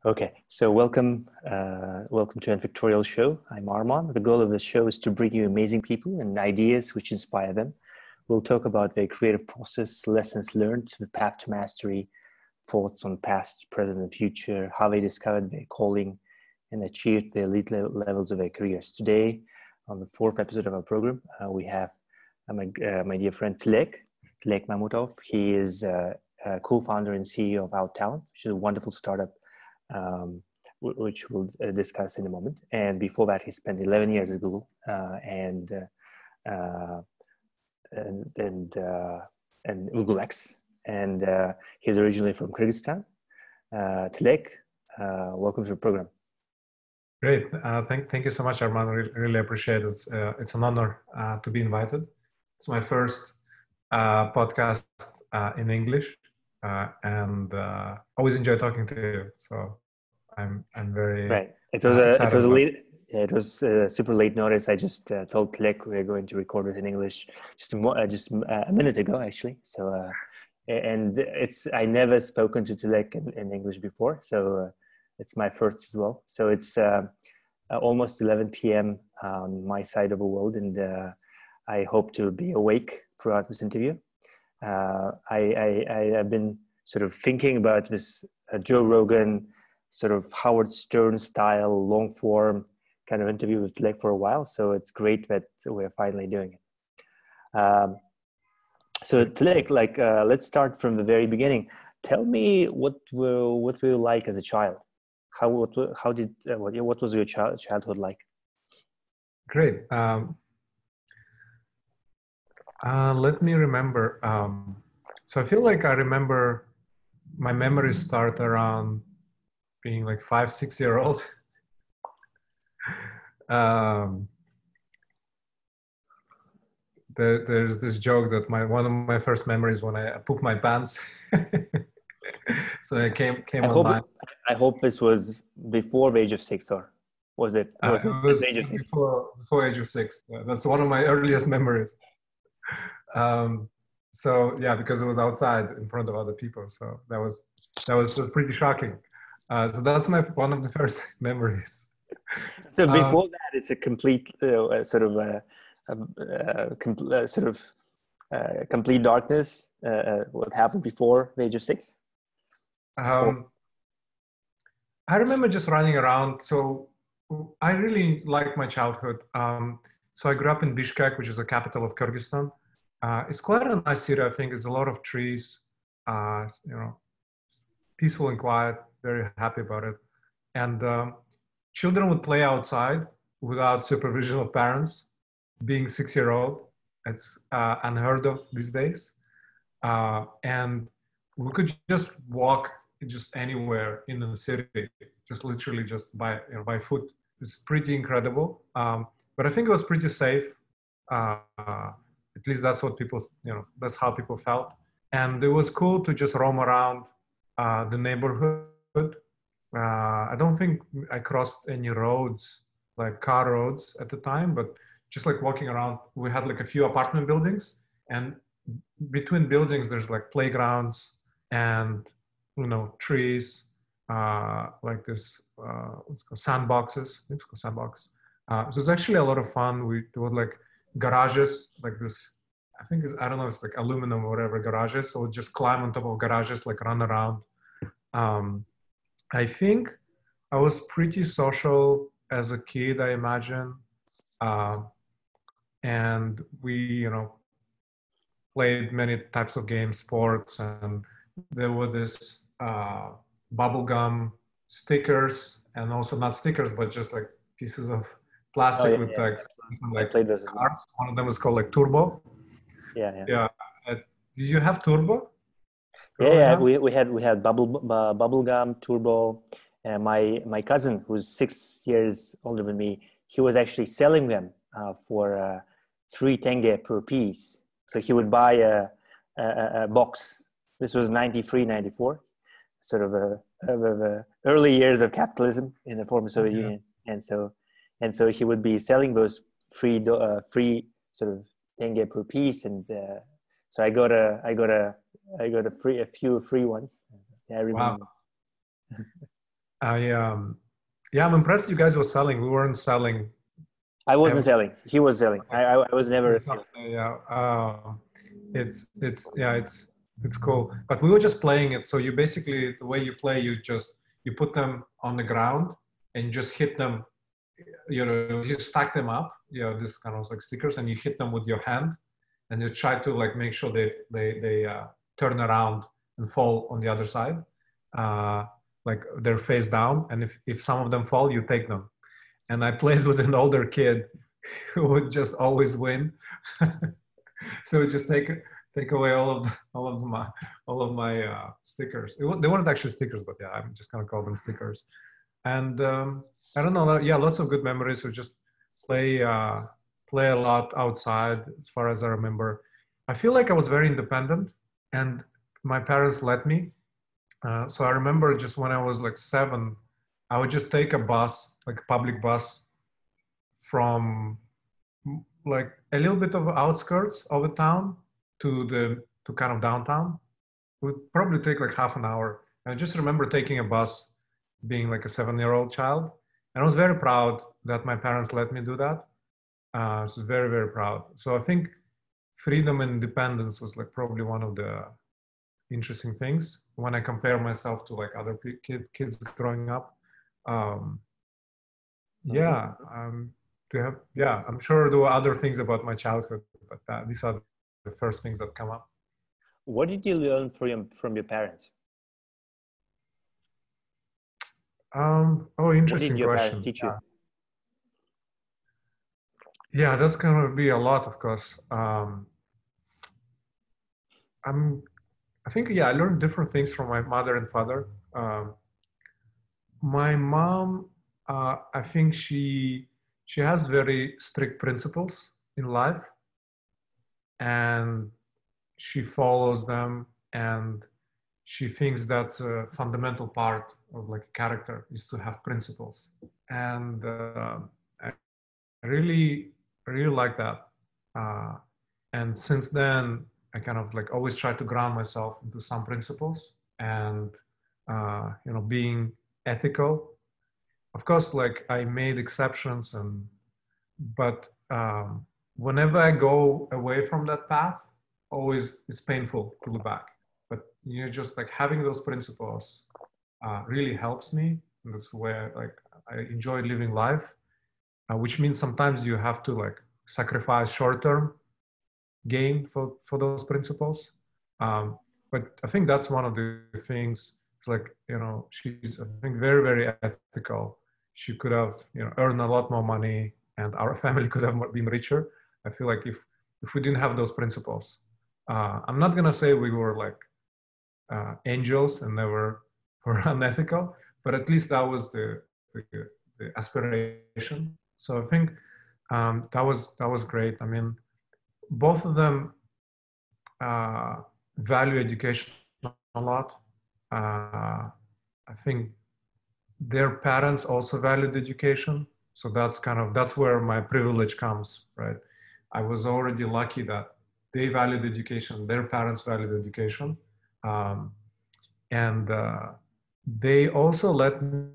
Okay, so welcome to nFactorial show. I'm Arman. The goal of this show is to bring you amazing people and ideas which inspire them. We'll talk about their creative process, lessons learned, the path to mastery, thoughts on past, present, and future, how they discovered their calling and achieved the elite levels of their careers. Today, on the fourth episode of our program, we have my dear friend Tilek Mamutov. He is a co-founder and CEO of OutTalent, which is a wonderful startup which we'll discuss in a moment. And before that, he spent 11 years at Google and Google X. And he's originally from Kyrgyzstan. Tilek, welcome to the program. Great. Thank you so much, Arman. Really appreciate it. It's an honor to be invited. It's my first podcast in English, and always enjoy talking to you. So I'm very right. It was a super late notice. I just told Tilek we're going to record it in English just a minute ago, actually. So and I never spoken to Tilek in English before, so it's my first as well. So it's almost 11 p.m. on my side of the world, and I hope to be awake throughout this interview. I have been sort of thinking about this Joe Rogan, sort of Howard Stern style, long form kind of interview with Tilek for a while. So it's great that we're finally doing it. So Tilek, let's start from the very beginning. Tell me what were you like as a child? What was your childhood like? Great. Let me remember. So I feel like I remember my memories start around being like 5-6 year old. There's this joke that one of my first memories when I pooped my pants. So I came online. I hope this was before the age of 6, or was it? It was age of before age of 6. That's one of my earliest memories. So yeah, because it was outside in front of other people. So that was pretty shocking. So that's one of the first memories. So before that, it's a complete complete darkness. What happened before the age of 6? I remember just running around. So I really liked my childhood. So I grew up in Bishkek, which is the capital of Kyrgyzstan. It's quite a nice city. I think there's a lot of trees. Peaceful and quiet. Very happy about it. And children would play outside without supervision of parents. Being 6-year-old, it's unheard of these days. And we could just walk just anywhere in the city, just literally just by foot. It's pretty incredible. But I think it was pretty safe. At least that's what people, that's how people felt. And it was cool to just roam around the neighborhood. I don't think I crossed any roads, like car roads at the time, but just like walking around, we had like a few apartment buildings, and between buildings, there's like playgrounds and, trees, like this, what's called sandboxes. It's called sandbox. So it's actually a lot of fun. There was like garages, like this, I don't know, it's like aluminum or whatever garages. So we'd just climb on top of garages, like run around. I think I was pretty social as a kid, I imagine. And we, played many types of games, sports, and there were this bubblegum stickers, and also not stickers, but just like pieces of plastic with like cards. One of them was called like Turbo. Yeah. Did you have Turbo? Yeah. We had bubble gum, Turbo. My cousin, who's 6 years older than me, he was actually selling them for 3 tenge per piece. So he would buy a box. This was 93, 94, sort of a early years of capitalism in the former Soviet Union, and so he would be selling those free sort of tenge per piece, and so I got a few free ones. Yeah, I remember. Wow. Yeah, I'm impressed you guys were selling. We weren't selling. I wasn't selling. He was selling. I was never a salesman. Yeah, it's cool. But we were just playing it. So you basically, the way you play, you put them on the ground and you just hit them. You stack them up. This kind of like stickers, and you hit them with your hand, and you try to like make sure they turn around and fall on the other side, like they're face down. And if some of them fall, you take them. And I played with an older kid who would just always win. So just take away all of my stickers. They weren't actually stickers, but yeah, I'm just gonna call them stickers. And I don't know. Yeah, lots of good memories. We just play a lot outside, as far as I remember. I feel like I was very independent, and my parents let me. So I remember just when I was like 7, I would just take a bus, like a public bus, from like a little bit of outskirts of the town to kind of downtown. It would probably take like half an hour. And I just remember taking a bus, being like a 7-year-old child, and I was very proud that my parents let me do that. I was very, very proud. So I think freedom and independence was like probably one of the interesting things when I compare myself to like other kids growing up. Yeah, I'm sure there were other things about my childhood, but these are the first things that come up. What did you learn from your parents? Interesting What did your question. parents teach you? Yeah, that's gonna be a lot, of course. I think, yeah, I learned different things from my mother and father. My mom, I think she has very strict principles in life, and she follows them, and she thinks that's a fundamental part of like a character, is to have principles. And I really like that. And since then, I kind of like always try to ground myself into some principles, and being ethical. Of course, like I made exceptions, but whenever I go away from that path, always it's painful to look back. But just like having those principles really helps me. And that's where like I enjoy living life, which means sometimes you have to like sacrifice short-term gain for those principles. But I think that's one of the things. It's like, she's, I think, very, very ethical. She could have, earned a lot more money, and our family could have been richer. I feel like if we didn't have those principles, I'm not gonna say we were like angels and never were unethical, but at least that was the aspiration. So I think that was great. I mean, both of them value education a lot. I think their parents also valued education. So that's where my privilege comes, right? I was already lucky that they valued education, their parents valued education. And they also let me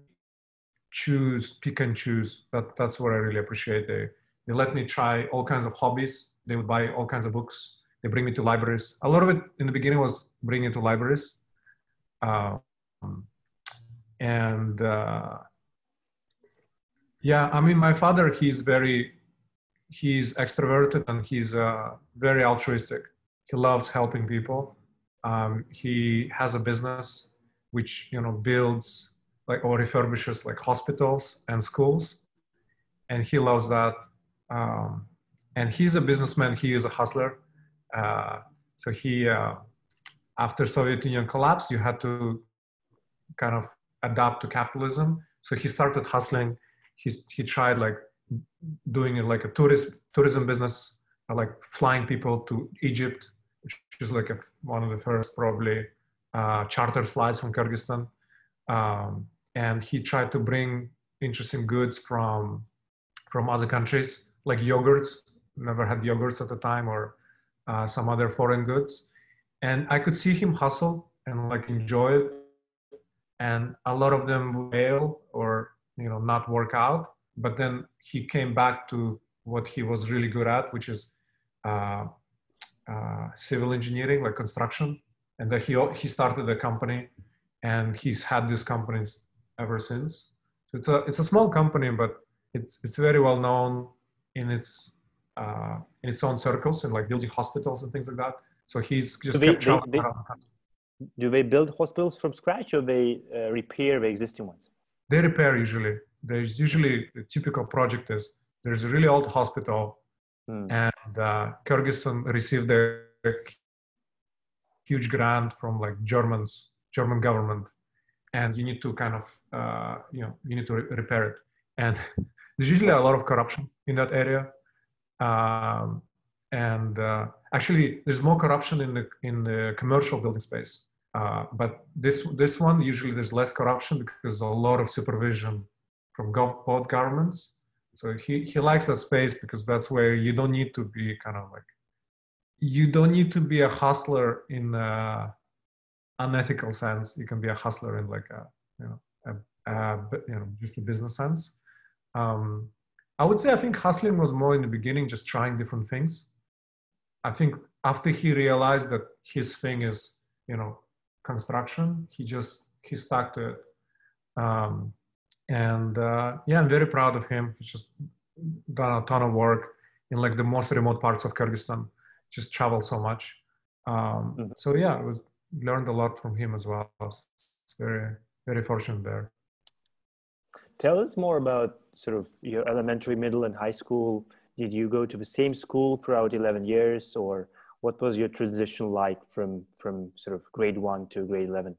pick and choose. That's what I really appreciate. They let me try all kinds of hobbies. They would buy all kinds of books. They bring me to libraries. A lot of it in the beginning was bringing to libraries. Yeah, I mean, my father, he's extroverted, and he's very altruistic. He loves helping people. He has a business which, builds like or refurbishes like hospitals and schools. And he loves that. And he's a businessman. He is a hustler. So he, after Soviet Union collapsed, you had to kind of adapt to capitalism. So he started hustling. He tried like doing it like a tourism business, like flying people to Egypt, which is like one of the first probably charter flights from Kyrgyzstan. And he tried to bring interesting goods from other countries, like yogurts. Never had yogurts at the time, or some other foreign goods. And I could see him hustle and like enjoy it. and a lot of them fail or not work out. But then he came back to what he was really good at, which is civil engineering, like construction. And that he started a company, and he's had these companies ever since. So it's a small company, but it's very well known in its own circles, and like building hospitals and things like that. So he's just kept traveling around. Do they build hospitals from scratch, or they repair the existing ones? They repair usually. There's usually a typical project is there's a really old hospital, and Kyrgyzstan received a huge grant from like German government, and you need to kind of you need to repair it. And there's usually a lot of corruption in that area. Actually, there's more corruption in the commercial building space. But this one, usually there's less corruption because there's a lot of supervision from both governments. So he likes that space because that's where you don't need to be you don't need to be a hustler in an unethical sense. You can be a hustler in like just a business sense. I would say I think hustling was more in the beginning, just trying different things. I think after he realized that his thing is, construction, he stuck to it. Yeah, I'm very proud of him. He's just done a ton of work in like the most remote parts of Kyrgyzstan, just traveled so much. So yeah, learned a lot from him as well. It's very, very fortunate there. Tell us more about sort of your elementary, middle, and high school. Did you go to the same school throughout 11 years, or what was your transition like from sort of grade 1 to grade 11?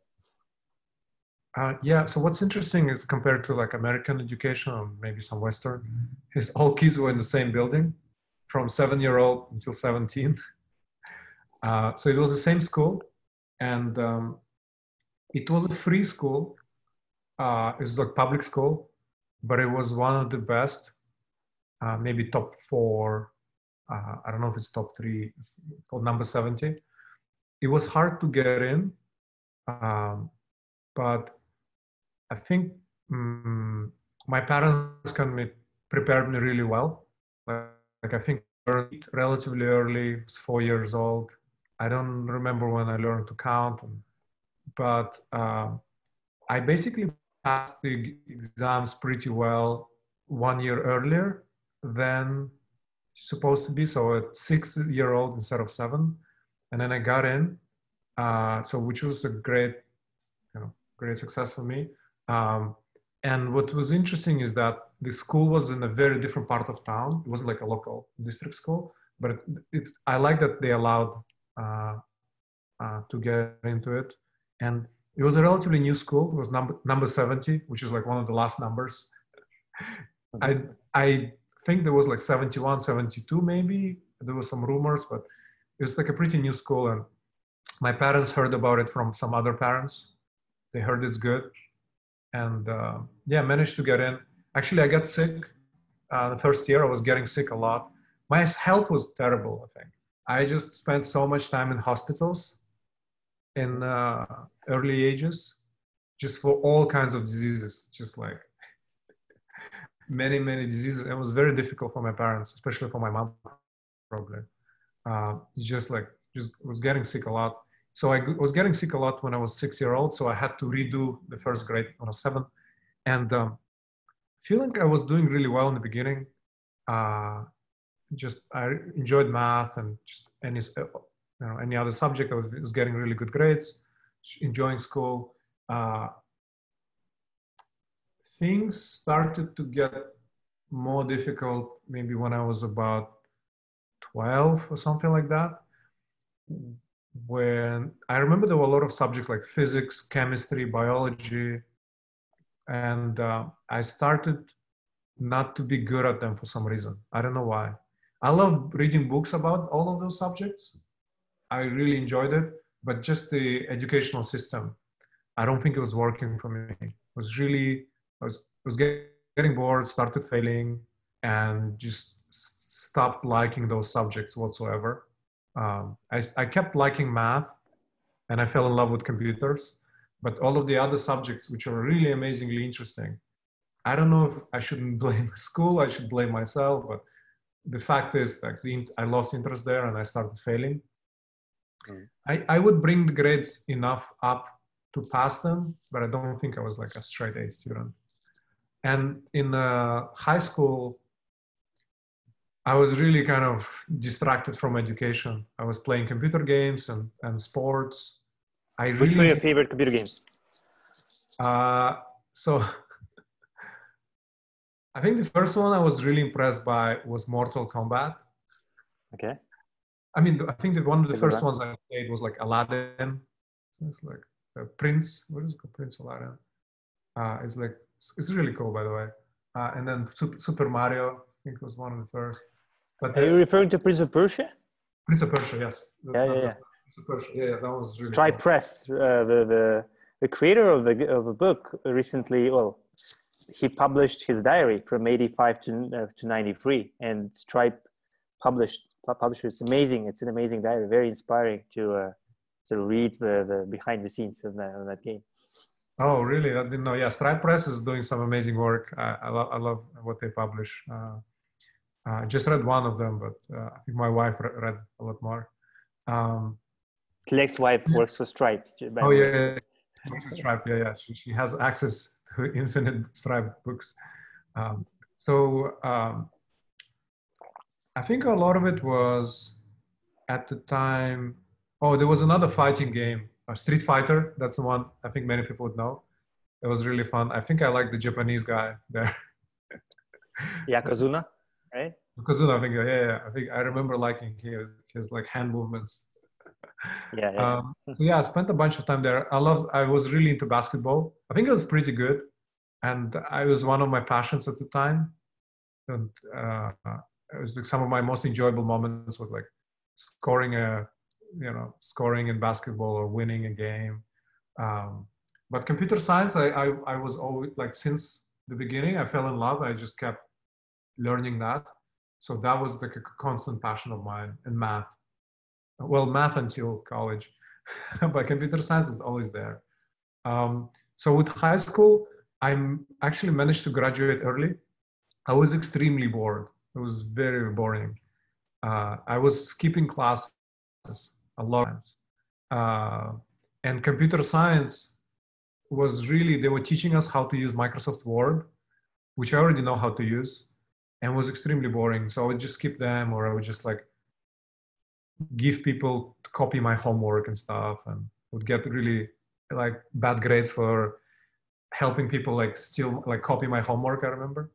Yeah, so what's interesting is compared to like American education or maybe some Western, is all kids were in the same building from 7-year-old until 17. So it was the same school, and it was a free school. It's like public school, but it was one of the best, maybe top 4. I don't know if it's top 3. It's called number 70. It was hard to get in, but I think my parents prepared me really well. Like I think relatively early, I was 4 years old. I don't remember when I learned to count, but I basically passed the exams pretty well 1 year earlier than supposed to be. So at 6-year-old instead of 7, and then I got in. So which was a great success for me. And what was interesting is that the school was in a very different part of town. It wasn't like a local district school, but I like that they allowed to get into it. And it was a relatively new school. It was number 70, which is like one of the last numbers. I think there was like 71, 72 maybe. There were some rumors, but it was like a pretty new school. And my parents heard about it from some other parents. They heard it's good. And yeah, managed to get in. Actually, I got sick the first year. I was getting sick a lot. My health was terrible, I think. I just spent so much time in hospitals in early ages, just for all kinds of diseases, just like many, many diseases. It was very difficult for my parents, especially for my mom, probably. Just was getting sick a lot. So I was getting sick a lot when I was 6-year-old. So I had to redo the first grade when I was 7. And feeling I was doing really well in the beginning. I enjoyed math and just any other subject. I was getting really good grades, enjoying school. Things started to get more difficult maybe when I was about 12 or something like that. When I remember there were a lot of subjects like physics, chemistry, biology, and I started not to be good at them for some reason. I don't know why. I love reading books about all of those subjects. I really enjoyed it, but just the educational system, I don't think it was working for me. I was getting bored, started failing, and just stopped liking those subjects whatsoever. I kept liking math, and I fell in love with computers. But all of the other subjects, which are really amazingly interesting, I don't know if I shouldn't blame school, I should blame myself, but the fact is that I lost interest there and I started failing. I would bring the grades enough up to pass them, but I don't think I was like a straight A student. And in high school, I was really kind of distracted from education. I was playing computer games and sports. Which were your favorite computer games? So I think the first one I was really impressed by was Mortal Kombat. Okay. I mean, I think that one of the first ones I played was like Aladdin. So it's like Prince. What is it called? Prince Aladdin. It's really cool, by the way. And then Super Mario, I think was one of the first. But are you referring to Prince of Persia? Prince of Persia, yes. Yeah. Prince of Persia, yeah, that was really Stripe cool. Press, the creator of a book recently. Well, he published his diary from 85 to 93, and Stripe published. It's amazing. It's an amazing diary, very inspiring to read the behind the scenes of that game. Oh, really? I didn't know. Yeah, Stripe Press is doing some amazing work. I love what they publish. I just read one of them, but I think my wife read a lot more. Tilek's wife works for Stripe. Oh, yeah. Stripe, yeah. She has access to infinite Stripe books. I think a lot of it was at the time. Oh, there was another fighting game, Street Fighter. That's the one I think many people would know. It was really fun. I think I like the Japanese guy there. Yokozuna, right? Yokozuna, I think, yeah. I think I remember liking his like hand movements. Yeah. So yeah, I spent a bunch of time there. I was really into basketball. I think it was pretty good. And I was one of my passions at the time. And it was like some of my most enjoyable moments was like scoring in basketball or winning a game. But computer science, I was always like, since the beginning, I fell in love. I just kept learning that. So that was like a constant passion of mine. And math. Well, math until college, but computer science is always there. So with high school, I actually managed to graduate early. I was extremely bored. It was very boring. I was skipping classes a lot of times. And computer science was really, they were teaching us how to use Microsoft Word, which I already know how to use, and was extremely boring. So I would just skip them, or I would just like give people to copy my homework and stuff, and would get really like bad grades for helping people like still like copy my homework, I remember.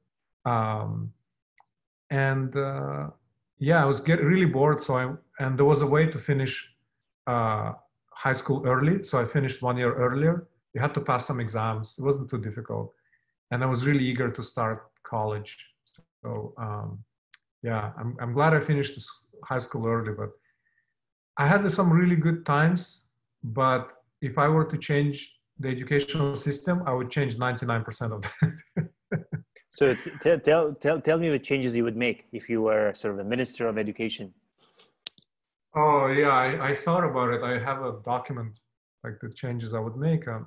Yeah, I was getting really bored. And there was a way to finish high school early. So I finished 1 year earlier. You had to pass some exams. It wasn't too difficult. And I was really eager to start college. So yeah, I'm glad I finished high school early, but I had some really good times. But if I were to change the educational system, I would change 99% of that. So tell me what changes you would make if you were sort of a minister of education. Oh yeah, I thought about it. I have a document like the changes I would make. I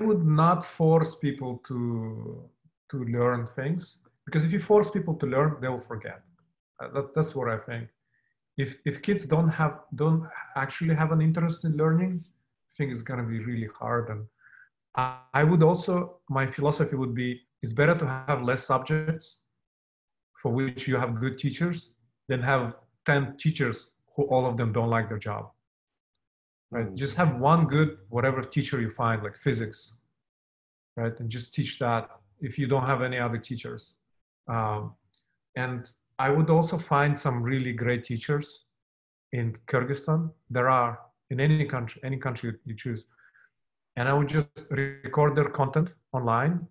would not force people to learn things, because if you force people to learn, they will forget. That's what I think. If kids don't actually have an interest in learning, I think it's gonna be really hard. And I would also, my philosophy would be, it's better to have less subjects for which you have good teachers than have 10 teachers who all of them don't like their job. Right? Just have one good, whatever teacher you find, like physics, right? And just teach that if you don't have any other teachers. And I would also find some really great teachers in Kyrgyzstan. There are in any country you choose. And I would just record their content online,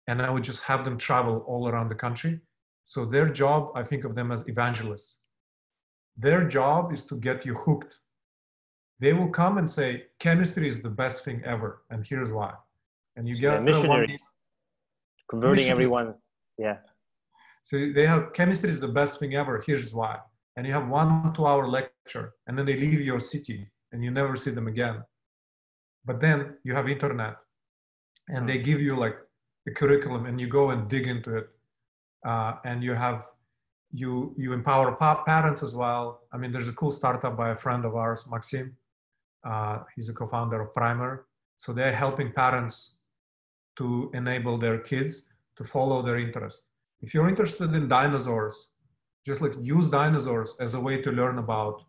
and I would just have them travel all around the country. So their job, I think of them as evangelists. Their job is to get you hooked. They will come and say, chemistry is the best thing ever, and here's why. And you get missionaries, converting everyone. Yeah. So they have, chemistry is the best thing ever, here's why. And you have 1 2 hour lecture, and then they leave your city, and you never see them again. But then you have internet, and they give you like a curriculum, and you go and dig into it, and you empower parents as well. I mean, there's a cool startup by a friend of ours, Maxim. He's a co-founder of Primer. So they're helping parents to enable their kids to follow their interest. If you're interested in dinosaurs, just like use dinosaurs as a way to learn about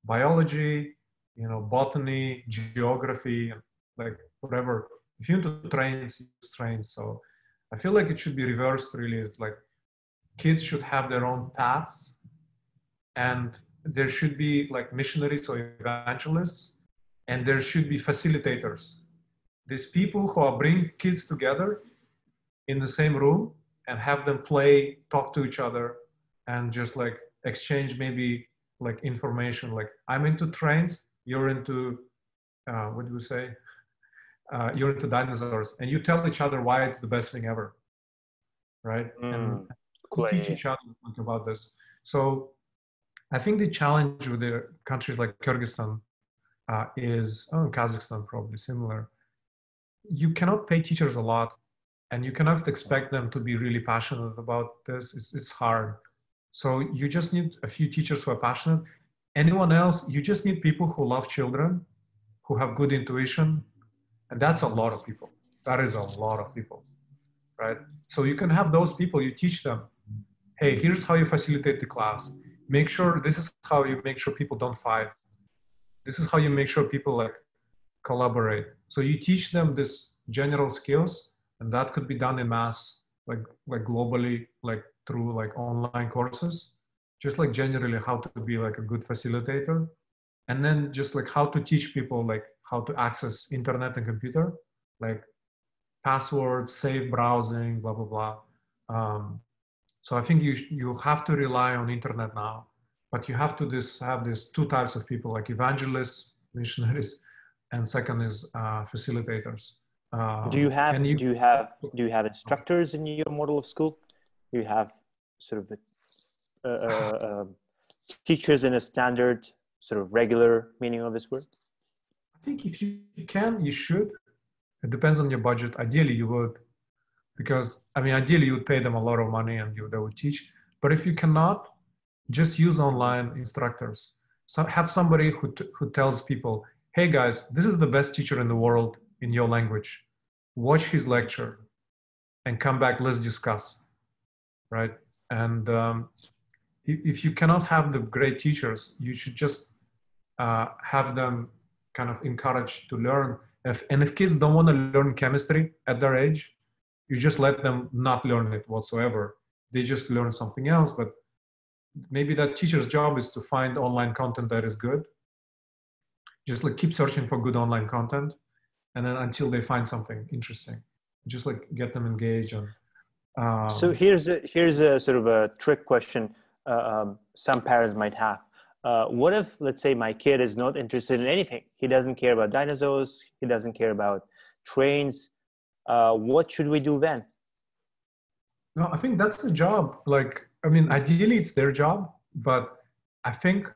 biology, botany, geography, and like whatever. If you're into trains, use trains. So I feel like it should be reversed really. It's like kids should have their own paths, and there should be like missionaries or evangelists, and there should be facilitators. These people who are bringing kids together in the same room and have them play, talk to each other, and just like exchange maybe like information. Like, I'm into trains, you're into, what do we say? You're into dinosaurs, and you tell each other why it's the best thing ever, right? And cool teach idea. each other about this. So I think the challenge with the countries like Kyrgyzstan Kazakhstan probably similar. You cannot pay teachers a lot, and you cannot expect them to be really passionate about this. It's hard. So you just need a few teachers who are passionate. Anyone else, you just need people who love children, who have good intuition, and that's a lot of people. That is a lot of people, right? So you can have those people, you teach them, hey, here's how you facilitate the class. Make sure, this is how you make sure people don't fight. This is how you make sure people like collaborate. So you teach them this general skills, and that could be done in mass, like globally, like through like online courses, just like generally how to be like a good facilitator. And then just like how to teach people like how to access internet and computer, like passwords, safe browsing, blah, blah, blah. So I think you have to rely on internet now, but you have to have these two types of people, like evangelists, missionaries, and second is facilitators. Do you have instructors in your model of school? Do you have sort of teachers in a standard sort of regular meaning of this word? I think if you can, you should. It depends on your budget. Ideally, you would, because I mean, ideally you would pay them a lot of money and they would teach. But if you cannot, just use online instructors. So have somebody who tells people, hey guys, this is the best teacher in the world in your language. Watch his lecture and come back, let's discuss, right? And if you cannot have the great teachers, you should just have them kind of encouraged to learn. And if kids don't want to learn chemistry at their age, you just let them not learn it whatsoever. They just learn something else, but maybe that teacher's job is to find online content that is good. Just like keep searching for good online content, and then until they find something interesting, just like get them engaged. And so here's a sort of a trick question some parents might have. What if, let's say, my kid is not interested in anything? He doesn't care about dinosaurs. He doesn't care about trains. What should we do then? No, I think that's a job. Like, I mean, ideally it's their job, but I think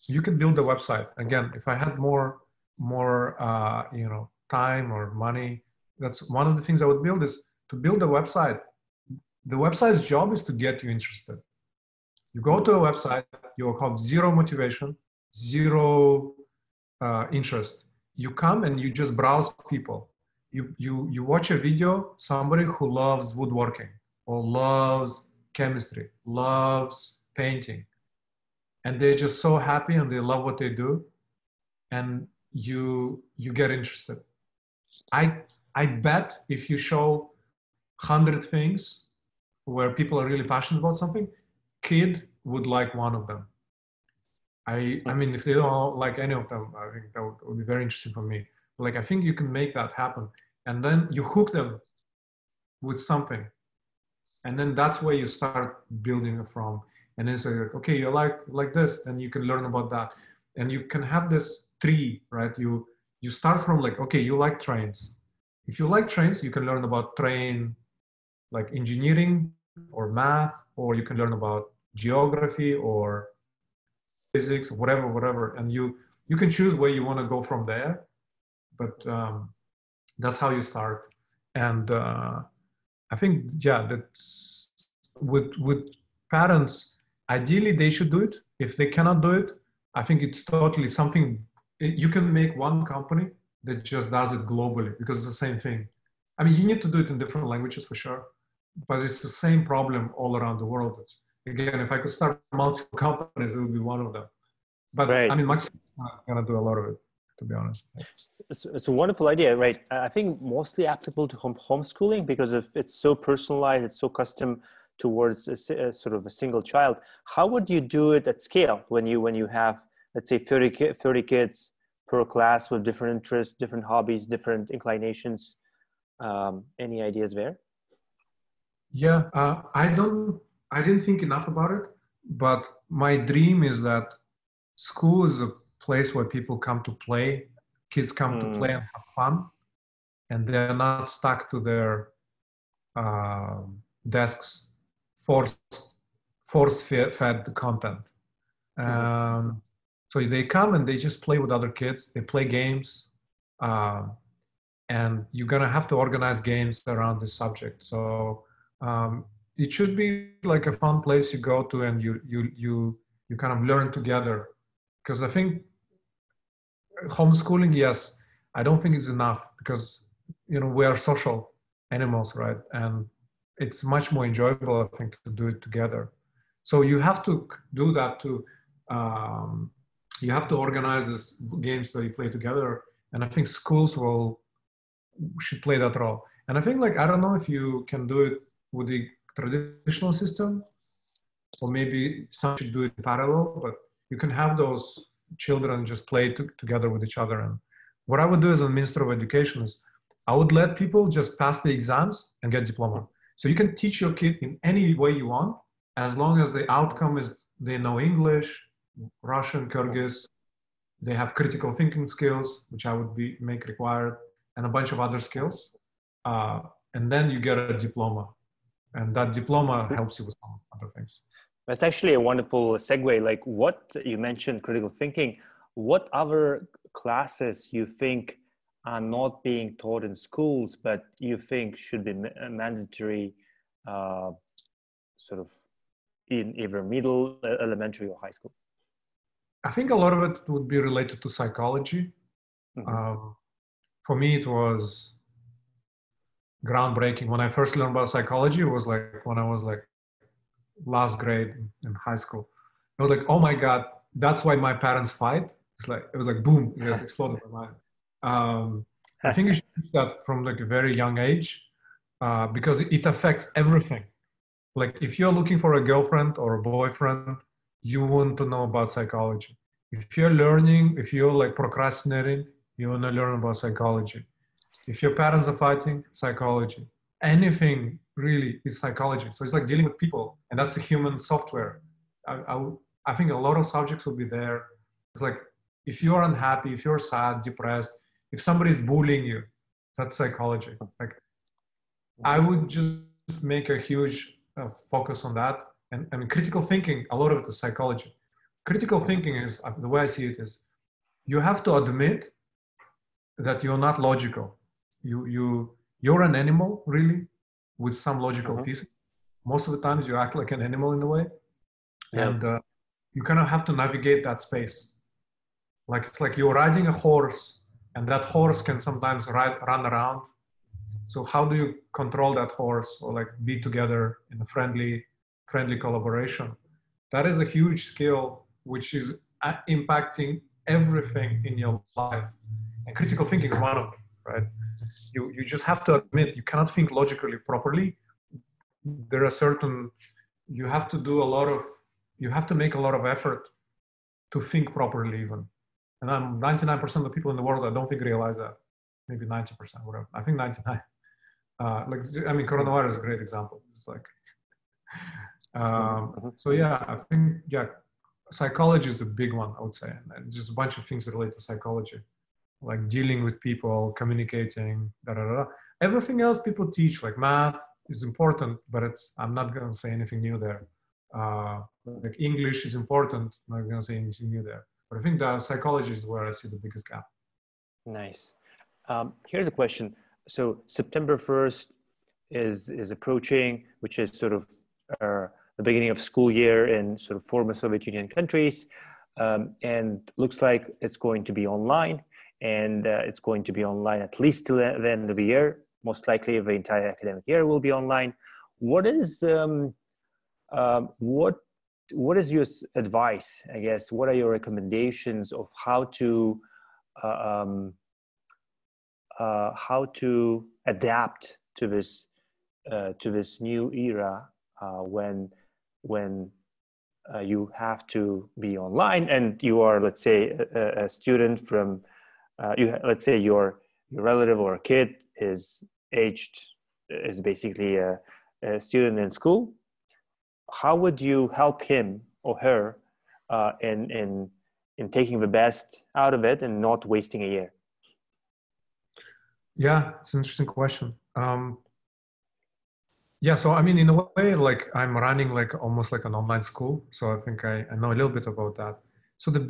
you could build a website. Again, if I had more time or money, that's one of the things I would build, is to build a website. The website's job is to get you interested. You go to a website, you have zero motivation, zero interest. You come and you just browse people. You watch a video, somebody who loves woodworking or loves chemistry, loves painting, and they're just so happy and they love what they do, and you get interested. I bet if you show 100 things where people are really passionate about something, kid would like one of them. I mean, if they don't like any of them, I think that would be very interesting for me. Like, I think you can make that happen, and then you hook them with something, and then that's where you start building it from. And then say, okay, you like this, then you can learn about that, and you can have this tree, right? You start from like, okay, you like trains. If you like trains, you can learn about train, like engineering or math, or you can learn about geography or physics, whatever, and you can choose where you want to go from there. but that's how you start. And I think, yeah, that's with parents, ideally they should do it. If they cannot do it, I think it's totally something, you can make one company that just does it globally, because it's the same thing. I mean, you need to do it in different languages for sure, but it's the same problem all around the world. It's, again, if I could start multiple companies, it would be one of them. But Right. I mean, Max is not gonna do a lot of it, to be honest. It's a wonderful idea, right? I think mostly applicable to homeschooling because if it's so personalized, it's so custom towards a sort of a single child. How would you do it at scale when you have, let's say, 30 kids per class with different interests, different hobbies, different inclinations? Any ideas there? Yeah, I didn't think enough about it, but my dream is that school is a place where people come to play, kids come to play and have fun, and they're not stuck to their desks, force-fed content. So they come and they just play with other kids, they play games, and you're gonna have to organize games around this subject. So it should be like a fun place you go to and you kind of learn together. Because I think homeschooling, yes, I don't think it's enough because, you know, we are social animals, right? And it's much more enjoyable, I think, to do it together. So you have to do that too. You have to organize these games that you play together. And I think schools should play that role. And I think, like, I don't know if you can do it with the traditional system, or maybe some should do it in parallel, but you can have those children just play together with each other. And what I would do as a minister of education is I would let people just pass the exams and get diploma. So you can teach your kid in any way you want, as long as the outcome is they know English, Russian, Kyrgyz, they have critical thinking skills, which I would make required, and a bunch of other skills. And then you get a diploma. And that diploma helps you with some other things. That's actually a wonderful segue. Like what you mentioned, critical thinking, what other classes you think are not being taught in schools, but you think should be mandatory sort of in either middle, elementary or high school? I think a lot of it would be related to psychology. For me, it was groundbreaking. When I first learned about psychology, it was like when I was like last grade in high school. I was like, oh my God, that's why my parents fight. It was like boom, it just exploded my mind. I think you should teach that from like a very young age because it affects everything. Like if you're looking for a girlfriend or a boyfriend, you want to know about psychology. If you're learning, if you're like procrastinating, you want to learn about psychology. If your parents are fighting, psychology. Anything really is psychology. So it's like dealing with people, and that's a human software. I think a lot of subjects will be there. It's like if you're unhappy, if you're sad, depressed, if somebody's bullying you, that's psychology. Like I would just make a huge focus on that. And critical thinking, a lot of it is psychology. Critical thinking is, the way I see it is, you have to admit that you're not logical. You're an animal, really, with some logical pieces. Most of the times you act like an animal in a way. And you kind of have to navigate that space. Like it's like you're riding a horse, and that horse can sometimes run around. So how do you control that horse or like be together in a friendly collaboration? That is a huge skill which is impacting everything in your life. And critical thinking is one of them, right? You just have to admit you cannot think logically properly. There are certain, you have to make a lot of effort to think properly even. And 99% of the people in the world, I don't think realize that. Maybe 90%, whatever. I think 99. Coronavirus is a great example. It's like, so yeah, I think, psychology is a big one, I would say. And just a bunch of things that relate to psychology, like dealing with people, communicating, Everything else people teach, like math is important, but I'm not going to say anything new there. Like English is important, I'm not going to say anything new there. But I think that psychology is where I see the biggest gap. Nice. Here's a question. So September 1st is approaching, which is sort of the beginning of school year in sort of former Soviet Union countries. And looks like it's going to be online, and it's going to be online at least till the end of the year. Most likely the entire academic year will be online. What is what is your advice, I guess? What are your recommendations of how to adapt to this new era when you have to be online and you are, let's say, a student from let's say your relative or a kid is basically a student in school. How would you help him or her in taking the best out of it and not wasting a year? Yeah, it's an interesting question. Yeah, so I mean, in a way, like I'm running like almost like an online school. So I think I know a little bit about that. So the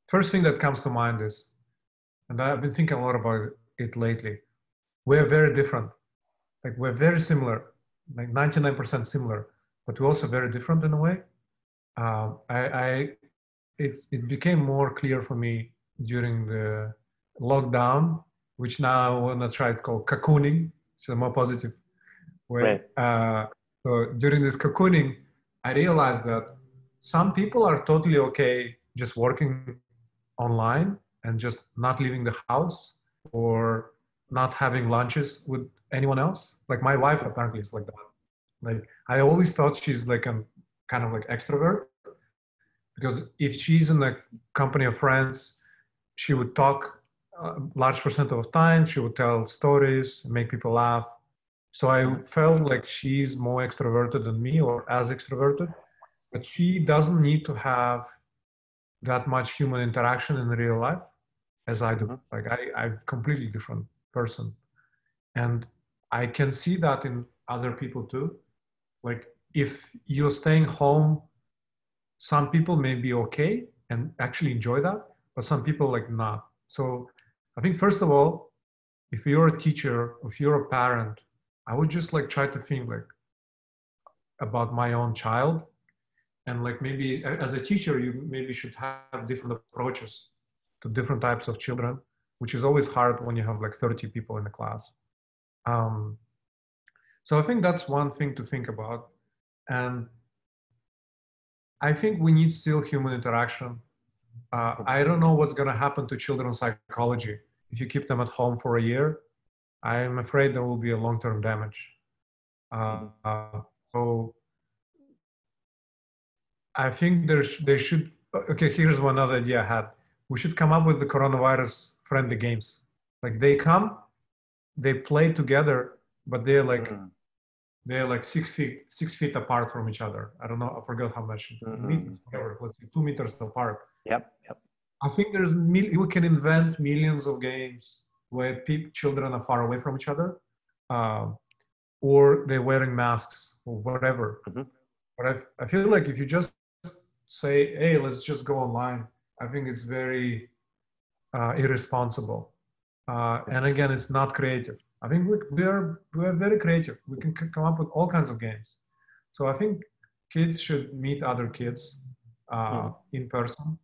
first thing that comes to mind is, and I've been thinking a lot about it lately, we're very different. Like we're very similar, like 99% similar, but we're also very different in a way. It became more clear for me during the lockdown, which now I want to try it called cocooning. It's a more positive way. Right. So during this cocooning, I realized that some people are totally okay just working online and just not leaving the house or not having lunches with anyone else. Like my wife apparently is like that. Like I always thought she's like a kind of like extrovert, because if she's in a company of friends, she would talk a large percent of the time. She would tell stories, make people laugh. So I felt like she's more extroverted than me, or as extroverted, but she doesn't need to have that much human interaction in real life as I do. Like I'm a completely different person. And I can see that in other people too. Like if you're staying home, some people may be okay and actually enjoy that, but some people like not. So I think first of all, if you're a teacher, if you're a parent, I would just like try to think like about my own child, and like maybe as a teacher, you maybe should have different approaches to different types of children, which is always hard when you have like 30 people in the class. So I think that's one thing to think about. And I think we need still human interaction. I don't know what's going to happen to children's psychology if you keep them at home for a year. I'm afraid there will be a long-term damage. So I think they should. Okay, here's one other idea I had. We should come up with the coronavirus-friendly games. Like they come, they play together, but they're like 6 feet apart from each other. I don't know. I forgot how much meters. Whatever. It was 2 meters apart. Yep. I think we can invent millions of games where children are far away from each other, or they're wearing masks or whatever. But I feel like if you just say, hey, let's just go online, I think it's very irresponsible. And again, it's not creative. I think we're very creative. We can come up with all kinds of games. So I think kids should meet other kids in person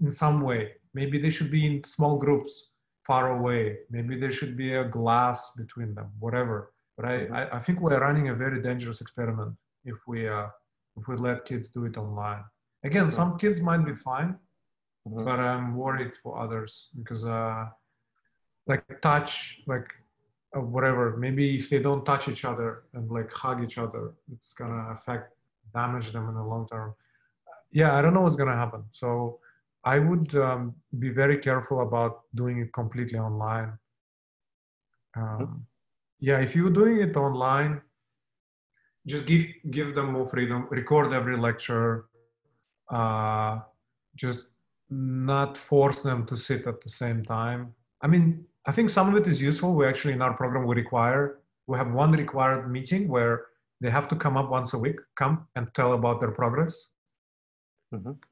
in some way. Maybe they should be in small groups far away. Maybe there should be a glass between them, whatever. But I think we're running a very dangerous experiment if we let kids do it online. Again, some kids might be fine, but I'm worried for others because like touch, like whatever, maybe if they don't touch each other and like hug each other, it's gonna damage them in the long term. Yeah, I don't know what's gonna happen. So I would be very careful about doing it completely online. Yeah, if you're doing it online, just give them more freedom. Record every lecture. Just not force them to sit at the same time. I mean, I think some of it is useful. We actually, in our program, we have one required meeting where they have to come up once a week, come and tell about their progress.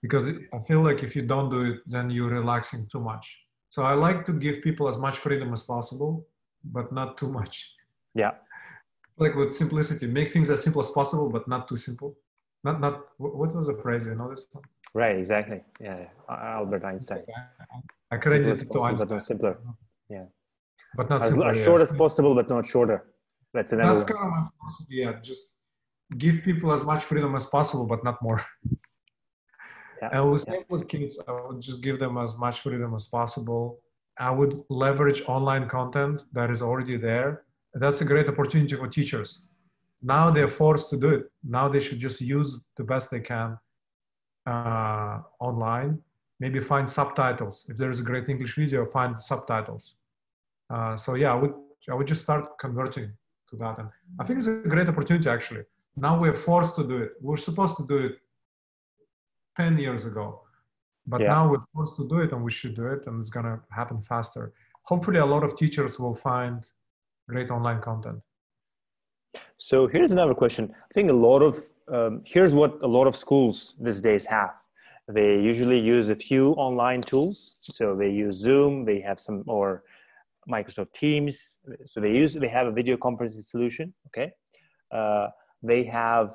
Because I feel like if you don't do it, then you're relaxing too much. So I like to give people as much freedom as possible, but not too much. Yeah. Like with simplicity, make things as simple as possible, but not too simple. Not what was the phrase? You know this one? Right. Exactly. Yeah. Albert Einstein. I Simple credit as it to possible, but Einstein, not simpler. Yeah. but not As simpler. short Yes, as possible, but not shorter. That's another that's one. kind of my philosophy. Yeah, just give people as much freedom as possible, but not more. Yeah. And with Yeah. same with kids, I would just give them as much freedom as possible. I would leverage online content that is already there. That's a great opportunity for teachers. Now they're forced to do it. Now they should just use the best they can online. Maybe find subtitles. If there's a great English video, find subtitles. So yeah, I would just start converting to that. And I think it's a great opportunity actually. Now we're forced to do it. We're supposed to do it 10 years ago. But Yeah. now we're forced to do it and we should do it and it's going to happen faster. Hopefully a lot of teachers will find great online content. So here's another question. I think a lot of, here's what a lot of schools these days have. They usually use a few online tools. So they use Zoom, they have some, or Microsoft Teams. So they have a video conferencing solution, okay? They have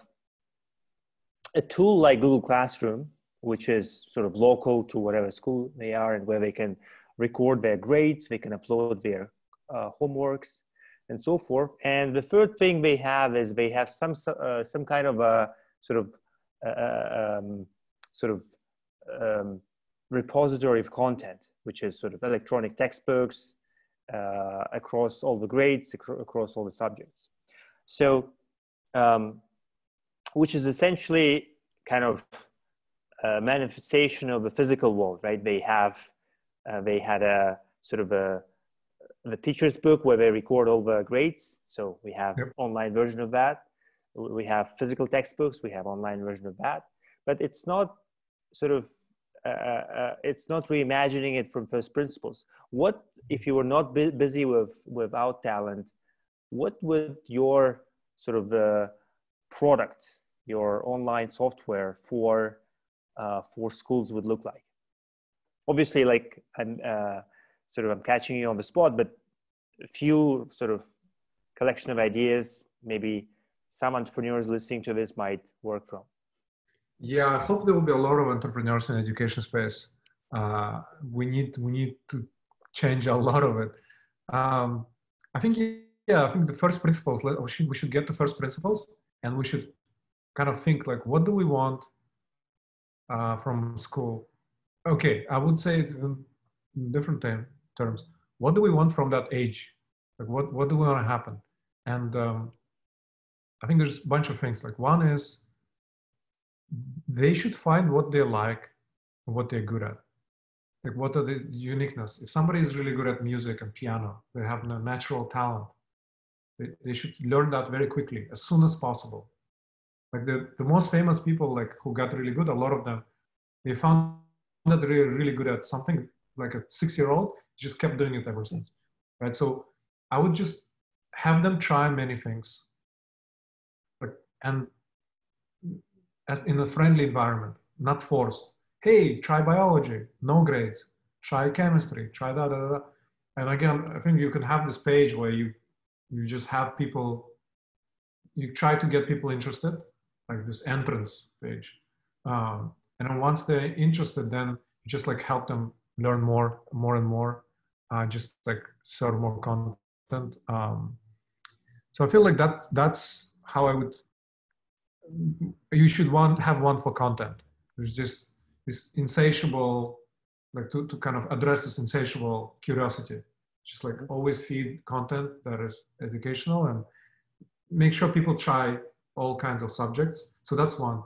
a tool like Google Classroom, which is sort of local to whatever school they are and where they can record their grades, they can upload their homeworks and so forth. And the third thing they have is they have some kind of a sort of repository of content, which is sort of electronic textbooks across all the grades, across all the subjects. So, which is essentially kind of a manifestation of the physical world, right? They had a sort of the teacher's book where they record all the grades. So we have online version of that. We have physical textbooks. We have online version of that. But it's not sort of, it's not reimagining it from first principles. What, if you were not busy with OutTalent, what would your sort of the product, your online software for schools would look like? Obviously, like I'm catching you on the spot, but a few sort of collection of ideas, maybe some entrepreneurs listening to this might work from. Yeah, I hope there will be a lot of entrepreneurs in education space. We need to change a lot of it. I think the first principles, we should get to first principles, and we should kind of think like, what do we want from school? Okay, I would say it in different terms. What do we want from that age? Like what do we want to happen? And I think there's a bunch of things. Like one is they should find what they like, what they're good at. Like what are the uniqueness? If somebody is really good at music and piano, they have a natural talent. They should learn that very quickly, as soon as possible. Like the most famous people, like who got really good, a lot of them, they found that they're really good at something. Like a 6-year-old just kept doing it ever since, right? So I would just have them try many things, like, and as in a friendly environment, not forced. Hey, try biology, no grades. Try chemistry, try that. And again, I think you can have this page where you just have people, you try to get people interested, like this entrance page. And then once they're interested, then you just like help them learn more and more, just like serve more content. So I feel like that's how I would, you should have one for content. There's just this insatiable, like to kind of address this insatiable curiosity, just like always feed content that is educational and make sure people try all kinds of subjects. So that's one.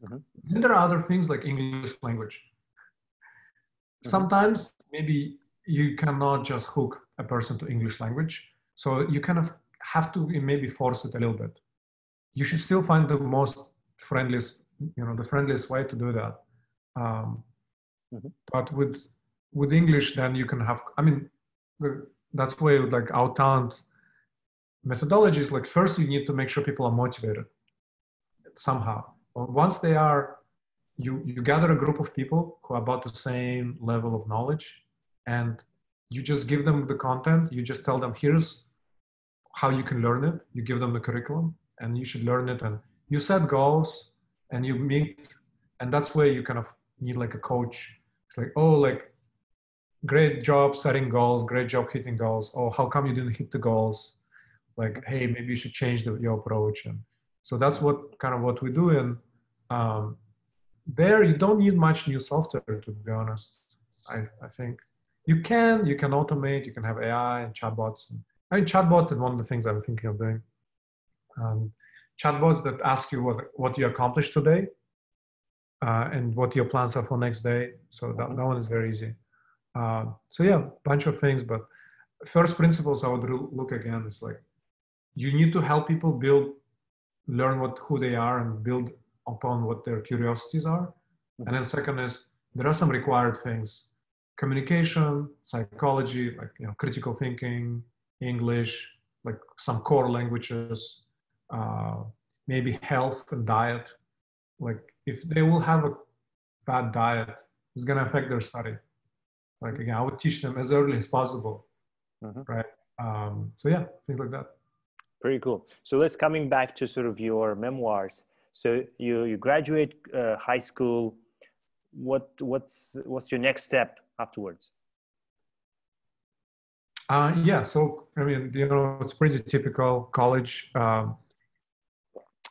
Mm-hmm. Then there are other things like English language. Mm-hmm. Sometimes maybe you cannot just hook a person to English language. So you kind of have to maybe force it a little bit. You should still find the most friendliest, the friendliest way to do that. Mm-hmm. But with English, then you can have, that's where like OutTalent methodologies, like first you need to make sure people are motivated somehow. Once they are, you gather a group of people who are about the same level of knowledge, and you just give them the content. You just tell them, here's how you can learn it. You give them the curriculum and you should learn it, and you set goals and you meet, and that's where you kind of need like a coach. It's like, oh, like, great job setting goals, great job hitting goals. Oh, how come you didn't hit the goals? Like, hey, maybe you should change your approach. And so that's what we do. And there you don't need much new software, to be honest. I think you can automate, you can have AI and chatbots. And, I mean, chatbot is one of the things I'm thinking of doing. Chatbots that ask you what you accomplished today and what your plans are for next day. So that one is very easy. So yeah, bunch of things, but first principles I would look again is like, you need to help people learn who they are and build upon what their curiosities are. And then second is, there are some required things: communication, psychology, like, critical thinking, English, like some core languages, maybe health and diet. Like, if they will have a bad diet, it's going to affect their study. Like, again, I would teach them as early as possible, right? So yeah, things like that. Pretty cool. So let's coming back to sort of your memoirs. So you graduate high school. What's your next step afterwards? Yeah. So I mean, it's pretty typical college.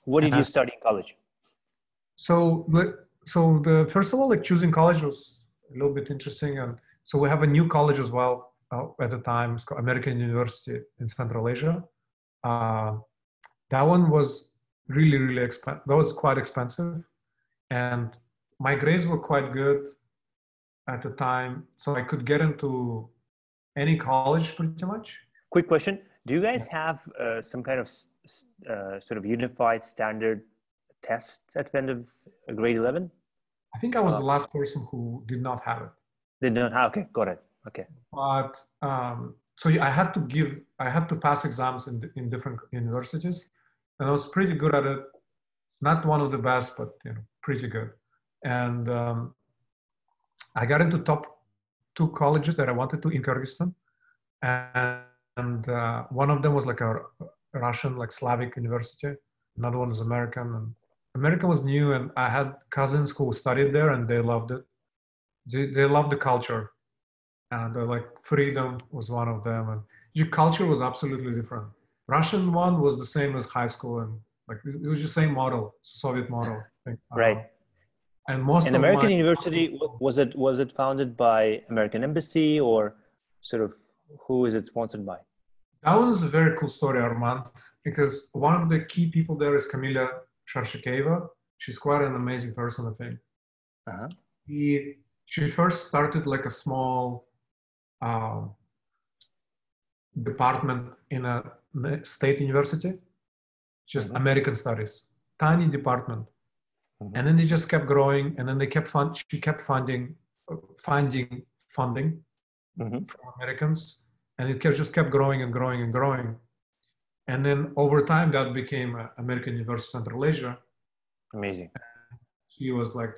What did you study in college? So the first of all, like, choosing college was a little bit interesting, and so we have a new college as well at the time. It's called American University in Central Asia. That one was really expensive. That was quite expensive, and my grades were quite good at the time, so I could get into any college pretty much. Quick question: do you guys have some kind of sort of unified standard test at the end of grade 11? I think I was the last person who did not have it. Did not have. Okay, got it. Okay. But so I had to pass exams in different universities, and I was pretty good at it. Not one of the best, but pretty good. And I got into top 2 colleges that I wanted to in Kyrgyzstan, and one of them was like a Russian, like Slavic university. Another one was American, and American was new. And I had cousins who studied there, and they loved it. They loved the culture. And like, freedom was one of them, and your culture was absolutely different. Russian one was the same as high school, and like, it was the same model, Soviet model. Right. And most an of American university, was it founded by American Embassy, or sort of who is it sponsored by? That one's a very cool story, Armand, because one of the key people there is Kamila Sharshakeva. She's quite an amazing person, I think. She first started like a small department in a state university, just American studies, tiny department. And then they just kept growing, and then she kept finding funding from Americans, and it just kept growing and growing and growing. And then over time, that became American University Central Asia. Amazing. And she was like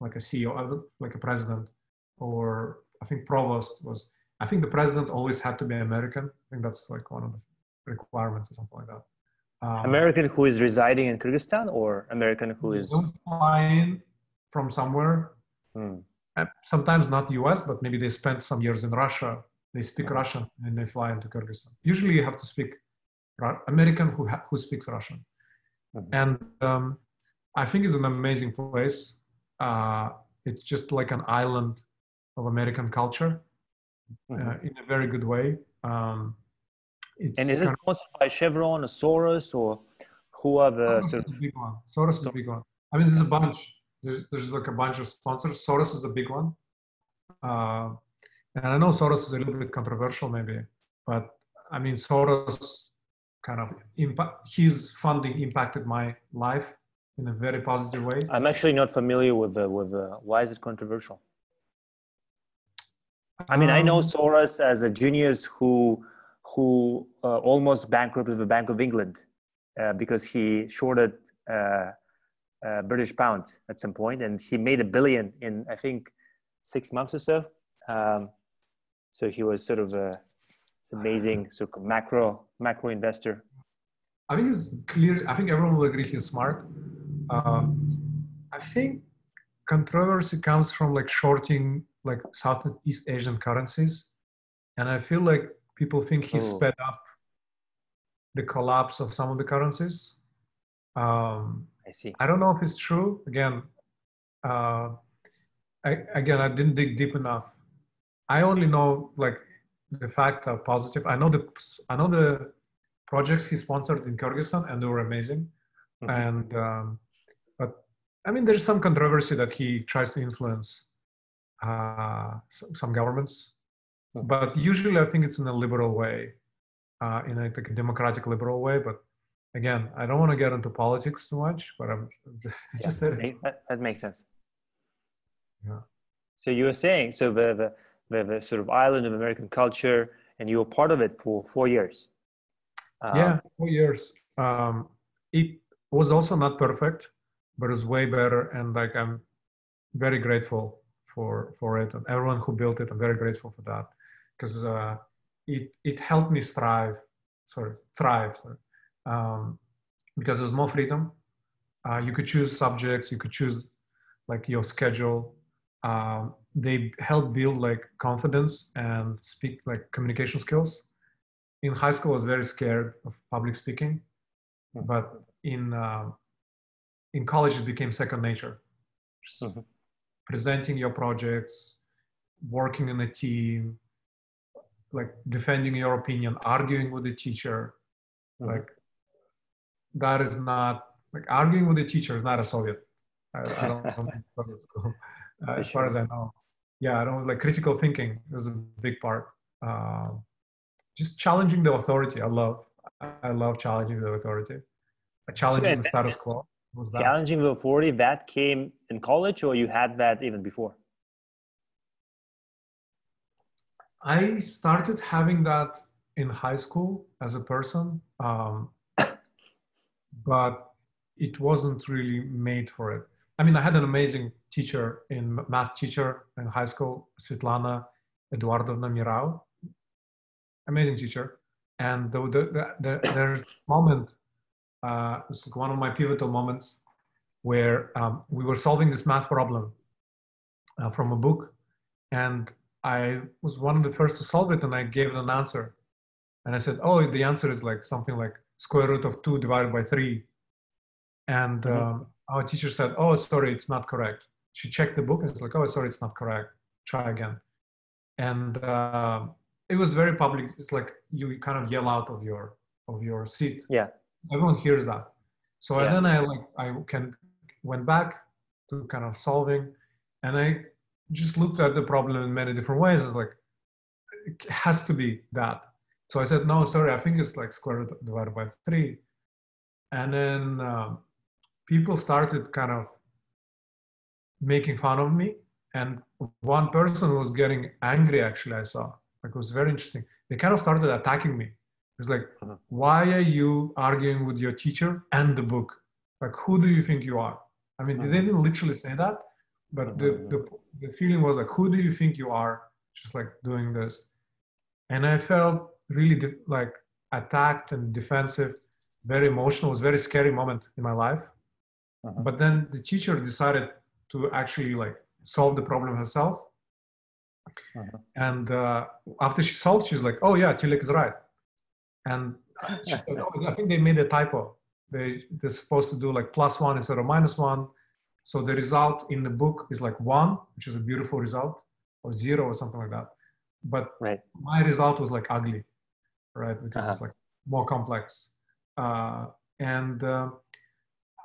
like a CEO, like a president, or I think provost was. I think the president always had to be American. I think that's like one of the requirements or something like that. American who is residing in Kyrgyzstan, or American who is flying from somewhere. Sometimes not US, but maybe they spent some years in Russia. They speak Russian and they fly into Kyrgyzstan. Usually you have to speak American who speaks Russian. And I think it's an amazing place. It's just like an island of American culture in a very good way. And is it sponsored by Chevron or Soros, or who are the Soros is a big one. Soros is a big one. I mean, there's a bunch. There's like a bunch of sponsors. Soros is a big one. And I know Soros is a little bit controversial maybe, but I mean, Soros kind of his funding impacted my life in a very positive way. I'm actually not familiar with why is it controversial? I mean, I know Soros as a genius who almost bankrupted the Bank of England because he shorted British pound at some point, and he made $1 billion in, I think, 6 months or so. So he was sort of a it's amazing sort of macro investor. I think he's clear. I think everyone will agree he's smart. I think controversy comes from like shorting like Southeast Asian currencies, and I feel like people think he sped up the collapse of some of the currencies. I see. I don't know if it's true. Again, I didn't dig deep enough. I only know like the fact are positive. I know the projects he sponsored in Kyrgyzstan, and they were amazing. And but I mean, there's some controversy that he tries to influence some governments, but usually I think it's in a liberal way, in a democratic liberal way. But again, I don't want to get into politics too much, but I just said it. That makes sense. Yeah. So you were saying, so the sort of island of American culture, and you were part of it for 4 years. Yeah, 4 years. It was also not perfect, but it's way better. And like, I'm very grateful for it, and everyone who built it. I'm very grateful for that, because it helped me thrive. Because there was more freedom. You could choose subjects. You could choose like your schedule. They help build like confidence and speak like communication skills. In high school, I was very scared of public speaking, but in college, it became second nature. Presenting your projects, working in a team, like defending your opinion, arguing with the teacher, like that is not like arguing with the teacher is not a Soviet. I don't think Soviet school, as far as I know. Yeah, I don't like critical thinking is a big part. Just challenging the authority. I love challenging the authority. Challenging the status quo. Was that challenging the authority that came in college, or you had that even before? I started having that in high school as a person, but it wasn't really made for it. I mean, I had an amazing teacher, math teacher in high school, Svetlana Eduardovna Mirau, amazing teacher. And there's a moment, it's like one of my pivotal moments, where we were solving this math problem from a book, and I was one of the first to solve it, and I gave an answer. And I said, oh, the answer is like something like square root of 2 divided by 3. And our teacher said, oh, sorry, it's not correct. She checked the book and it's like, oh, sorry, it's not correct. Try again. And it was very public. It's like you kind of yell out of your seat. Yeah. Everyone hears that. So and then I went back to kind of solving, and I just looked at the problem in many different ways. I was like, it has to be that. So I said, no, sorry, I think it's like square root divided by 3. And then people started kind of making fun of me. And one person was getting angry, actually, I saw. Like, it was very interesting. They kind of started attacking me. It's like, why are you arguing with your teacher and the book? Like, who do you think you are? I mean, they didn't literally say that, but the feeling was like, who do you think you are? Just like doing this. And I felt really like attacked and defensive, very emotional. It was a very scary moment in my life. But then the teacher decided to actually like solve the problem herself. And after she solved, she's like, oh yeah, Tilek is right. And she said, oh, I think they made a typo. They're supposed to do like +1 instead of -1. So the result in the book is like 1, which is a beautiful result, or 0 or something like that. But my result was like ugly, right? Because it's like more complex.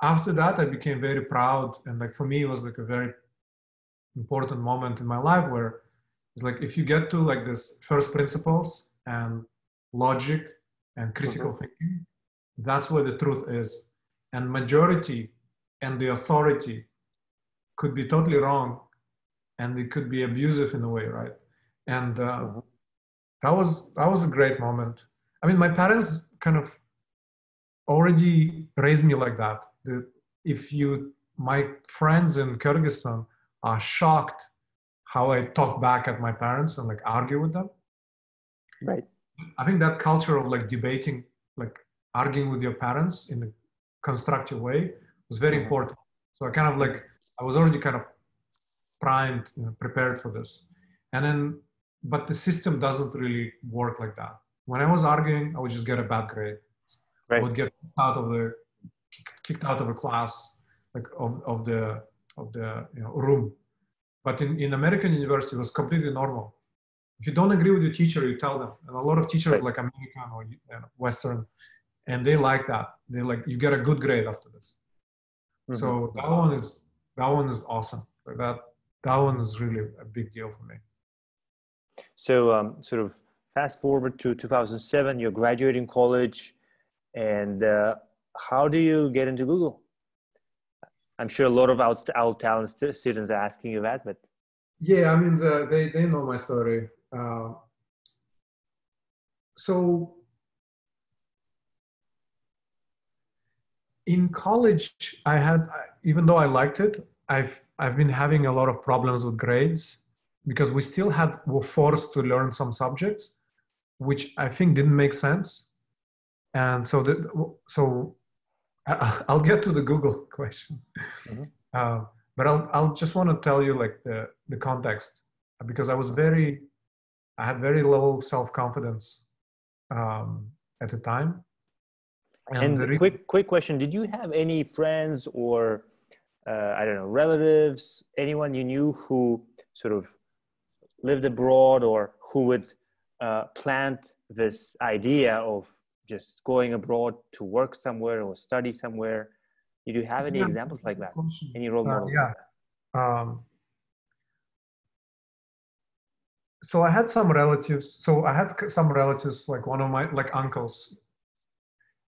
After that, I became very proud. And like for me, it was like a very important moment in my life where it's like, if you get to like this first principles and logic and critical thinking, that's where the truth is. And majority and the authority could be totally wrong, and it could be abusive in a way, right? And that was a great moment. I mean, my parents kind of already raised me like that. My friends in Kyrgyzstan are shocked how I talk back at my parents and like argue with them. Right. I think that culture of like debating, like arguing with your parents in a constructive way was very important. So I kind of like, I was already kind of primed, prepared for this. And then, but the system doesn't really work like that. When I was arguing, I would just get a bad grade. I Right. would get kicked out of a class, like of the room. But in American university, it was completely normal. If you don't agree with your teacher, you tell them. And a lot of teachers, Right. like American or Western, and they like that. They like, you get a good grade after this. So that one is awesome. That one is really a big deal for me. So sort of fast forward to 2007, you're graduating college, and how do you get into Google? I'm sure a lot of OutTalent students are asking you that, but yeah, I mean, they know my story. So in college, even though I liked it, I've been having a lot of problems with grades because we still were forced to learn some subjects, which I think didn't make sense. And so I'll get to the Google question. But I'll just want to tell you like the context, because I had very low self-confidence at the time. And quick question: did you have any friends or I don't know, relatives, anyone you knew who sort of lived abroad or who would plant this idea of just going abroad to work somewhere or study somewhere? Did you have any examples like that? Any role models? Yeah. So I had some relatives. So I had some relatives, like one of my like uncles.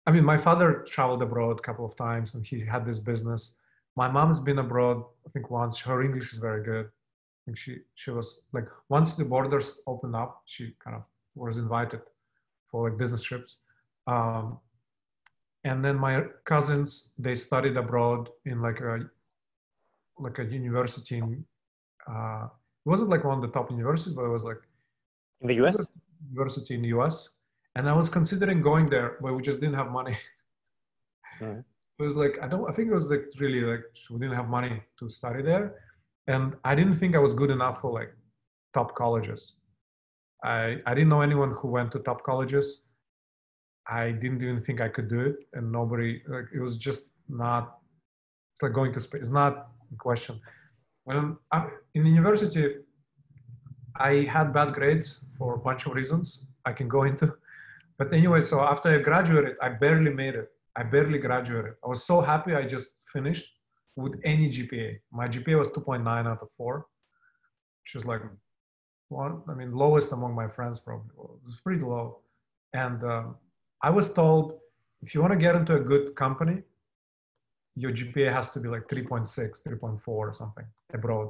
I mean, my father traveled abroad a couple of times, and he had this business. My mom's been abroad, I think once. Her English is very good. I think she was like, once the borders opened up, she kind of was invited for like business trips. And then my cousins, they studied abroad in like a university in, it wasn't like one of the top universities, but it was like in the US? University in the US. And I was considering going there, but we just didn't have money. It was like, I think it was like really like, we didn't have money to study there. And I didn't think I was good enough for like top colleges. I didn't know anyone who went to top colleges. I didn't even think I could do it. And nobody, like, it was just not, it's like going to space. It's not a question. When in university, I had bad grades for a bunch of reasons I can go into. But anyway, so after I graduated, I barely made it. I barely graduated. I was so happy I just finished with any GPA. My GPA was 2.9 out of 4, which is like lowest among my friends probably. It was pretty low. And I was told, if you want to get into a good company, your GPA has to be like 3.6, 3.4 or something abroad.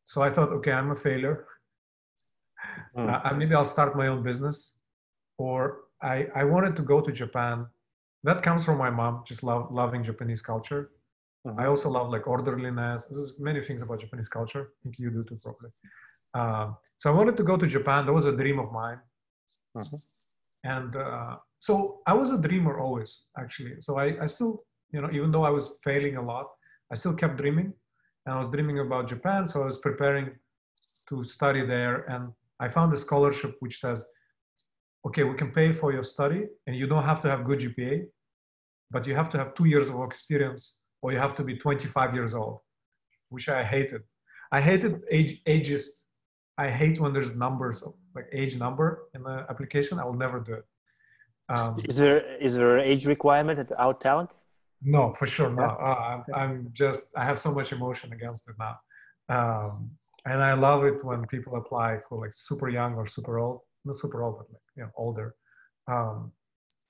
So I thought, okay, I'm a failure. Maybe I'll start my own business. Or I wanted to go to Japan. That comes from my mom, just loving Japanese culture. I also love like orderliness. There's many things about Japanese culture. I think you do too, probably. So I wanted to go to Japan. That was a dream of mine. And so I was a dreamer always, actually. So I still, even though I was failing a lot, I still kept dreaming. And I was dreaming about Japan. So I was preparing to study there. And I found a scholarship which says, okay, we can pay for your study and you don't have to have good GPA, but you have to have 2 years of work experience, or you have to be 25 years old, which I hated. I hated ageist. I hate when there's numbers, like age number in the application. I will never do it. Is there an age requirement at OutTalent? No, for sure not. I have so much emotion against it now. And I love it when people apply for like super young or super old. Not super old, but like, older.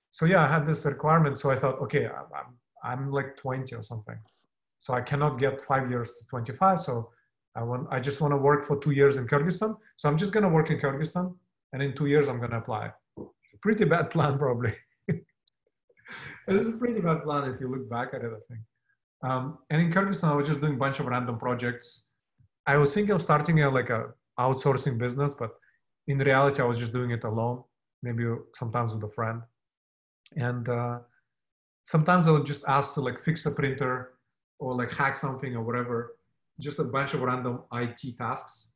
So yeah, I had this requirement. So I thought, okay, I'm like 20 or something. So I cannot get 5 years to 25. So I just want to work for 2 years in Kyrgyzstan. So I'm just going to work in Kyrgyzstan. And in 2 years, I'm going to apply. Pretty bad plan, probably. It's a pretty bad plan if you look back at it, I think. And in Kyrgyzstan, I was just doing a bunch of random projects. I was thinking of starting a outsourcing business, but in reality, I was just doing it alone. maybe sometimes with a friend. And sometimes I would just ask to like fix a printer or like hack something or whatever, just a bunch of random IT tasks.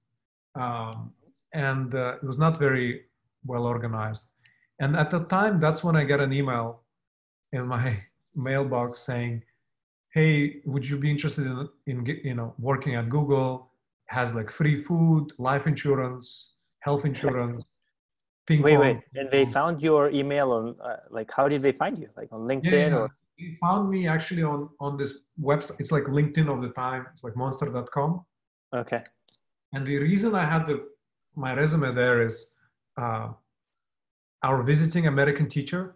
And it was not very well organized. And at the time, that's when I get an email in my mailbox saying, hey, would you be interested in working at Google? Has like free food, life insurance, health insurance, ping Wait. pong. And they found your email on, like, how did they find you? Like on Yeah, LinkedIn yeah. or? He found me actually on this website. It's like LinkedIn of the time. It's like monster.com. Okay. And the reason I had my resume there is uh, our visiting American teacher,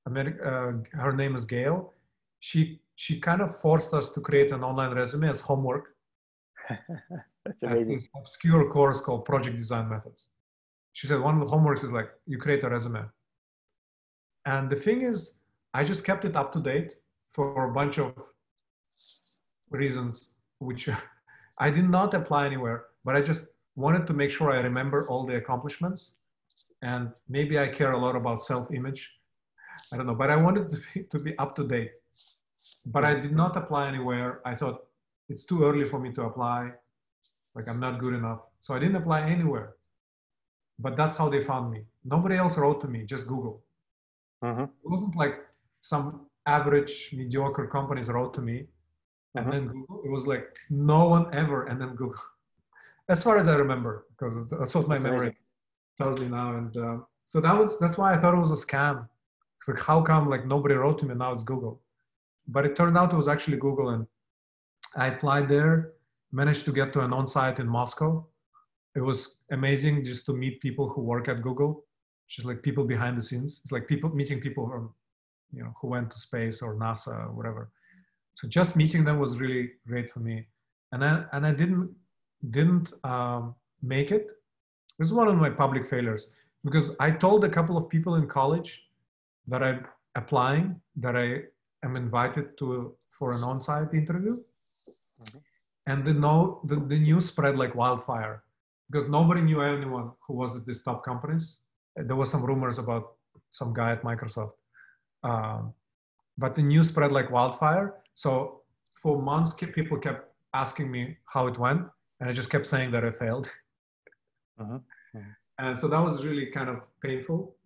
her name is Gail. She kind of forced us to create an online resume as homework That's at amazing. this obscure course called Project Design Methods. She said one of the homeworks is like, you create a resume. And the thing is, I just kept it up to date for a bunch of reasons, which I did not apply anywhere, but I just wanted to make sure I remember all the accomplishments. And maybe I care a lot about self-image. I don't know, but I wanted to be up to date. But I did not apply anywhere. I thought it's too early for me to apply. Like I'm not good enough. So I didn't apply anywhere. But that's how they found me. Nobody else wrote to me, just Google. Mm-hmm. It wasn't like some average, mediocre companies wrote to me and then Google. It was like no one ever and then Google. As far as I remember, because that's what my That's memory amazing. tells me now. And so that's why I thought it was a scam. It's like, how come like nobody wrote to me, now it's Google? But it turned out it was actually Google, and I applied there, managed to get to an on-site in Moscow. It was amazing just to meet people who work at Google, just like people behind the scenes. It's like meeting people from, who went to space or NASA or whatever. So just meeting them was really great for me. And I didn't make it. This is one of my public failures because I told a couple of people in college that I'm applying, that I am invited for an on-site interview. And the news spread like wildfire because nobody knew anyone who was at these top companies. There was some rumors about some guy at Microsoft. But the news spread like wildfire. So for months, people kept asking me how it went. And I just kept saying that I failed. And so that was really kind of painful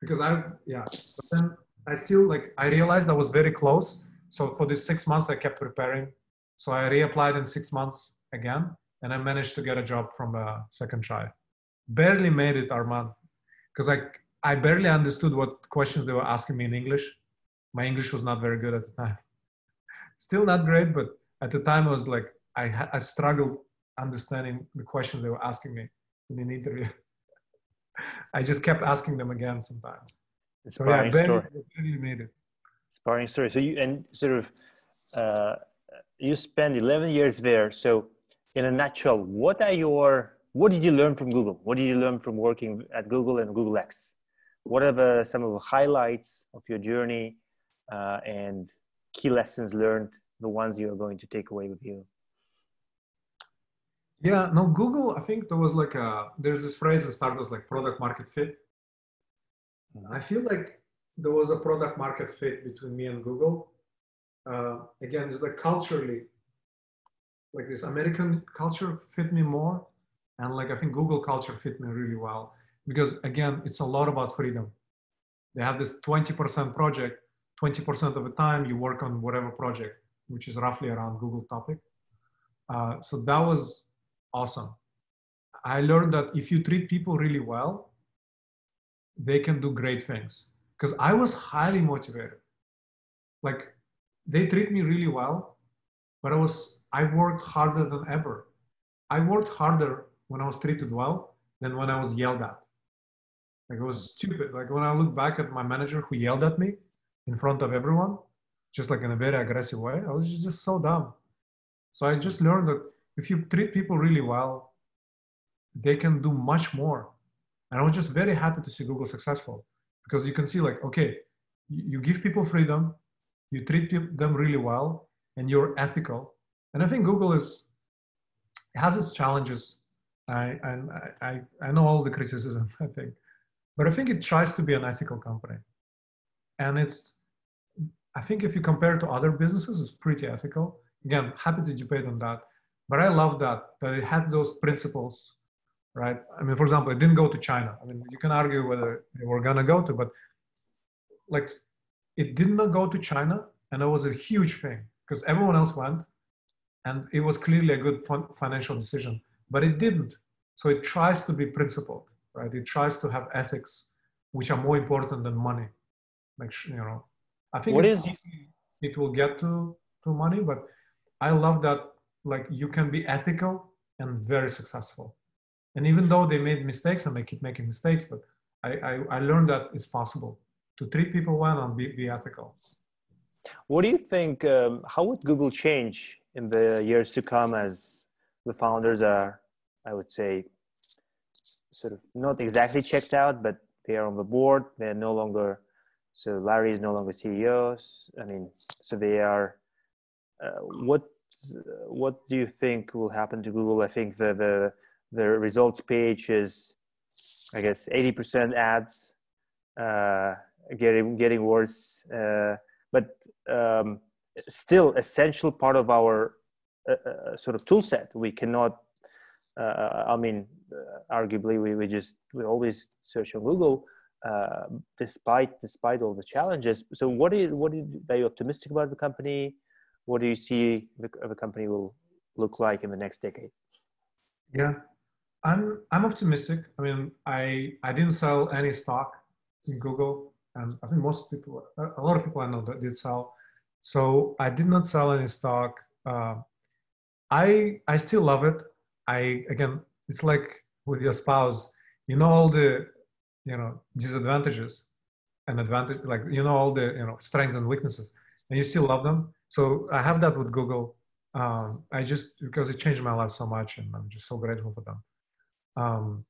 because but then I still I realized I was very close. So for these 6 months, I kept preparing. So I reapplied in 6 months again, and I managed to get a job from a second try. Barely made it, Armand, because I barely understood what questions they were asking me in English. My English was not very good at the time. Still not great, but at the time I was like, I struggled understanding the questions they were asking me in an interview. I just kept asking them again sometimes. Inspiring story. Barely made it. Inspiring story. So you spent 11 years there. So in a nutshell, what did you learn from Google? What did you learn from working at Google and Google X? What are some of the highlights of your journey and key lessons learned, the ones you're going to take away with you? Yeah, no, Google, I think there was there's this phrase that started as like product market fit. I feel like there was a product market fit between me and Google. Again, it's like culturally, like this American culture fit me more. And I think Google culture fit me really well because again, it's a lot about freedom. They have this 20% project, 20% of the time you work on whatever project, which is roughly around Google topic. So that was awesome. I learned that if you treat people really well, they can do great things. Because I was highly motivated. They treat me really well, but I worked harder than ever. I worked harder when I was treated well than when I was yelled at. It was stupid. When I look back at my manager who yelled at me in front of everyone, just in a very aggressive way, I was just so dumb. So I just learned that if you treat people really well, they can do much more. And I was just very happy to see Google successful because you can see okay, you give people freedom, you treat them really well, and you're ethical. And I think Google has its challenges. I know all the criticism, I think. but I think it tries to be an ethical company. And I think if you compare it to other businesses, it's pretty ethical. Again, happy to debate on that. But I love that it had those principles, right? I mean, for example, it didn't go to China. I mean, you can argue whether they were gonna go to, but like it did not go to China, and it was a huge thing because everyone else went, and it was clearly a good financial decision, but it didn't. So it tries to be principled, right? It tries to have ethics, which are more important than money. Like, you know, I think it will get to money, but I love that like you can be ethical and very successful. And even though they made mistakes and they keep making mistakes, but I learned that it's possible to treat people well and be ethical. What do you think, how would Google change in the years to come as the founders are, I would say, sort of not exactly checked out, but they are on the board. They're no longer, so Larry is no longer CEOs. I mean, so they are, what do you think will happen to Google? I think the results page is, I guess, 80% ads, getting worse, but still essential part of our sort of tool set. We cannot, I mean, arguably we always search on Google, despite all the challenges. So are you optimistic about the company? What do you see the company will look like in the next decade? Yeah, I'm optimistic. I mean, I didn't sell any stock in Google, and I think most people, a lot of people I know that did sell. So I did not sell any stock. I still love it. Again, it's like with your spouse, you know all the disadvantages and advantage, like all the strengths and weaknesses, and you still love them. So I have that with Google. Because it changed my life so much, and I'm just so grateful for them.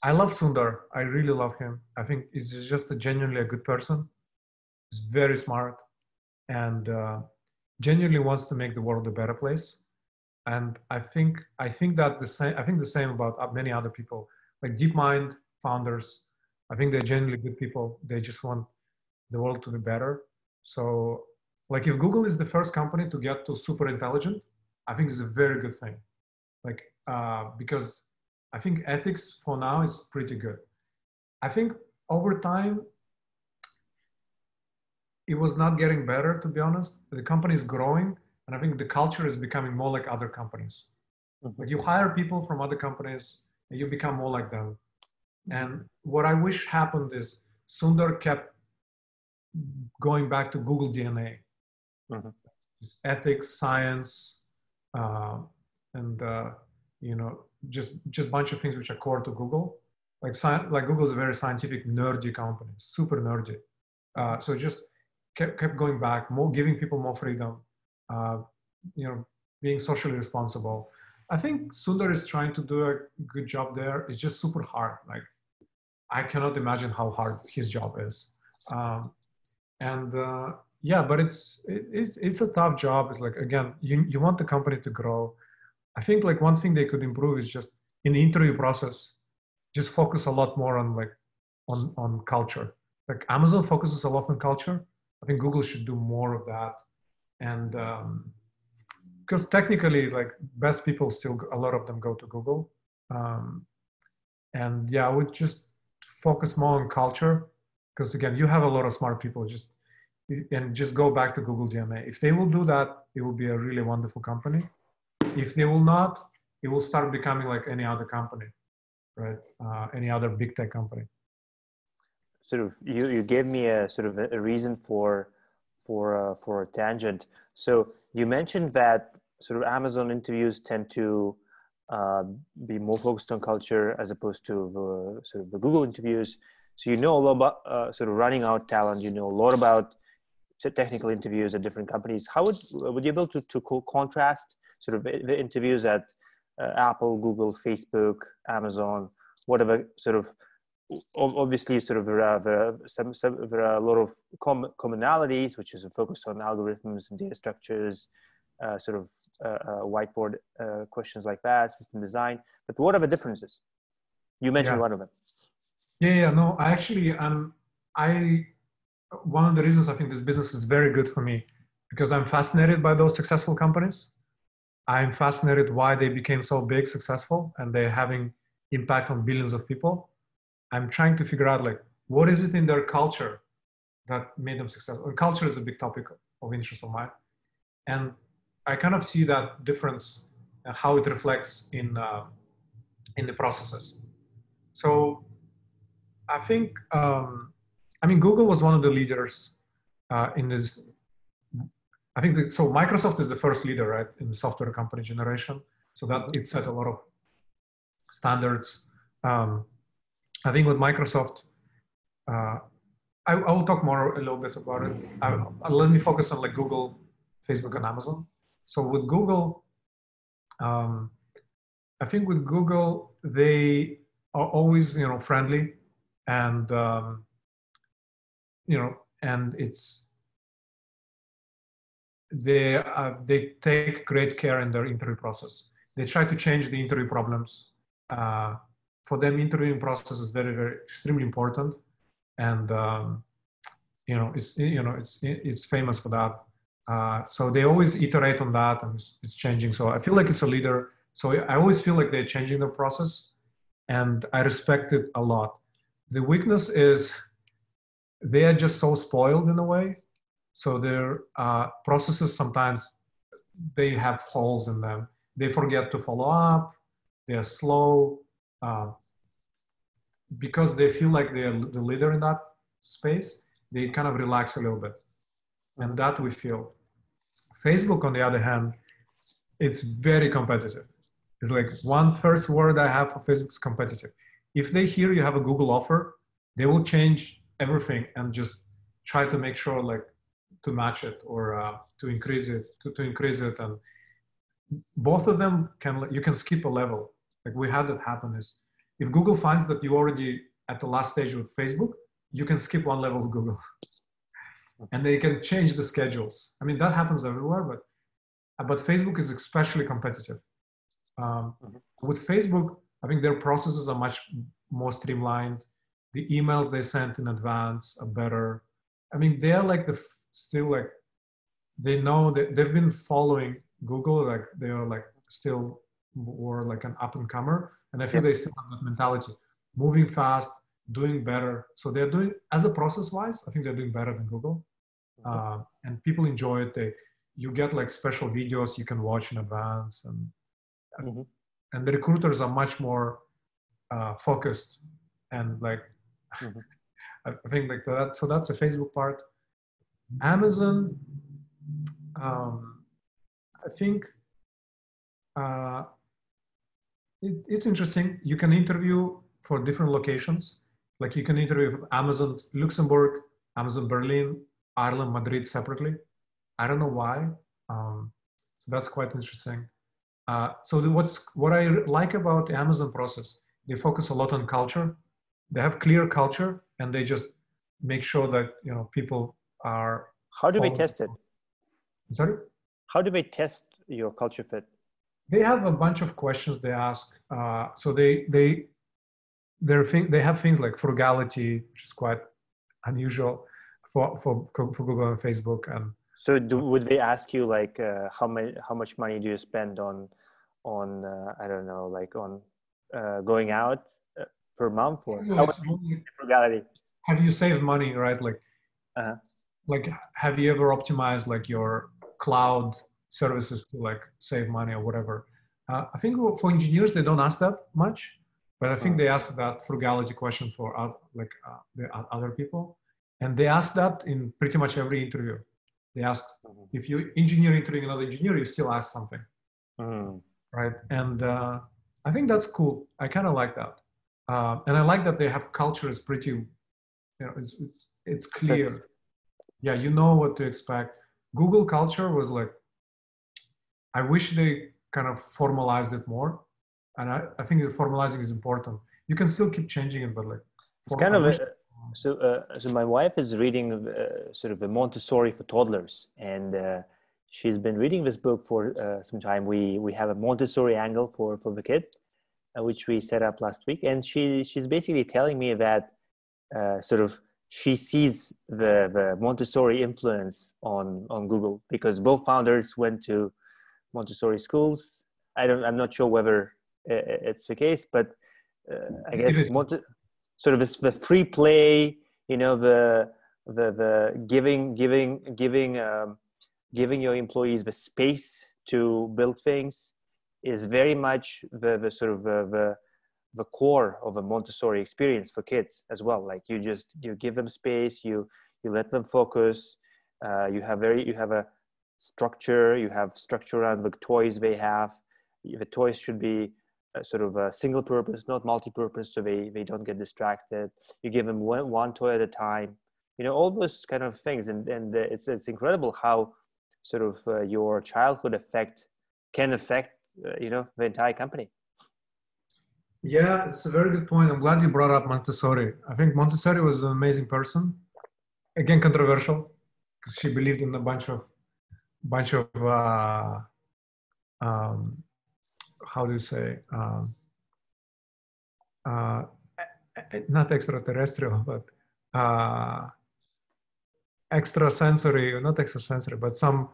I love Sundar. I really love him. I think he's just genuinely a good person. He's very smart and genuinely wants to make the world a better place. And I think that the same. I think the same about many other people, like DeepMind founders. I think they're genuinely good people. They just want the world to be better. So, like, if Google is the first company to get to super intelligent, I think it's a very good thing. Like, because I think ethics for now is pretty good. I think over time, it was not getting better, to be honest. The company is growing, and I think the culture is becoming more like other companies. Like, you hire people from other companies, and you become more like them. And what I wish happened is Sundar kept going back to Google DNA. Just ethics, science, and just a bunch of things which are core to Google. Like Google is a very scientific, nerdy company, super nerdy. So just kept going back, giving people more freedom, being socially responsible. I think Sundar is trying to do a good job there. It's just super hard. Like, I cannot imagine how hard his job is. Yeah, but it's a tough job. It's like, again, you want the company to grow. I think like one thing they could improve is just in the interview process, just focus a lot more on on culture. Like Amazon focuses a lot on culture. I think Google should do more of that. And because technically, like, best people still, a lot of them go to Google. And yeah, I would just focus more on culture, because again, you have a lot of smart people. Just go back to Google DNA. If they will do that, it will be a really wonderful company. If they will not, it will start becoming like any other company, right? Any other big tech company. Sort of, you gave me a sort of a reason for a tangent. So you mentioned that sort of Amazon interviews tend to be more focused on culture as opposed to the sort of the Google interviews. So you know a lot about sort of running OutTalent. You know a lot about technical interviews at different companies. How would you be able to contrast sort of the interviews at Apple, Google, Facebook, Amazon, whatever sort of? Obviously, sort of there are a lot of commonalities, which is a focus on algorithms and data structures, sort of whiteboard questions like that, system design. But what are the differences? You mentioned one of them. No, one of the reasons I think this business is very good for me, because I'm fascinated by those successful companies. I'm fascinated why they became so big, successful, and they're having impact on billions of people. I'm trying to figure out, like, what is it in their culture that made them successful? And culture is a big topic of interest of mine. And I kind of see that difference, how it reflects in the processes. So I think, Google was one of the leaders in this. I think so. Microsoft is the first leader, right, in the software company generation. So that it set a lot of standards. I think with Microsoft, I will talk more a little bit about it. Let me focus on like Google, Facebook, and Amazon. So with Google, I think with Google, they are always, friendly, and and they take great care in their interview process. They try to change the interview problems. For them, interviewing process is very, very extremely important, and it's famous for that. So they always iterate on that, and it's changing. So I feel like it's a leader. So I always feel like they're changing the process, and I respect it a lot. The weakness is they are just so spoiled in a way. So their processes sometimes they have holes in them. They forget to follow up. They're slow because they feel like they're the leader in that space. They kind of relax a little bit, and that we feel. Facebook, on the other hand, it's very competitive. It's like one first word I have for Facebook is competitive. If they hear you have a Google offer, they will change everything and just try to make sure like to match it or to increase it, to increase it. And both of them you can skip a level. Like we had that happen is if Google finds that you already at the last stage with Facebook, you can skip one level with Google and they can change the schedules. I mean, that happens everywhere, but Facebook is especially competitive. With Facebook, I think their processes are much more streamlined. The emails they send in advance are better. I mean, they're like still like, they know that they've been following Google, like they are like still more like an up and comer. And I feel they still have that mentality, moving fast, doing better. So they're doing, as a process wise, I think they're doing better than Google. And people enjoy it. You get like special videos you can watch in advance, and the recruiters are much more focused and like I think like that. So that's the Facebook part. Amazon, I think it's interesting. You can interview for different locations. Like you can interview for Amazon Luxembourg, Amazon Berlin, Ireland, Madrid separately. I don't know why. So that's quite interesting. So what I like about the Amazon process, they focus a lot on culture. They have clear culture, and they just make sure that people are. How do they test it? Sorry? How do they test your culture fit? They have a bunch of questions they ask. So they have things like frugality, which is quite unusual for Google and Facebook. And so would they ask you like how much money do you spend on I don't know, like on going out per month, or how much frugality? Have you saved money, right? Like have you ever optimized like your cloud services to like save money or whatever? I think for engineers they don't ask that much, but I think they ask that frugality question for the other people, and they ask that in pretty much every interview. They ask if you engineer interviewing another engineer, you still ask something, right? And I think that's cool. I kind of like that, and I like that they have culture is pretty, it's clear. Yeah, you know what to expect. Google culture was like, I wish they kind of formalized it more, and I think that formalizing is important. You can still keep changing it, but like it's kind of so my wife is reading sort of a Montessori for toddlers, and she's been reading this book for some time. We have a Montessori angle for the kid, which we set up last week. And she's basically telling me that she sees the Montessori influence on Google, because both founders went to Montessori schools. I'm not sure whether it's the case, but I guess sort of it's the free play, the giving your employees the space to build things is very much the core of a Montessori experience for kids as well. Like you give them space, you let them focus, you have a structure, you have structure around the toys they have. The toys should be sort of a single purpose, not multi-purpose, so they don't get distracted. You give them one toy at a time, all those kind of things. And it's incredible how sort of your childhood can affect the entire company. Yeah, it's a very good point. I'm glad you brought up Montessori. I think Montessori was an amazing person. Again, controversial, because she believed in a bunch of how do you say, not extraterrestrial, but extrasensory, not extrasensory, but some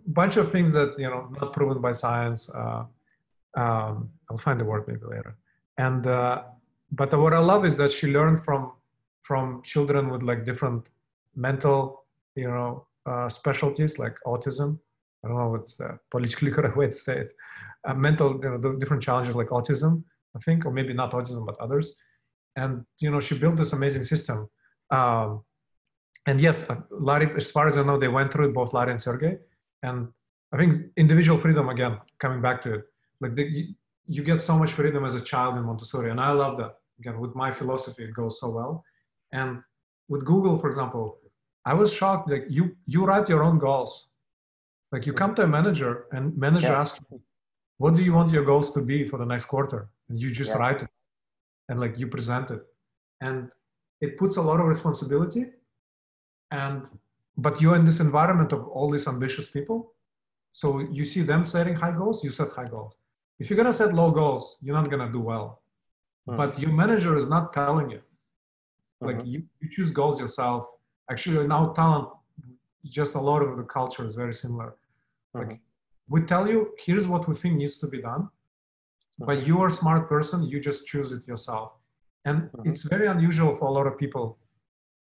bunch of things that, not proven by science. I'll find the word maybe later. And, but what I love is that she learned from children with like different mental, specialties, like autism. I don't know what's the politically correct way to say it. Mental, different challenges like autism, I think, or maybe not autism, but others. And, she built this amazing system. And yes, Larry, as far as I know, they went through it, both Larry and Sergey. And I think individual freedom, again, coming back to it, like you get so much freedom as a child in Montessori. And I love that. Again, with my philosophy, it goes so well. And with Google, for example, I was shocked that you write your own goals. Like you come to a manager and manager asks you, what do you want your goals to be for the next quarter? And you just write it and like you present it. And it puts a lot of responsibility. But you're in this environment of all these ambitious people. So you see them setting high goals, you set high goals. If you're gonna set low goals, you're not gonna do well. But your manager is not telling you. Like you choose goals yourself. Actually, in OutTalent, just a lot of the culture is very similar. Like we tell you, here's what we think needs to be done, but you are a smart person, you just choose it yourself. And it's very unusual for a lot of people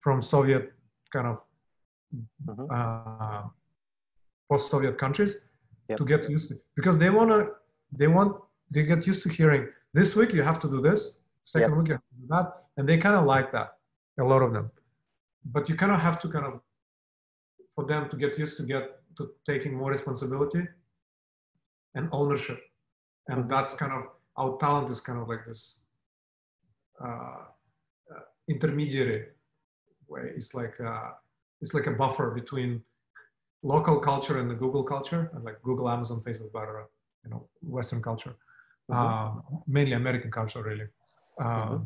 from Soviet kind of post-Soviet countries to get used to it, because they get used to hearing this week you have to do this, second week you have to do that, and they kind of like that, a lot of them. But you kind of have to for them to get used to taking more responsibility and ownership. And that's kind of, OutTalent is kind of like this intermediary way. It's like a buffer between local culture and the Google culture, and like Google, Amazon, Facebook, etc. Western culture, mainly American culture, really. I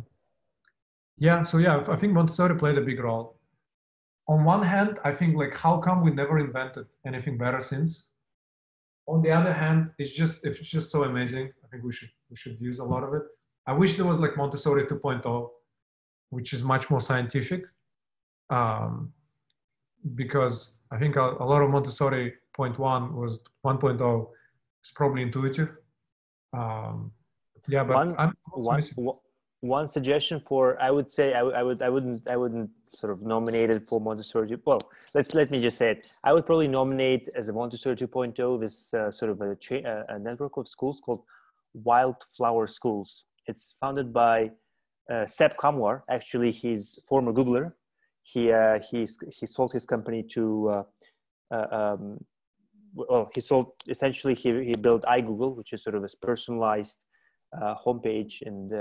think Montessori played a big role. On one hand, I think like, how come we never invented anything better since? On the other hand, it's just so amazing. I think we should use a lot of it. I wish there was like Montessori 2.0, which is much more scientific, because I think a lot of Montessori 1.0 is probably intuitive. One suggestion for, I would say, I wouldn't sort of nominate it for Montessori. Well, let me just say it. I would probably nominate as a Montessori 2.0 this sort of a network of schools called Wildflower Schools. It's founded by Seb Kamwar. Actually, he's former Googler. He sold his company to he built iGoogle, which is sort of a personalized homepage, and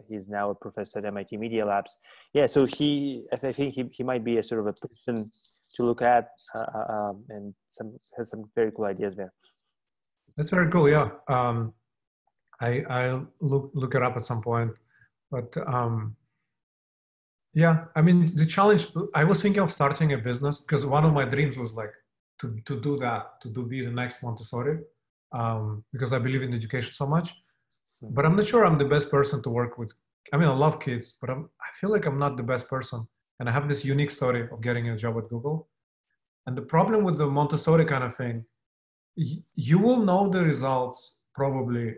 he's now a professor at MIT Media Labs. So I think he might be a sort of a person to look at, and has some very cool ideas there. That's very cool. Yeah, I'll look it up at some point. But I mean, the challenge. I was thinking of starting a business, because one of my dreams was like to be the next Montessori, because I believe in education so much. but I'm not sure I'm the best person to work with. I mean, I love kids, but I feel like I'm not the best person. And I have this unique story of getting a job at Google. And the problem with the Montessori kind of thing, you will know the results probably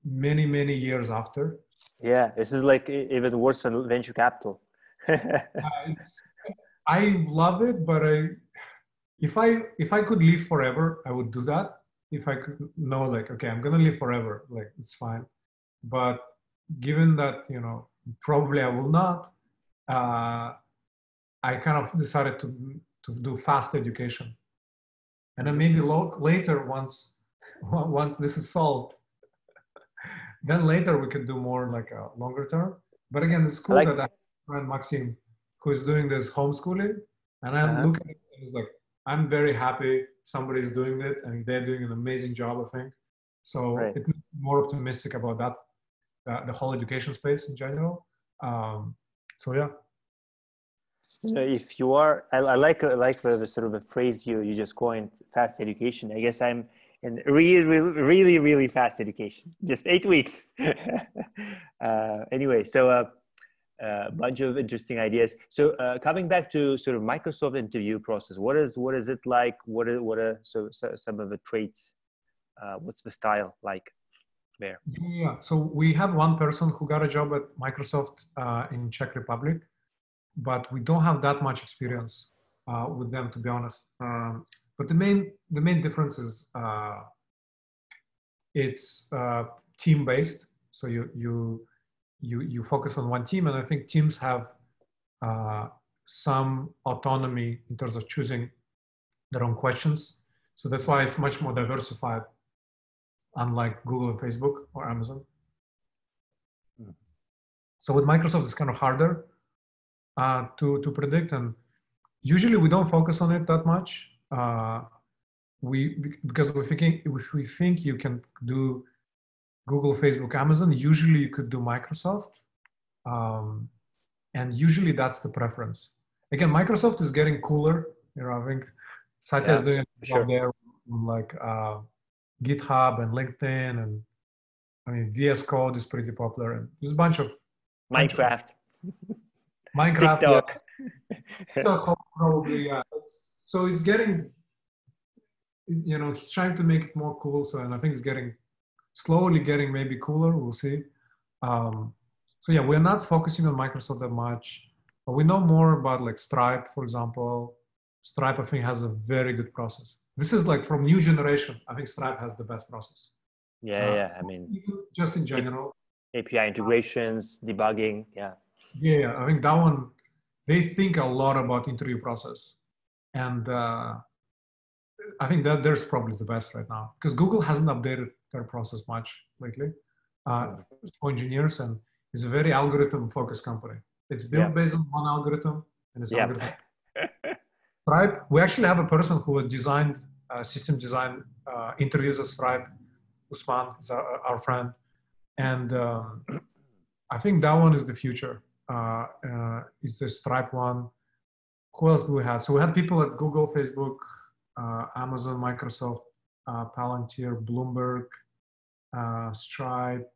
many, many years after. Yeah, this is like even worse than venture capital. It's, I love it, but if I could live forever, I would do that. If I could know, like, okay, I'm gonna live forever, like it's fine. But given that, probably I will not, I kind of decided to do fast education, and then maybe later, once this is solved, then later we can do more like a longer term. But again, it's cool that I have a friend Maxim who is doing this homeschooling, and I'm looking at it and it's like, I'm very happy somebody's doing it and they're doing an amazing job, I think. So it makes me more optimistic about that, the whole education space in general. So yeah. If you are, I like the sort of the phrase you just coined, fast education. I guess I'm in really fast education, just 8 weeks. Anyway, so a bunch of interesting ideas. So coming back to sort of Microsoft interview process, what is it like? What are some of the traits? What's the style like there? Yeah, so we have one person who got a job at Microsoft in Czech Republic, but we don't have that much experience with them, to be honest. But the main difference is it's team-based. So you focus on one team, and I think teams have some autonomy in terms of choosing their own questions. So that's why it's much more diversified, unlike Google and Facebook or Amazon. So with Microsoft, it's kind of harder to predict, and usually we don't focus on it that much. Because if we think you can do Google, Facebook, Amazon, usually you could do Microsoft, and usually that's the preference. Again, Microsoft is getting cooler. I think Satya is doing a job there, like GitHub and LinkedIn, and I mean VS Code is pretty popular, and there's a bunch of Minecraft, TikTok. Yeah. TikTok probably, yeah. So it's getting, he's trying to make it more cool. So, and I think it's slowly getting maybe cooler. We'll see. So yeah, we're not focusing on Microsoft that much, but we know more about like Stripe, for example. Stripe, I think, has a very good process. This is like from new generation. I think Stripe has the best process. Yeah. I mean, just in general. API integrations, debugging. Yeah. I think that one, they think a lot about interview process. And I think that there's probably the best right now, because Google hasn't updated their process much lately for engineers, and it's a very algorithm-focused company. It's built based on one algorithm, and it's algorithm. Stripe, we actually have a person who has designed system design interviews at Stripe. Usman is our friend, and I think that one is the future. It's the Stripe one. Who else do we have? So we had people at Google, Facebook, Amazon, Microsoft, Palantir, Bloomberg, Stripe,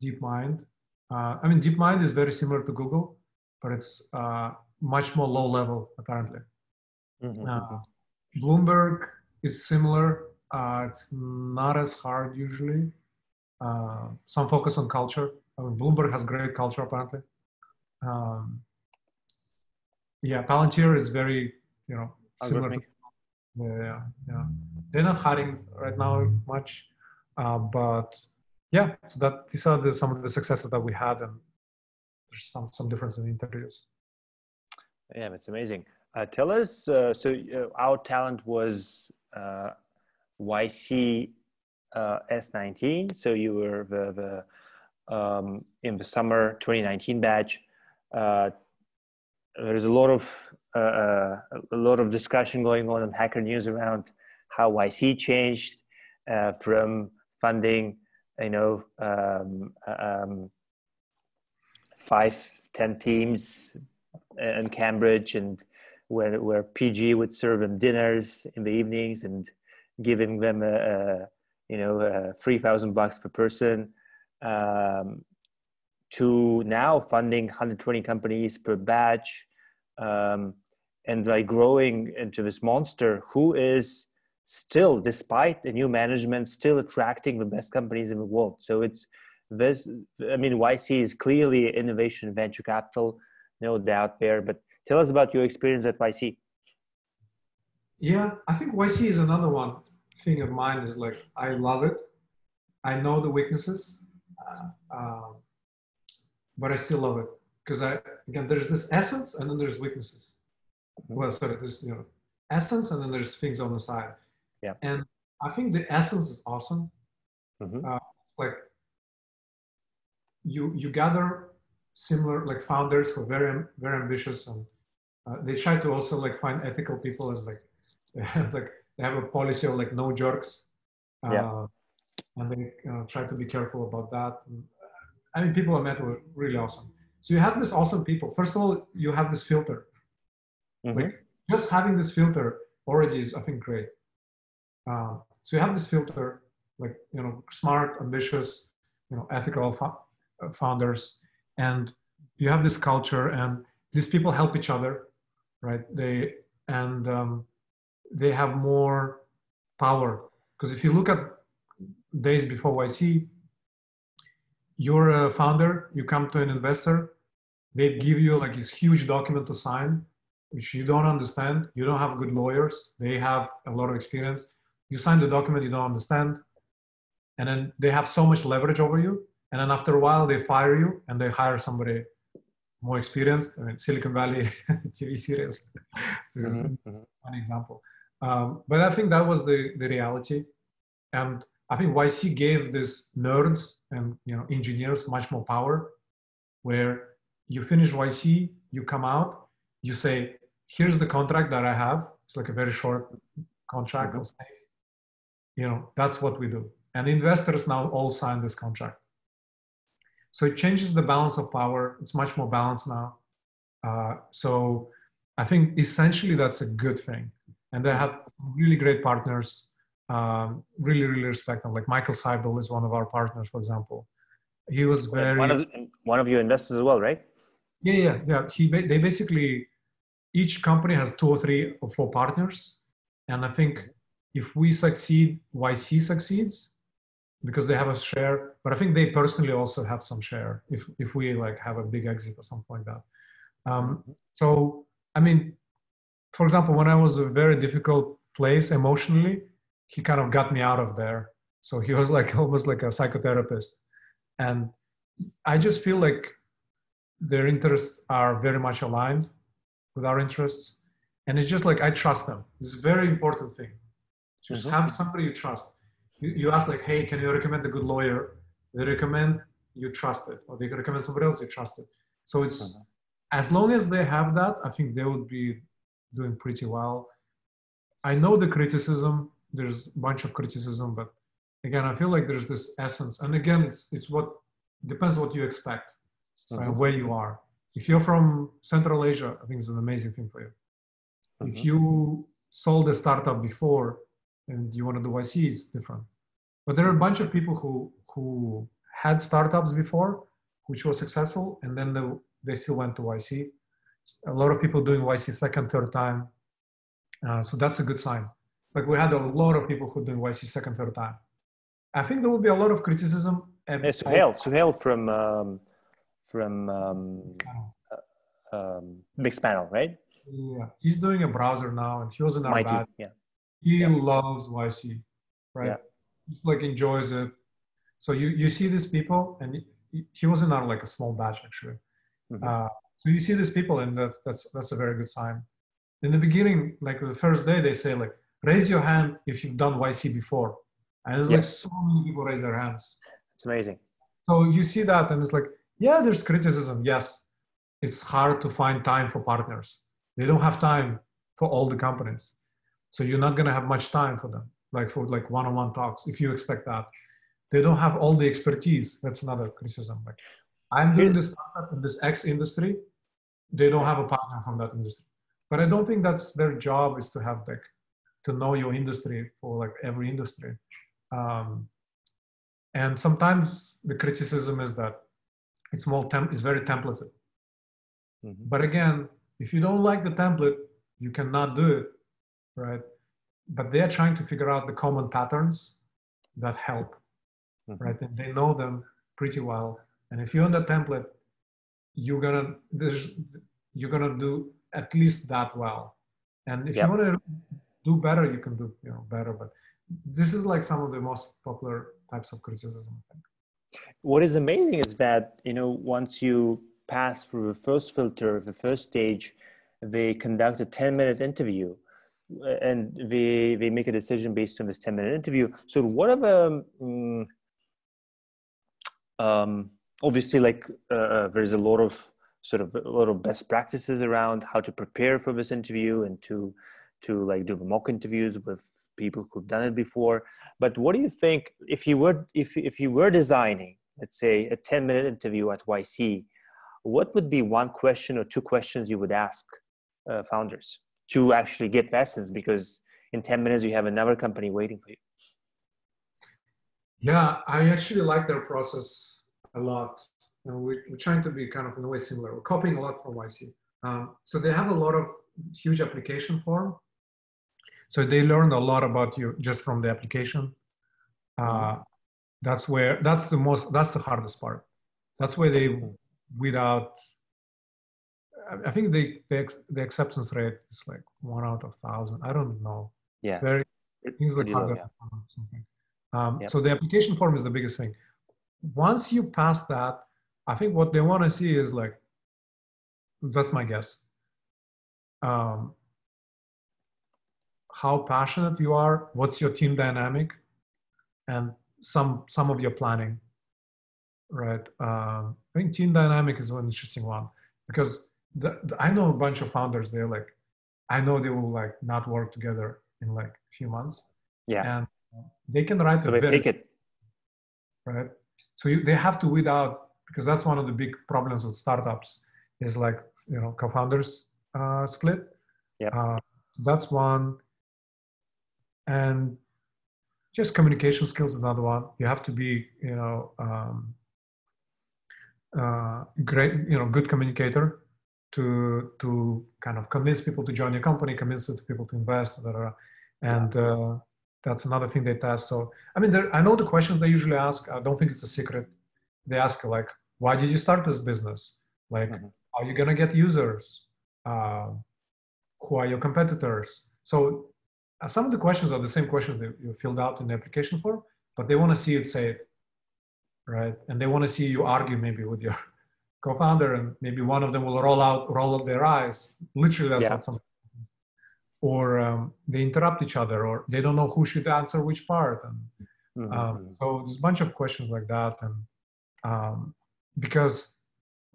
DeepMind. I mean, DeepMind is very similar to Google, but it's much more low level, apparently. Bloomberg is similar. It's not as hard usually. Some focus on culture. I mean, Bloomberg has great culture, apparently. Palantir is very, similar to. Yeah. They're not hiring right now much, but yeah. So these are some of the successes that we had, and there's some difference in interviews. Yeah, it's amazing. Tell us. OutTalent was YC S19. So you were the in the summer 2019 batch. There's a lot of discussion going on in Hacker News around how YC changed from funding, 5-10 teams in Cambridge, and where PG would serve them dinners in the evenings and giving them $3,000 per person, um, to now funding 120 companies per batch, and like growing into this monster who is still, despite the new management, still attracting the best companies in the world. So it's this, I mean, YC is clearly innovation venture capital, no doubt there, but tell us about your experience at YC. Yeah, I think YC is another one thing of mine is like, I love it. I know the weaknesses, but I still love it because again, there's this essence and then there's weaknesses. Well, sorry, there's essence and then there's things on the side. Yeah. And I think the essence is awesome. Like you gather similar like founders who are very, very ambitious, and they try to also like find ethical people as like they have a policy of like no jerks. And they try to be careful about that. I mean, people I met were really awesome. So you have this awesome people. First of all, you have this filter. Like just having this filter already is, I think, great. So you have this filter, like, smart, ambitious, ethical founders, and you have this culture, and these people help each other, right? They have more power, because if you look at days before YC, you're a founder, you come to an investor, they give you like this huge document to sign, which you don't understand. You don't have good lawyers. They have a lot of experience. You sign the document you don't understand. And then they have so much leverage over you. And then after a while, they fire you and they hire somebody more experienced. I mean, Silicon Valley TV series. This is one example. But I think that was the reality. And I think YC gave these nerds and engineers much more power, where you finish YC, you come out, you say, here's the contract that I have. It's like a very short contract. That's what we do. And investors now all sign this contract. So it changes the balance of power. It's much more balanced now. So I think essentially that's a good thing. And they have really great partners, really, really respect them. Like Michael Seibel is one of our partners, for example. He was very... One of your investors as well, right? Yeah. They basically, each company has 2 or 3 or 4 partners. And I think if we succeed, YC succeeds because they have a share, but I think they personally also have some share if we like have a big exit or something like that. So, I mean, for example, when I was a very difficult place emotionally, he kind of got me out of there. So he was like almost like a psychotherapist. And I just feel like their interests are very much aligned with our interests. And it's just like, I trust them. It's a very important thing. Just have somebody you trust. You ask like, hey, can you recommend a good lawyer? They recommend, you trust it. Or they can recommend somebody else, you trust it. So it's, as long as they have that, I think they would be doing pretty well. I know the criticism, there's a bunch of criticism, but again, I feel like there's this essence. And again, it's what depends what you expect, where you are. If you're from Central Asia, I think it's an amazing thing for you. If you sold a startup before and you want to do YC, it's different. But there are a bunch of people who had startups before, which was successful, and then they still went to YC. A lot of people doing YC second, third time. So that's a good sign. Like we had a lot of people who doing YC second, third time. I think there will be a lot of criticism. Suhail from Mixed Panel, right? Yeah, he's doing a browser now, and he was in our batch. Yeah. He loves YC, right? Yeah. He like enjoys it. So you see these people, and he was in our like a small batch actually. So you see these people, and that's a very good sign. In the beginning, like the first day, they say like, raise your hand if you've done YC before. And there's like so many people raise their hands. It's amazing. So you see that, and it's like, yeah, there's criticism. Yes, it's hard to find time for partners. They don't have time for all the companies. So you're not going to have much time for them, like for like one-on-one talks, if you expect that. They don't have all the expertise. That's another criticism. Like I'm doing this startup in this X industry. They don't have a partner from that industry. But I don't think that's their job, is to have like, to know your industry for like every industry. And sometimes the criticism is that it's very templated. Mm-hmm. But again, if you don't like the template, you cannot do it, right? But they are trying to figure out the common patterns that help, Mm-hmm. right? And they know them pretty well. And if you're on the template, you're gonna do at least that well. And if you want to do better, you can do better. But this is like some of the most popular types of criticism, I think. What is amazing is that, once you pass through the first filter, the first stage, they conduct a 10-minute interview, and they make a decision based on this 10-minute interview. So what are the, obviously, like there's a lot of best practices around how to prepare for this interview and to like do the mock interviews with people who've done it before. But what do you think if you were designing, let's say, a 10-minute interview at YC, what would be one question or two questions you would ask founders to actually get the essence? Because in 10 minutes, you have another company waiting for you. Yeah, I actually like their process a lot. We're trying to be kind of in a way similar. We're copying a lot from YC. So they have a lot of huge application form. So they learned a lot about you just from the application. That's the hardest part. That's where they, without, I think the acceptance rate is like 1 out of 1,000. I don't know. Yeah. It's very easily harder. So the application form is the biggest thing. Once you pass that, I think what they want to see is like, that's my guess, how passionate you are, what's your team dynamic, and some of your planning, right? I think team dynamic is one interesting one, because I know a bunch of founders, they're like, I know they will like not work together in like a few months. Yeah. And they can write right? So they have to weed out, because that's one of the big problems with startups is like, co-founders split. Yeah. That's one. And just communication skills is another one. You have to be, great, good communicator to kind of convince people to join your company, convince people to invest, etc. And that's another thing they test. So, I mean, I know the questions they usually ask. I don't think it's a secret. They ask like, why did you start this business? Like, are you gonna get users? Who are your competitors? So some of the questions are the same questions that you filled out in the application form, but they want to see you say it, right? And they want to see you argue maybe with your co-founder, and maybe one of them will roll out their eyes. Literally, that's what some. Or they interrupt each other, or they don't know who should answer which part. And so there's a bunch of questions like that. And because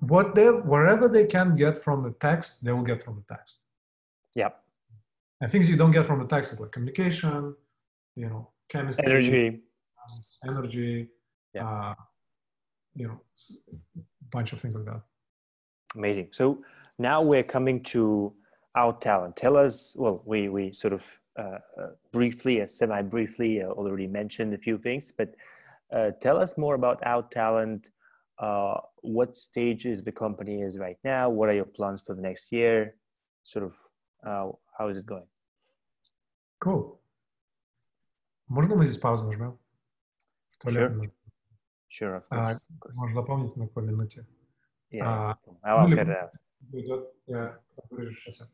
wherever they can get from the text, they will get from the text. Yeah. And things you don't get from the text is like communication, chemistry, energy, a bunch of things like that. Amazing. So now we're coming to OutTalent. Tell us, well, we sort of briefly, semi-briefly already mentioned a few things, but tell us more about OutTalent. What stage is the company is right now? What are your plans for the next year? Sort of, how is it going? Cool. Можно мы здесь паузу нажмем? Sure, of course. Можно запомнить на какой минуте. Yeah. I'll cut it out. Идет, я вырежу сейчас.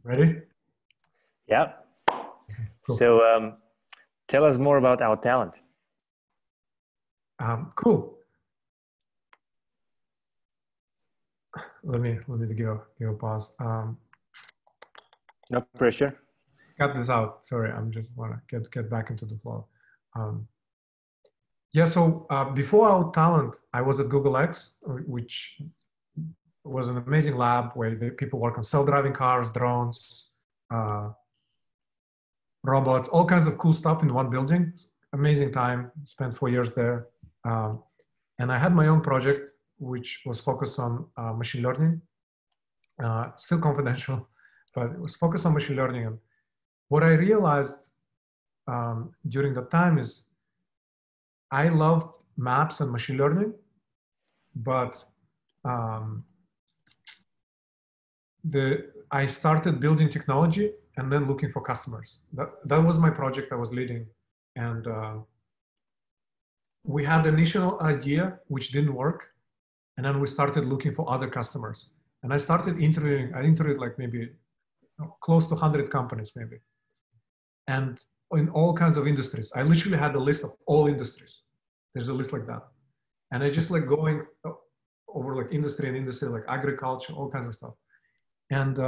Ready? Yeah. Cool. So tell us more about OutTalent. Cool. Let me give a pause. No pressure. Cut this out. Sorry, I'm just want to get back into the flow. Yeah. So before OutTalent, I was at Google X, which was an amazing lab where people work on self-driving cars, drones, robots, all kinds of cool stuff in one building. Amazing time. Spent 4 years there. And I had my own project, which was focused on machine learning. Still confidential, but it was focused on machine learning. And what I realized during that time is I loved maps and machine learning, but I started building technology and then looking for customers. That was my project I was leading. And we had an initial idea which didn't work. And then we started looking for other customers. And I started interviewing, I interviewed like maybe close to 100 companies maybe. And in all kinds of industries. I literally had a list of all industries. There's a list like that. And I just like going over like industry and industry, like agriculture, all kinds of stuff. And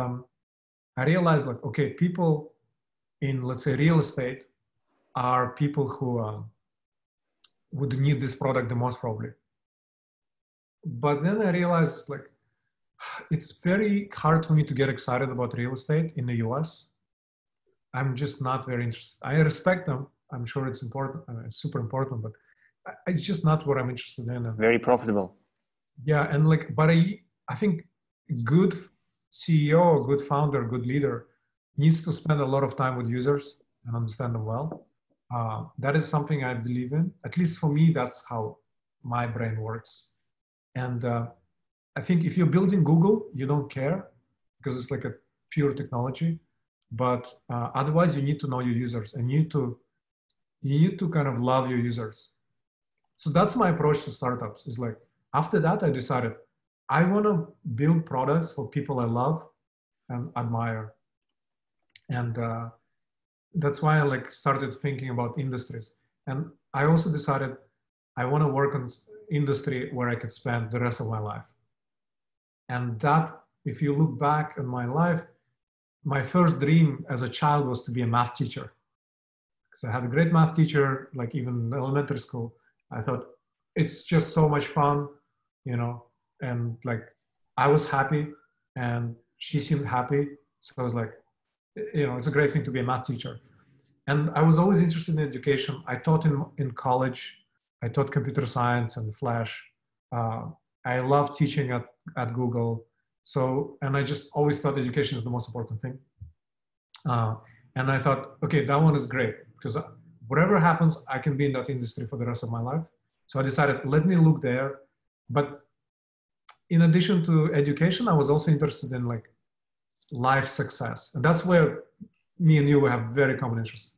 I realized like, okay, people in, let's say, real estate are people who would need this product the most probably. But then I realized like, it's very hard for me to get excited about real estate in the US. I'm just not very interested. I respect them. I'm sure it's important, it's super important, but it's just not what I'm interested in. And very profitable. Yeah, and like, but I think good CEO, good founder, good leader needs to spend a lot of time with users and understand them well. That is something I believe in. At least for me, that's how my brain works. And I think if you're building Google, you don't care because it's like a pure technology. But otherwise, you need to know your users and you need to kind of love your users. So that's my approach to startups. Is like after that, I decided I want to build products for people I love and admire, and that's why I like started thinking about industries. And I also decided I want to work on industry where I could spend the rest of my life. And that, if you look back in my life, my first dream as a child was to be a math teacher. Because I had a great math teacher, like even in elementary school. I thought it's just so much fun, you know, and like I was happy and she seemed happy. So I was like, you know, it's a great thing to be a math teacher. And I was always interested in education. I taught in college. I taught computer science and Flash. I love teaching at Google. So, and I just always thought education is the most important thing. And I thought, okay, that one is great because whatever happens, I can be in that industry for the rest of my life. So I decided, let me look there. But in addition to education, I was also interested in like life success. And that's where me and you have very common interests.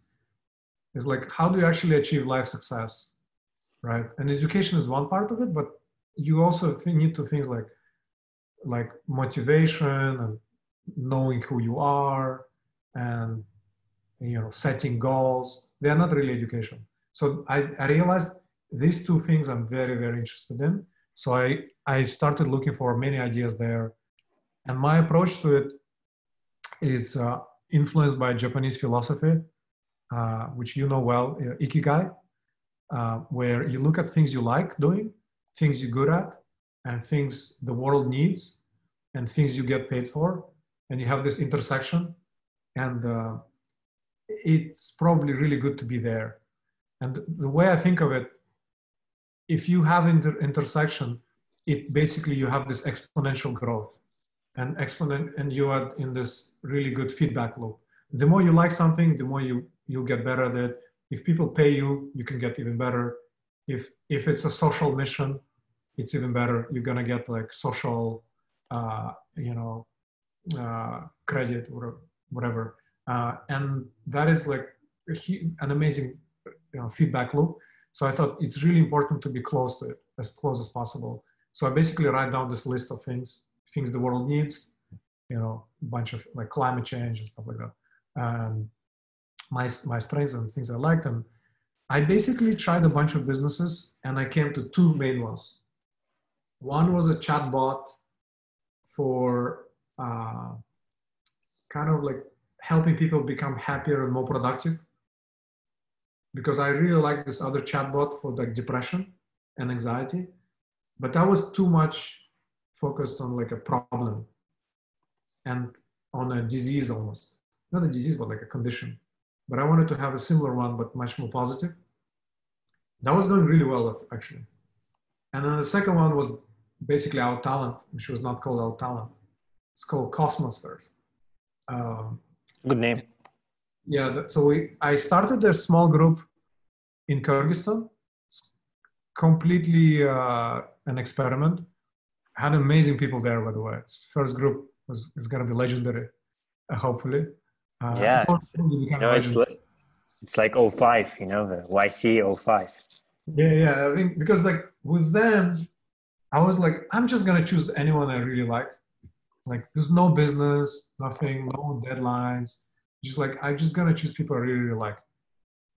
It's like, how do you actually achieve life success, right? And education is one part of it, but you also need to things like motivation and knowing who you are and, you know, setting goals. They are not really education. So I realized these two things I'm very, very interested in. So I started looking for many ideas there. And my approach to it is influenced by Japanese philosophy, which you know well, Ikigai, where you look at things you like doing, things you're good at, and things the world needs, and things you get paid for. And you have this intersection. And it's probably really good to be there. And the way I think of it, if you have intersection, it basically you have this exponential growth and you are in this really good feedback loop. The more you like something, the more you'll get better at it. If people pay you, you can get even better. If it's a social mission, it's even better. You're gonna get like social, credit or whatever. And that is like an amazing feedback loop. So I thought it's really important to be close to it, as close as possible. So I basically write down this list of things the world needs, a bunch of like climate change and stuff like that. My strengths and things I liked. And I basically tried a bunch of businesses and I came to two main ones. One was a chatbot for kind of like helping people become happier and more productive. Because I really like this other chatbot for like depression and anxiety, but that was too much focused on like a problem and on a disease almost. Not a disease, but like a condition. But I wanted to have a similar one, but much more positive. That was going really well, actually. And then the second one was basically OutTalent, which was not called OutTalent. It's called Cosmos first. Good name. Yeah, so I started a small group in Kyrgyzstan, completely an experiment. Had amazing people there, by the way. First group is going to be legendary, hopefully. Yeah, it's like 05, you know, the YC 05. Yeah. I mean, because like with them, I was like, I'm just going to choose anyone I really like. Like there's no business, nothing, no deadlines. Just like, I'm just going to choose people I really, really like.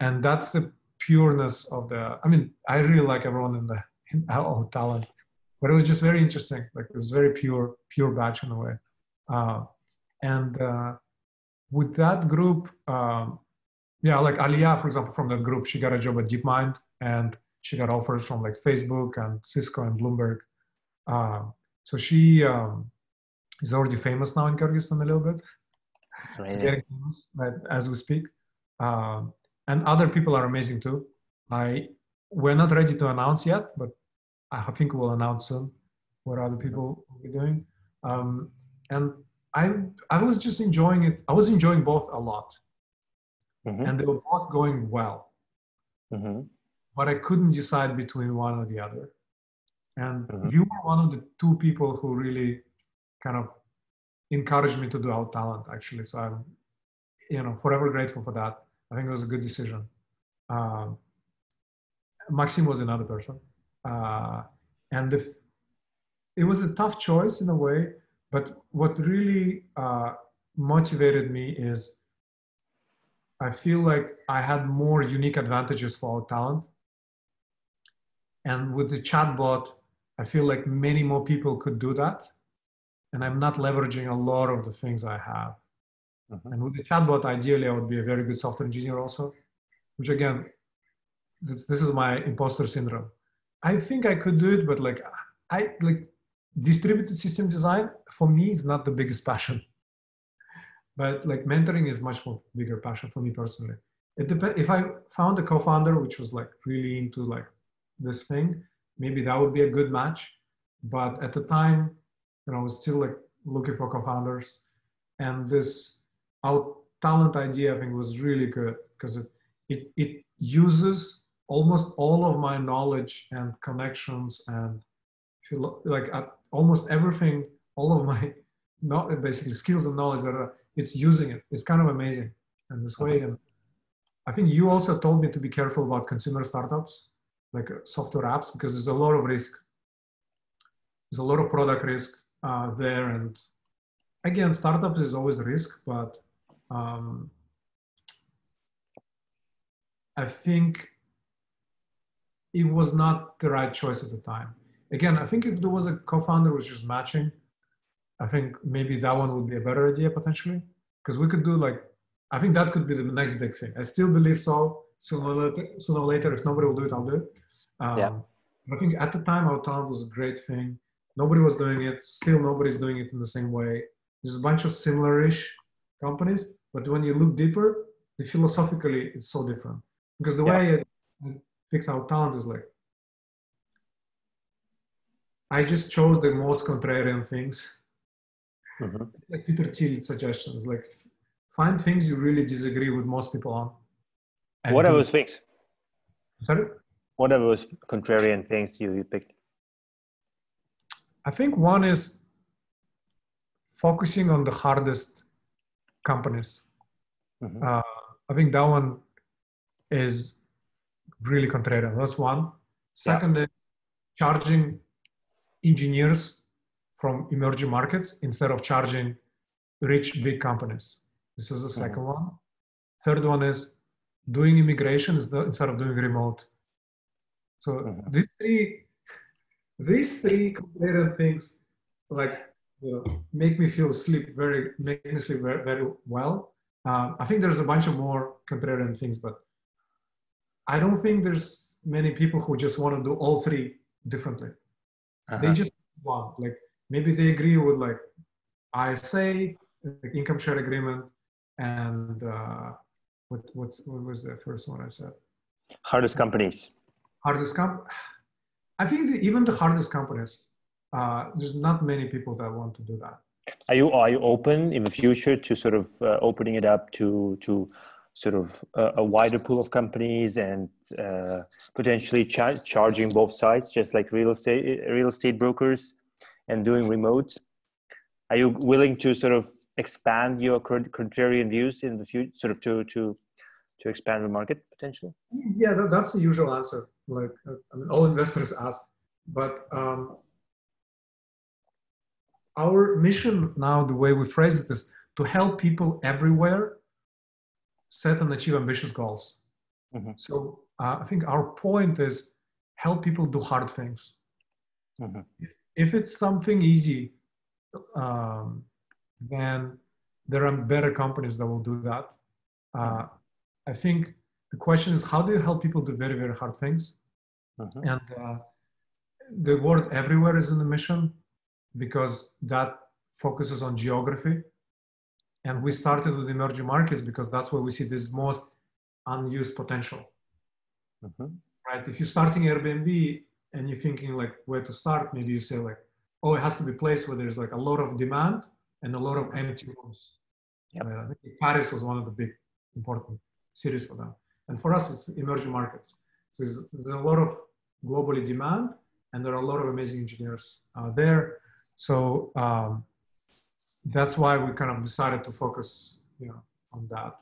And that's the pureness of I mean, I really like everyone in OutTalent, but it was just very interesting. Like it was very pure batch in a way. With that group, like Aliyah, for example, from that group, she got a job at DeepMind and she got offers from like Facebook and Cisco and Bloomberg. So she is already famous now in Kyrgyzstan a little bit. She's getting famous as we speak. And other people are amazing too. We're not ready to announce yet, but I think we'll announce soon what other people will be doing. And I was just enjoying it. I was enjoying both a lot. Mm-hmm. And they were both going well. Mm-hmm. But I couldn't decide between one or the other. And you were one of the two people who really kind of encouraged me to do OutTalent, actually. So I'm, forever grateful for that. I think it was a good decision. Maxim was another person. And it was a tough choice in a way, but what really motivated me is I feel like I had more unique advantages for OutTalent. And with the chatbot, I feel like many more people could do that. And I'm not leveraging a lot of the things I have. Mm-hmm. And with the chatbot, ideally, I would be a very good software engineer also, which again, this is my imposter syndrome. I think I could do it, but like distributed system design for me is not the biggest passion. But like mentoring is much more bigger passion for me personally. It depends. If I found a co-founder which was like really into like this thing, maybe that would be a good match. But at the time, I was still like looking for co-founders, and this OutTalent idea I think was really good because it uses almost all of my knowledge and connections and almost everything, all of my basically skills and knowledge that it's using it. It's kind of amazing in this way. And I think you also told me to be careful about consumer startups, like software apps, because there's a lot of risk. There's a lot of product risk there. And again, startups is always a risk, but I think it was not the right choice at the time. Again, I think if there was a co-founder which was matching, I think maybe that one would be a better idea potentially, because we could do I think that could be the next big thing. I still believe so. Sooner or later, if nobody will do it, I'll do it. I think at the time, OutTalent was a great thing. Nobody was doing it. Still, nobody's doing it in the same way. There's a bunch of similar-ish companies, but when you look deeper, philosophically, it's so different. Because the way I picked OutTalent is I just chose the most contrarian things. Mm-hmm. Like Peter Thiel's suggestions, find things you really disagree with most people on. What are those things? Sorry? What are those contrarian things you picked? I think one is focusing on the hardest companies. Mm-hmm. I think that one is really contrarian. That's one. Second is charging engineers from emerging markets instead of charging reach big companies. This is the second one. Third one is doing immigration instead of doing remote. So these three comparative things, like, make me sleep very very well. I think there's a bunch of more comparative things, but I don't think there's many people who just want to do all three differently. They just want, like, maybe they agree with like ISA, like income share agreement, and what was the first one I said? Hardest companies. I think even the hardest companies, there's not many people that want to do that. Are you open in the future to sort of opening it up to sort of a wider pool of companies and potentially charging both sides, just like real estate brokers, and doing remote? Are you willing to sort of expand your contrarian views in the future, sort of to expand the market potentially? Yeah, that's the usual answer. Like, I mean, all investors ask, but our mission now, the way we phrase it, is to help people everywhere set and achieve ambitious goals. So I think our point is help people do hard things. If it's something easy, then there are better companies that will do that. I think the question is, how do you help people do very, very hard things? And the word everywhere is in the mission, because that focuses on geography. And we started with emerging markets because that's where we see this most unused potential. Right? If you're starting Airbnb and you're thinking like where to start, maybe you say like, oh, it has to be a place where there's like a lot of demand and a lot of empty rooms. I think Paris was one of the big important cities for them. And for us, it's emerging markets. So there's a lot of globally demand, and there are a lot of amazing engineers there. So that's why we kind of decided to focus, on that.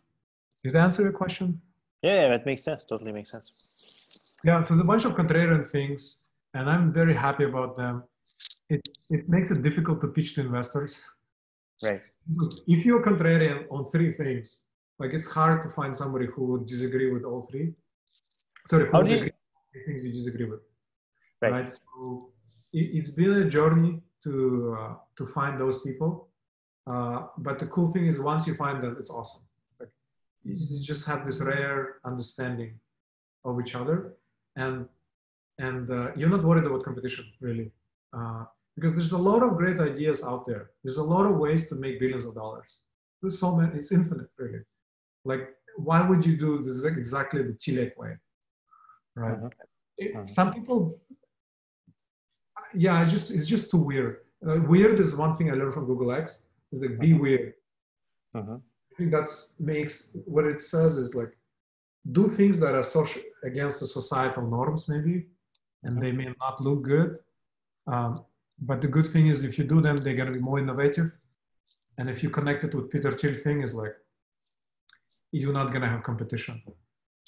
Did that answer your question? Yeah, that makes sense. Totally makes sense. Yeah, so there's a bunch of contrarian things, and I'm very happy about them. It makes it difficult to pitch to investors. Right. If you're contrarian on three things, like it's hard to find somebody who would disagree with all three. Sorry, who would agree with things you disagree with. Right? So it's been a journey to find those people. But the cool thing is, once you find them, it's awesome. Like, you just have this rare understanding of each other, and you're not worried about competition, really. Because there's a lot of great ideas out there. There's a lot of ways to make billions of dollars. There's so many, it's infinite, really. Like, why would you do this exactly the Tilek way, right? Some people, it's just too weird. Weird is one thing I learned from Google X, is like, be weird. I think makes, what it says is like, do things that are against the societal norms, maybe, and they may not look good. But the good thing is, if you do them, they're going to be more innovative. And if you connect it with Peter Thiel thing, is like, you're not going to have competition.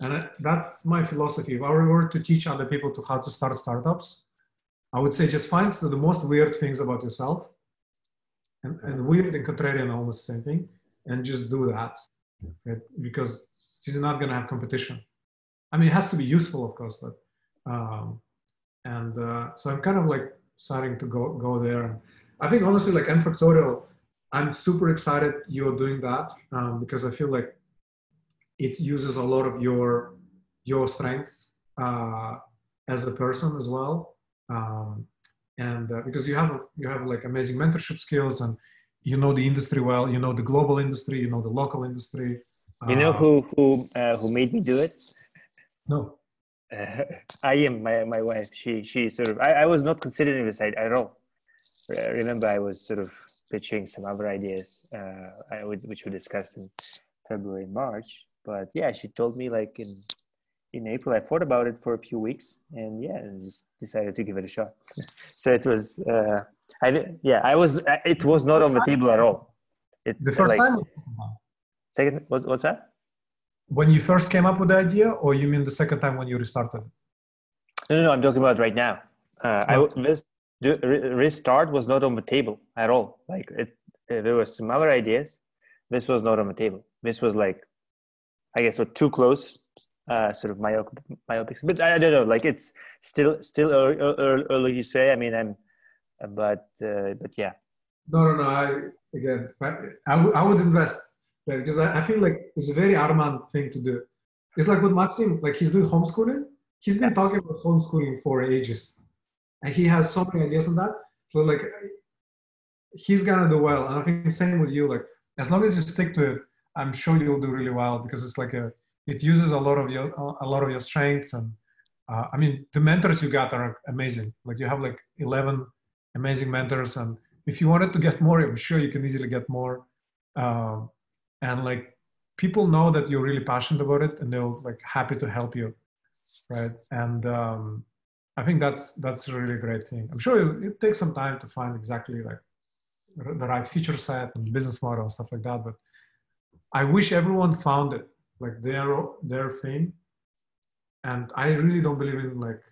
And that's my philosophy. If I were to teach other people how to start startups, I would say just find the most weird things about yourself. And weird and contrarian are almost the same thing. And just do that. Right? Because you're not going to have competition. I mean, it has to be useful, of course, but so I'm kind of like starting to go there. And I think honestly, like nFactorial, I'm super excited you're doing that because I feel like it uses a lot of your strengths as a person as well, and because you have like amazing mentorship skills, and you know the industry well, you know the global industry, you know the local industry. You know who made me do it? No. I am my wife. She sort of, I was not considering this at all. Remember, I was sort of pitching some other ideas, which we discussed in February and March. But yeah, she told me like in April. I thought about it for a few weeks, and just decided to give it a shot. So it was it was not on the table at all. The first time? Second, what's that? When you first came up with the idea, or you mean the second time when you restarted? No, I'm talking about right now. This restart was not on the table at all. Like there were some other ideas. This was not on the table. This was like, I guess, too close, sort of myopic. But I don't know. Like it's still early, you say. I mean, but yeah. No. I would invest, right? Because I feel like it's a very Arman thing to do. It's like with Maxim, like he's doing homeschooling. He's been talking about homeschooling for ages, and he has so many ideas on that. So like, he's gonna do well. And I think the same with you. Like, as long as you stick to it, I'm sure you'll do really well because it's like it uses a lot of your strengths. And I mean, the mentors you got are amazing. Like you have like 11 amazing mentors, and if you wanted to get more, I'm sure you can easily get more. And like people know that you're really passionate about it, and they'll like happy to help you, right? And I think that's a really great thing. I'm sure it takes some time to find exactly like the right feature set and business model and stuff like that. But I wish everyone found it like their thing. And I really don't believe in like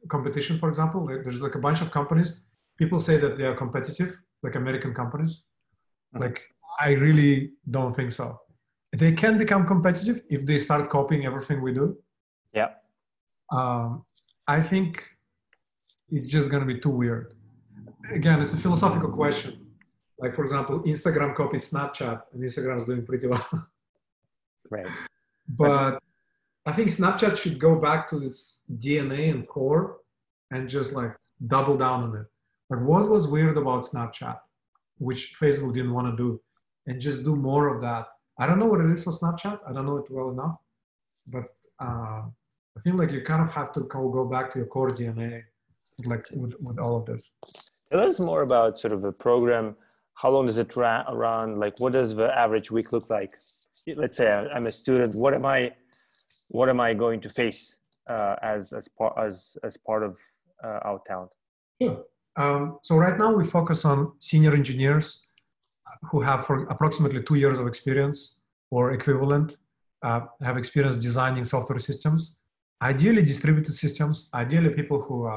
competition. For example, there's like a bunch of companies. People say that they are competitive, like American companies. Like I really don't think so. They can become competitive if they start copying everything we do. Yeah. I think it's just going to be too weird. Again, it's a philosophical question. Like, for example, Instagram copied Snapchat, and Instagram is doing pretty well. Right. But I think Snapchat should go back to its DNA and core and just like double down on it. Like, what was weird about Snapchat, which Facebook didn't want to do, and just do more of that. I don't know what it is for Snapchat. I don't know it well enough, but I feel like you kind of have to go back to your core DNA, like with all of this. Tell us more about sort of the program. How long does it run? Like, what does the average week look like? Let's say I'm a student. What am I going to face as part of OutTalent? Sure. So right now we focus on senior engineers who have for approximately 2 years of experience or equivalent, have experience designing software systems, ideally distributed systems, ideally people who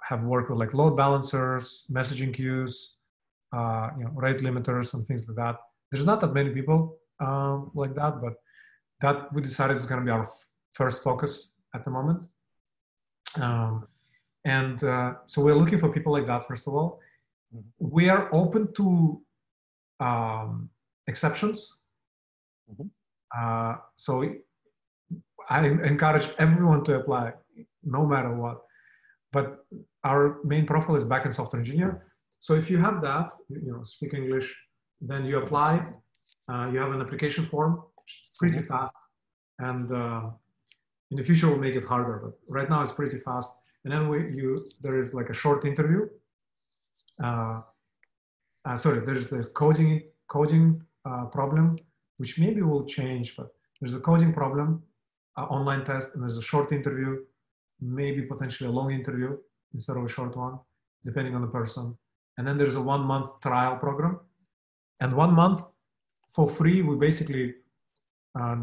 have worked with like load balancers, messaging queues, rate limiters and things like that. There's not that many people like that, but that we decided is going to be our first focus at the moment. So we're looking for people like that, first of all. We are open to exceptions. So I encourage everyone to apply, no matter what. But our main profile is backend software engineer. So if you have that, speak English, then you apply. You have an application form, pretty fast. And in the future, we'll make it harder. But right now, it's pretty fast. And then there is like a short interview. There's this coding problem, which maybe will change, but there's a coding problem, online test, and there's a short interview, maybe potentially a long interview instead of a short one, depending on the person. And then there's a 1 month trial program. And 1 month for free, we basically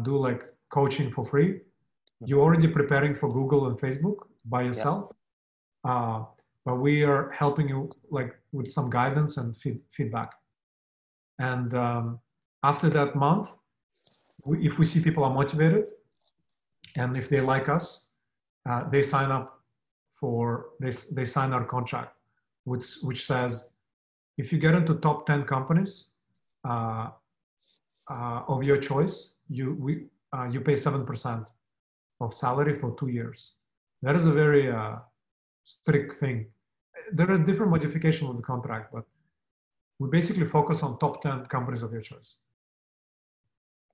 do like coaching for free. You're already preparing for Google and Facebook by yourself. But we are helping you like with some guidance and feedback. And after that month, if we see people are motivated and if they like us, they sign up they sign our contract, which says if you get into top 10 companies of your choice, you pay 7% of salary for 2 years. That is a very strict thing. There are different modifications of the contract, but we basically focus on top 10 companies of your choice.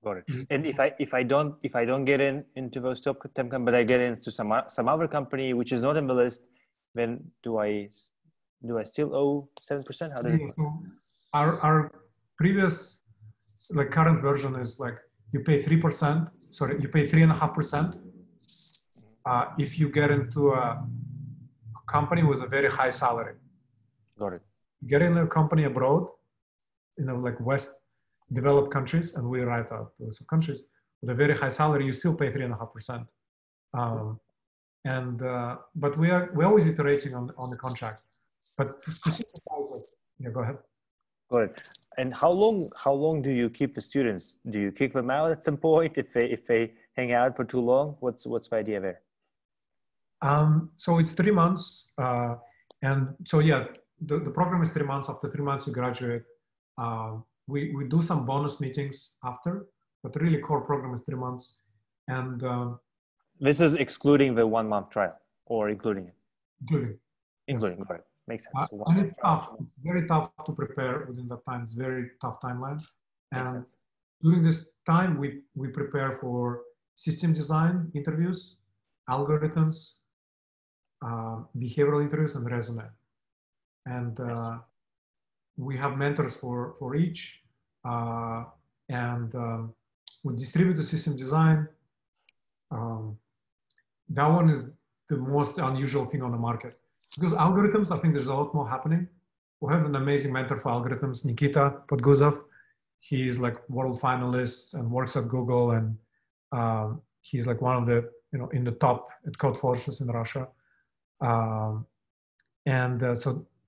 Got it. And if I don't get into those top 10 companies, but I get into some other company which is not in the list, then do I still owe 7%? How does it work? So our previous like current version is like you pay 3%. Sorry, you pay 3.5%. If you get into a company with a very high salary. Got it. Get in a company abroad, like West developed countries, and we write out those countries with a very high salary, you still pay 3.5%. But we're always iterating on the contract. But to synthesize it, yeah, go ahead. Got it. And how long do you keep the students? Do you kick them out at some point if they hang out for too long? What's the idea there? So it's 3 months, and so yeah, the program is 3 months. After 3 months, you graduate. We do some bonus meetings after, but really core program is 3 months. And this is excluding the 1 month trial, or including it? including. Including, yes. Correct. Makes sense. So and it's tough. It's very tough to prepare within that time. It's very tough timeline. And during this time, we prepare for system design interviews, algorithms, behavioral interviews, and resume. And we have mentors for each. And we distribute the system design. That one is the most unusual thing on the market. Because algorithms, I think there's a lot more happening. We have an amazing mentor for algorithms, Nikita Podguzov. He's like world finalist and works at Google, and he's like one of the, in the top at Code Forces in Russia.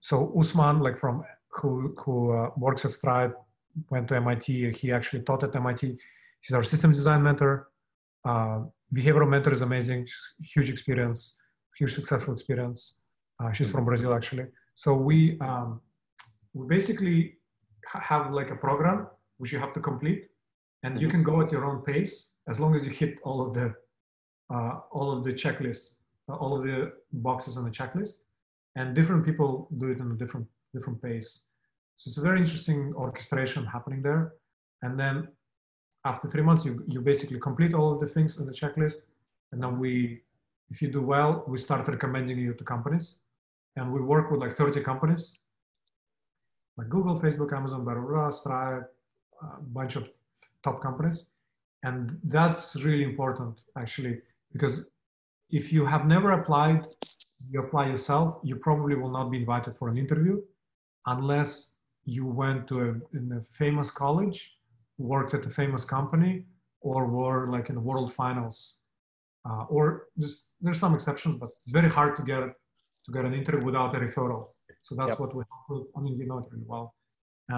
So Usman, like who works at Stripe, went to MIT. He actually taught at MIT. He's our systems design mentor. Behavioral mentor is amazing, huge experience, huge successful experience. She's from Brazil, actually. So we basically have like a program which you have to complete, and you can go at your own pace as long as you hit all of the checklists, all of the boxes on the checklist. And different people do it in a different pace. So it's a very interesting orchestration happening there. And then after 3 months, you basically complete all of the things on the checklist. And then if you do well, we start recommending you to companies. And we work with like 30 companies, like Google, Facebook, Amazon, blah, blah, blah, Stripe, a bunch of top companies. And that's really important, actually, because if you have never applied, you apply yourself, you probably will not be invited for an interview unless you went to a famous college, worked at a famous company, or were like in the world finals. Or just, there's some exceptions, but it's very hard to get an interview without a referral. So that's what we help with. I mean, you know it really well.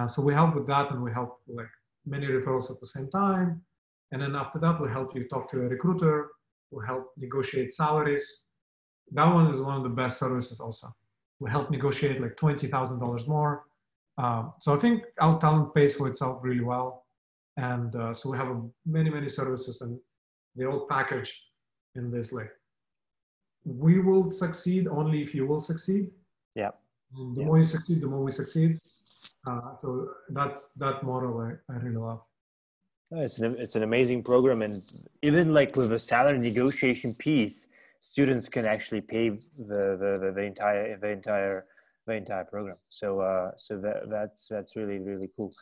So we help with that, and we help with like many referrals at the same time. And then after that, we help you talk to a recruiter. We help negotiate salaries. That one is one of the best services also. We help negotiate like $20,000 more. So I think OutTalent pays for itself really well. And so we have many services, and they're all packaged in this like, we will succeed only if you will succeed. Yeah. And the more you succeed, the more we succeed. So that model I really love. It's an amazing program, and even like with the salary negotiation piece, students can actually pay the entire program. So that's really cool.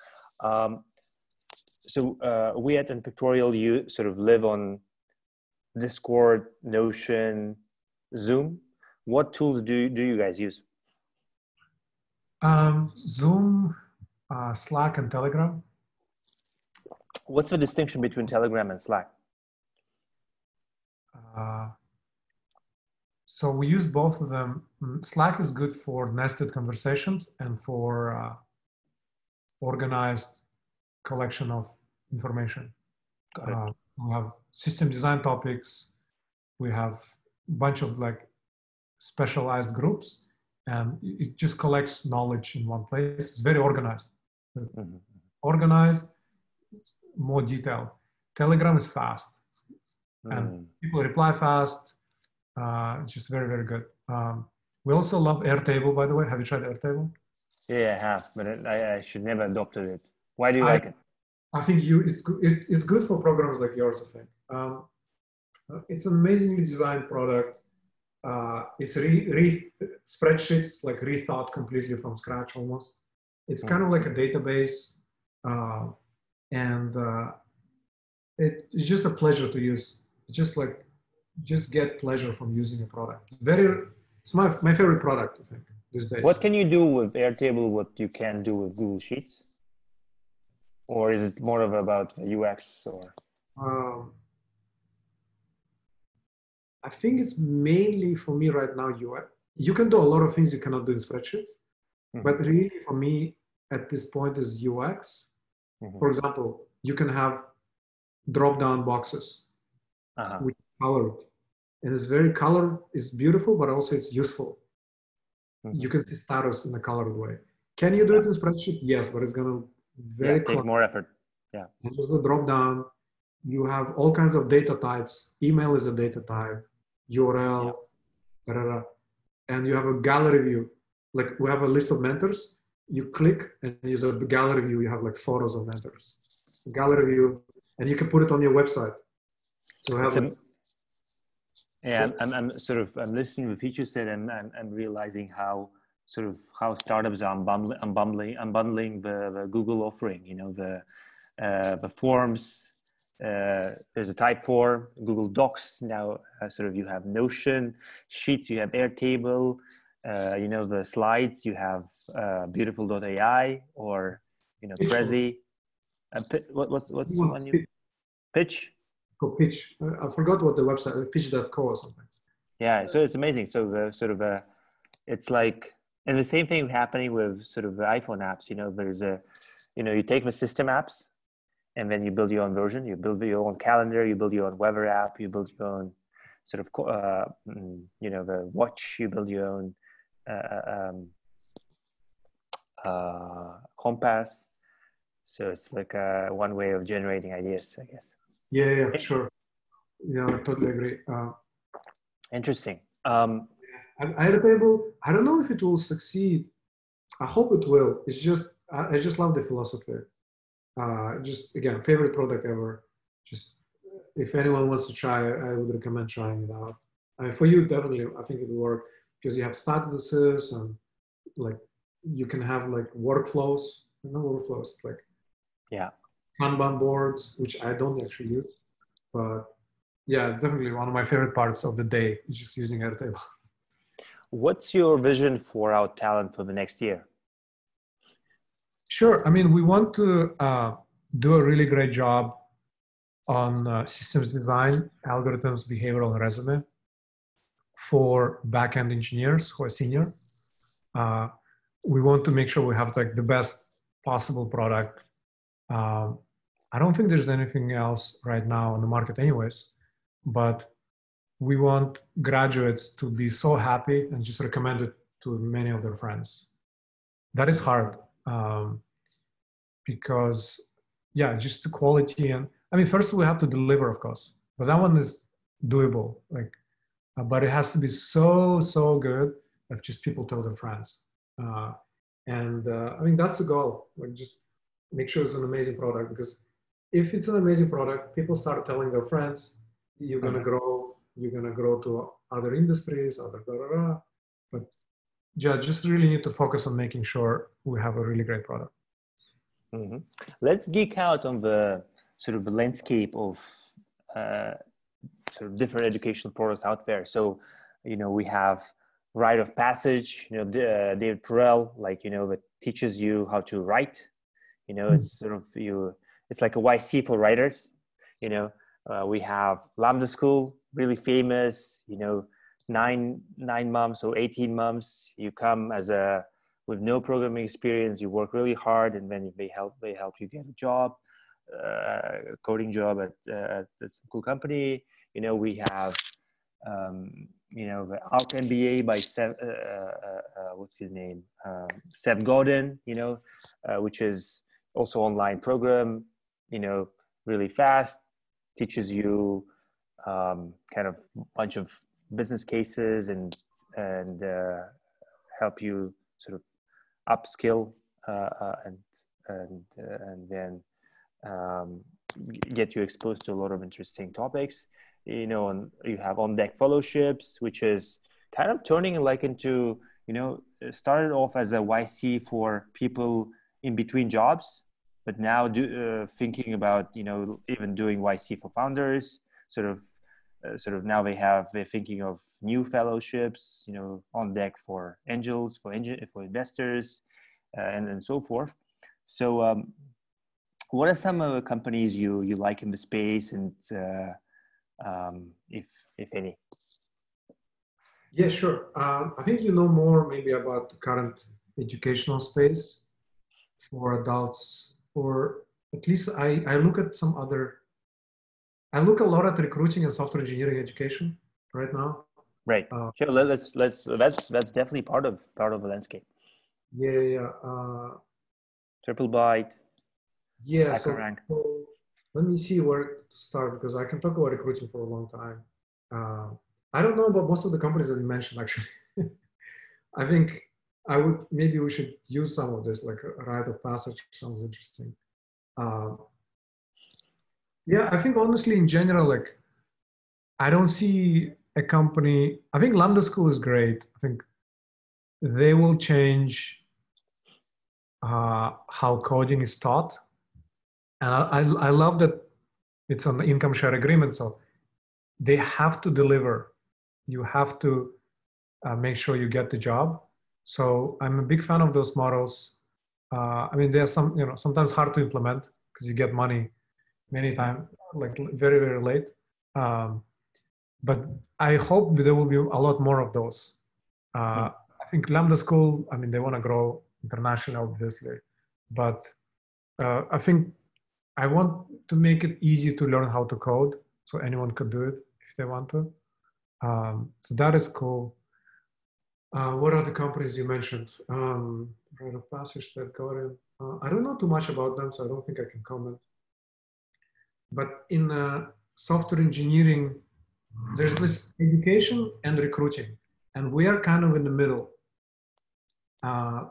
So we at nFactorial, you sort of live on Discord, Notion, Zoom. What tools do you guys use? Zoom, Slack, and Telegram. What's the distinction between Telegram and Slack? So we use both of them. Slack is good for nested conversations and for organized collection of information. Got it. We have system design topics. We have a bunch of like specialized groups, and it just collects knowledge in one place. It's very organized. Mm-hmm. Organized, more detailed. Telegram is fast, and people reply fast. It's just very good. We also love Airtable, by the way. Have you tried Airtable? Yeah, I have, but I should never adopted it. Why do you like it? I think it's good for programs like yours, I think. It's an amazingly designed product. It's spreadsheets like rethought completely from scratch almost. It's kind of like a database, and it's just a pleasure to use. It's just get pleasure from using a product. It's my favorite product, I think, these days. What can you do with Airtable what you can do with Google Sheets? Or is it more of about UX or? I think it's mainly for me right now you can do a lot of things you cannot do in spreadsheets. Mm-hmm. But really, for me, at this point, is UX. Mm-hmm. For example, you can have drop-down boxes, which are colored, and it's very colored. It's beautiful, but also it's useful. Mm-hmm. You can see status in a colored way. Can you do it in spreadsheet? Yes, but it's gonna very take more effort. Yeah. And just the drop-down, you have all kinds of data types. Email is a data type, URL, and you have a gallery view. Like we have a list of mentors. You click and use a gallery view. You have like photos of mentors, gallery view, and you can put it on your website. So have yeah, I'm listening to what you said, and I'm realizing how startups are unbundling the Google offering. You know, the forms. There's a type form, Google Docs now. You have Notion, Sheets. You have Airtable. You know, the slides. You have Beautiful.ai or Prezi. What's one new? Pitch. Pitch. I forgot what the website, pitch.co or something. Yeah, so it's amazing. So it's like, and the same thing happening with the iPhone apps. You know, there's you take the system apps, and then you build your own version. You build your own calendar. You build your own weather app. You build your own the watch. You build your own compass. So it's like one way of generating ideas, I guess. Yeah, sure. Yeah, I totally agree. Interesting. Airtable, I don't know if it will succeed. I hope it will. It's just, I just love the philosophy. Just again, favorite product ever. Just if anyone wants to try, I would recommend trying it out. I mean, for you, definitely, I think it will work because you have statuses and like you can have like workflows. Workflows like Kanban boards, which I don't actually use, but yeah, it's definitely one of my favorite parts of the day is just using Airtable. What's your vision for OutTalent for the next year? Sure. I mean, we want to do a really great job on systems design, algorithms, behavioral, and resume for backend engineers who are senior. We want to make sure we have like the best possible product. I don't think there's anything else right now on the market anyways, but we want graduates to be so happy and just recommend it to many of their friends. That is hard because, yeah, just the quality. And I mean, first we have to deliver, of course, but that one is doable. Like, but it has to be so good that just people tell their friends. I mean, that's the goal. Like, just make sure it's an amazing product, because if it's an amazing product, people start telling their friends, you're going to grow. You're going to grow to other industries, but yeah, just really need to focus on making sure we have a really great product. Mm-hmm. Let's geek out on the the landscape of different educational products out there. So, we have Rite of Passage, David Perel, that teaches you how to write. It's it's like a YC for writers. We have Lambda School, really famous. 9 months or 18 months, you come with no programming experience. You work really hard, and then they help you get a job, coding job at this cool company. We have the Out MBA by what's his name, Seth Godin. Which is also online program. Really fast, teaches you kind of bunch of business cases and help you upskill and then get you exposed to a lot of interesting topics. And you have On Deck Fellowships, which is kind of turning into started off as a YC for people in between jobs, but now thinking about even doing YC for founders. Now they're thinking of new fellowships, On Deck for angels, for investors, and so forth. So what are some of the companies you like in the space, and if any? Yeah, sure. I think you know more maybe about the current educational space for adults, or at least I look at some other, I look a lot at recruiting and software engineering education right now. Right. Uh, Sure. Let's. That's definitely part of the landscape. yeah, yeah, yeah. Triple byte, Yeah, HackerRank. so let me see where to start because I can talk about recruiting for a long time. Uh, I don't know about most of the companies that you mentioned actually. I think maybe we should use some of this, like a rite of passage sounds interesting. Uh, yeah, I think honestly in general, like I don't see a company, I think Lambda School is great. I think they will change how coding is taught. And I love that it's an income share agreement. So they have to deliver. You have to make sure you get the job. So I'm a big fan of those models. I mean, there's some, sometimes hard to implement because you get money many times, like very, very late. Um, but I hope there will be a lot more of those. Hmm. I think Lambda School, I mean, they want to grow internationally, obviously, but I think I want to make it easy to learn how to code so anyone can do it if they want to. So that is cool. What are the companies you mentioned? Rite of Passage, that got in. I don't know too much about them, so I don't think I can comment. But in software engineering, there's this education and recruiting, and we are kind of in the middle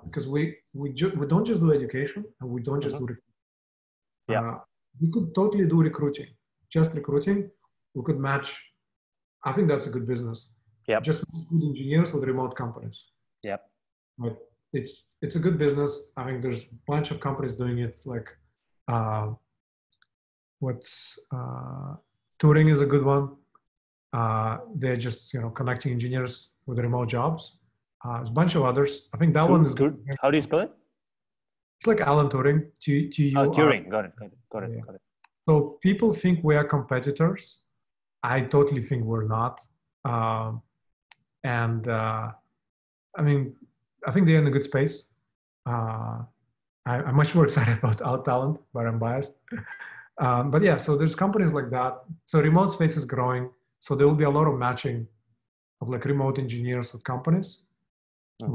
because we don't just do education and we don't just Hmm. do recruiting. Yeah. We could totally do recruiting, just recruiting. We could match. I think that's a good business. Yep. Just good engineers with remote companies. Yep. But it's a good business. I think there's a bunch of companies doing it. Like uh, what's Touring is a good one. They're just connecting engineers with remote jobs. There's a bunch of others. I think that one is good. How do you spell it? It's like Alan Turing. Oh, TUR. Turing. Got it. Got it. Got it. Yeah. Got it. So people think we are competitors. I totally think we're not. Um, and I mean, I think they're in a good space. I'm much more excited about OutTalent, but I'm biased. But yeah, so there's companies like that. So remote space is growing. So there will be a lot of matching of like remote engineers with companies.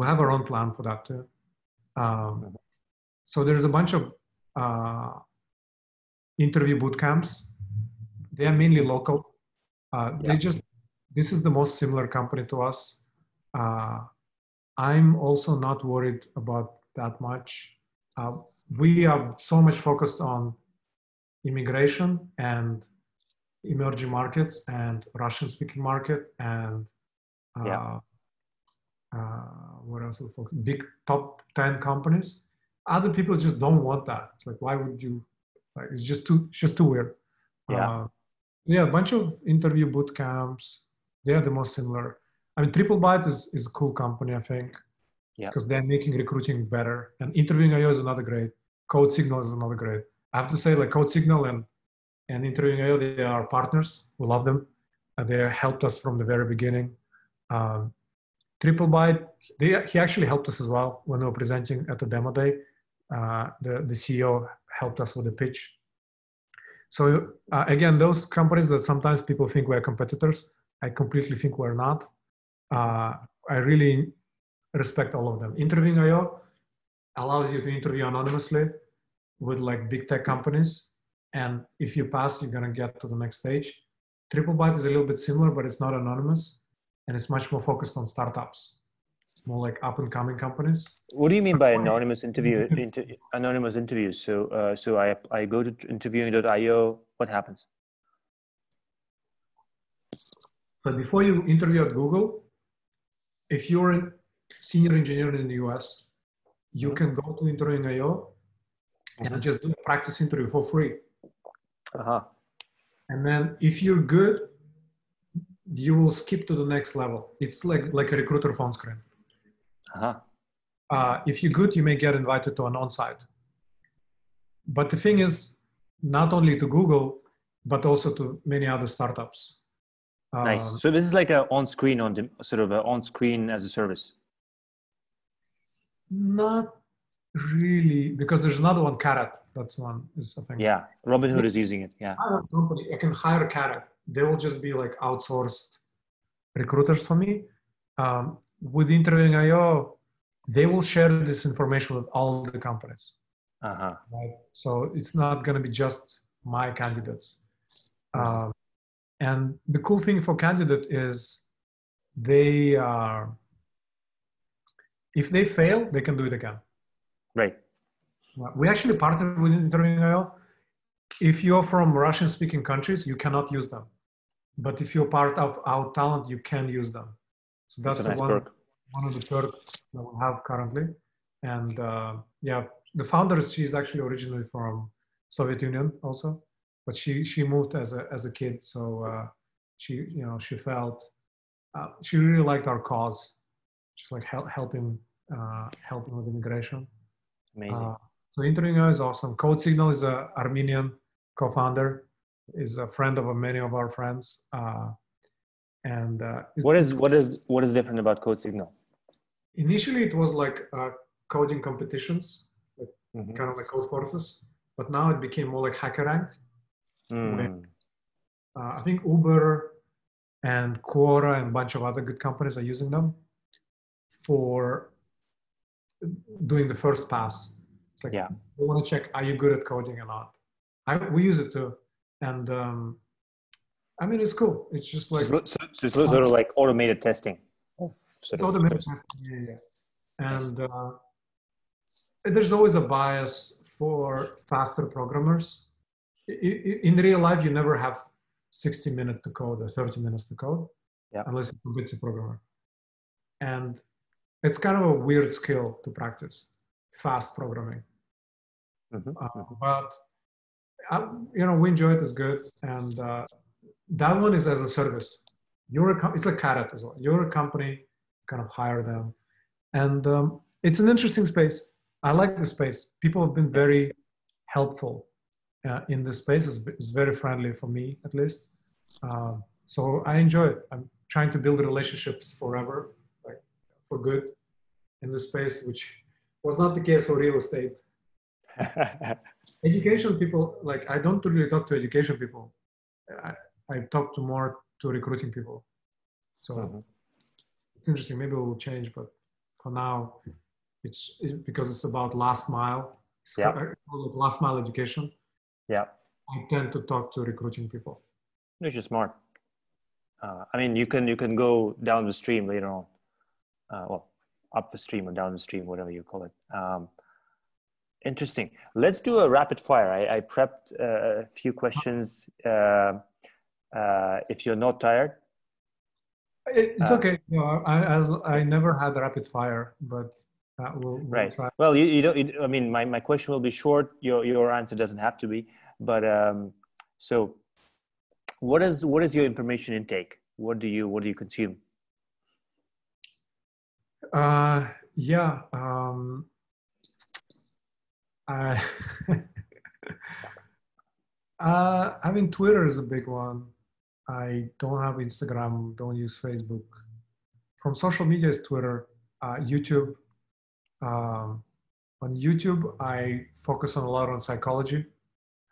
We have our own plan for that too. Um, Mhm. so there's a bunch of uh, interview boot camps. They are mainly local. Yeah. This is the most similar company to us. I'm also not worried about that much. We are so much focused on immigration and emerging markets and Russian speaking market and Yeah. uh, what else? Big top 10 companies. Other people just don't want that. It's like, why would you? Like, it's just too weird. Yeah. Yeah, a bunch of interview boot camps. They are the most similar. I mean, Triple Byte is a cool company, I think, Yeah. because they're making recruiting better. And Interviewing IO is another great. Code Signal is another great. I have to say, like Code Signal and Interviewing IO, they are partners. We love them. They helped us from the very beginning. Um, Triple Byte, he actually helped us as well when we were presenting at the demo day. The CEO helped us with the pitch. So again, those companies that sometimes people think we're competitors, I completely think we're not. I really respect all of them. Interviewing IO allows you to interview anonymously with like big tech companies. And if you pass, you're gonna get to the next stage. TripleByte is a little bit similar, but it's not anonymous. And it's much more focused on startups, more like up and coming companies. What do you mean by anonymous interviews? So I go to interviewing.io. What happens? But before you interview at Google, if you're a senior engineer in the US, you can go to Interviewing.io and just do a practice interview for free. Uh-huh. And then if you're good, you will skip to the next level. It's like a recruiter phone screen. Uh-huh. If you're good, you may get invited to an on-site. But the thing is, not only to Google, but also to many other startups. Nice. So this is like a on-screen sort of a on-screen as a service. Not really, because there's another one, Carrot. That's one is I think. Yeah, Robinhood is using it. Yeah. I have a company. I can hire Carrot. They will just be like outsourced recruiters for me. With Interviewing.io, they will share this information with all the companies. Uh-huh. Right? So it's not going to be just my candidates. And the cool thing for candidate is they are, if they fail, they can do it again. Right. We actually partner with Interviewing.io. If you're from Russian-speaking countries, you cannot use them. But if you're part of OutTalent, you can use them. So that's nice one of the perks that we have currently. And yeah, the founder, she's actually originally from Soviet Union also, but she moved as a kid. So she felt she really liked our cause. She's like helping with immigration. Amazing. So Interviewing.io is awesome. Code Signal is an Armenian co-founder, is a friend of many of our friends. What is different about Code Signal? Initially, it was like coding competitions, like kind of like Code Forces, but now it became more like HackerRank. When, I think Uber and Quora and a bunch of other good companies are using them for doing the first pass. It's like, we want to check, are you good at coding or not? We use it too. And I mean, it's cool. It's just like... So it's sort of like automated testing. Automated testing, yeah. And there's always a bias for faster programmers. In real life, you never have 60 minutes to code or 30 minutes to code, unless you're a computer programmer. And it's kind of a weird skill to practice, fast programming. But we enjoy it as good. And that one is as a service. It's like Carrot as well. You're a company, kind of hire them. And it's an interesting space. I like the space. People have been very helpful in this space. It's very friendly for me, at least. So I enjoy it. I'm trying to build relationships forever, like for good in this space, which was not the case for real estate. Education people, like I don't really talk to education people. I talk more to recruiting people. So it's interesting. Maybe it will change, but for now, it's because it's about last mile. Last mile education. Yeah. I tend to talk to recruiting people. Which is smart. I mean, you can go down the stream later on. Well, up the stream or down the stream, whatever you call it. Interesting. Let's do a rapid fire. I prepped a few questions. If you're not tired. It's okay. I never had a rapid fire, but we'll try. Well, you don't. I mean, my question will be short. Your answer doesn't have to be. But so, what is your information intake? What do you consume? Yeah. I mean, Twitter is a big one. I don't have Instagram, don't use Facebook. From social media is Twitter, YouTube. On YouTube, I focus a lot on psychology.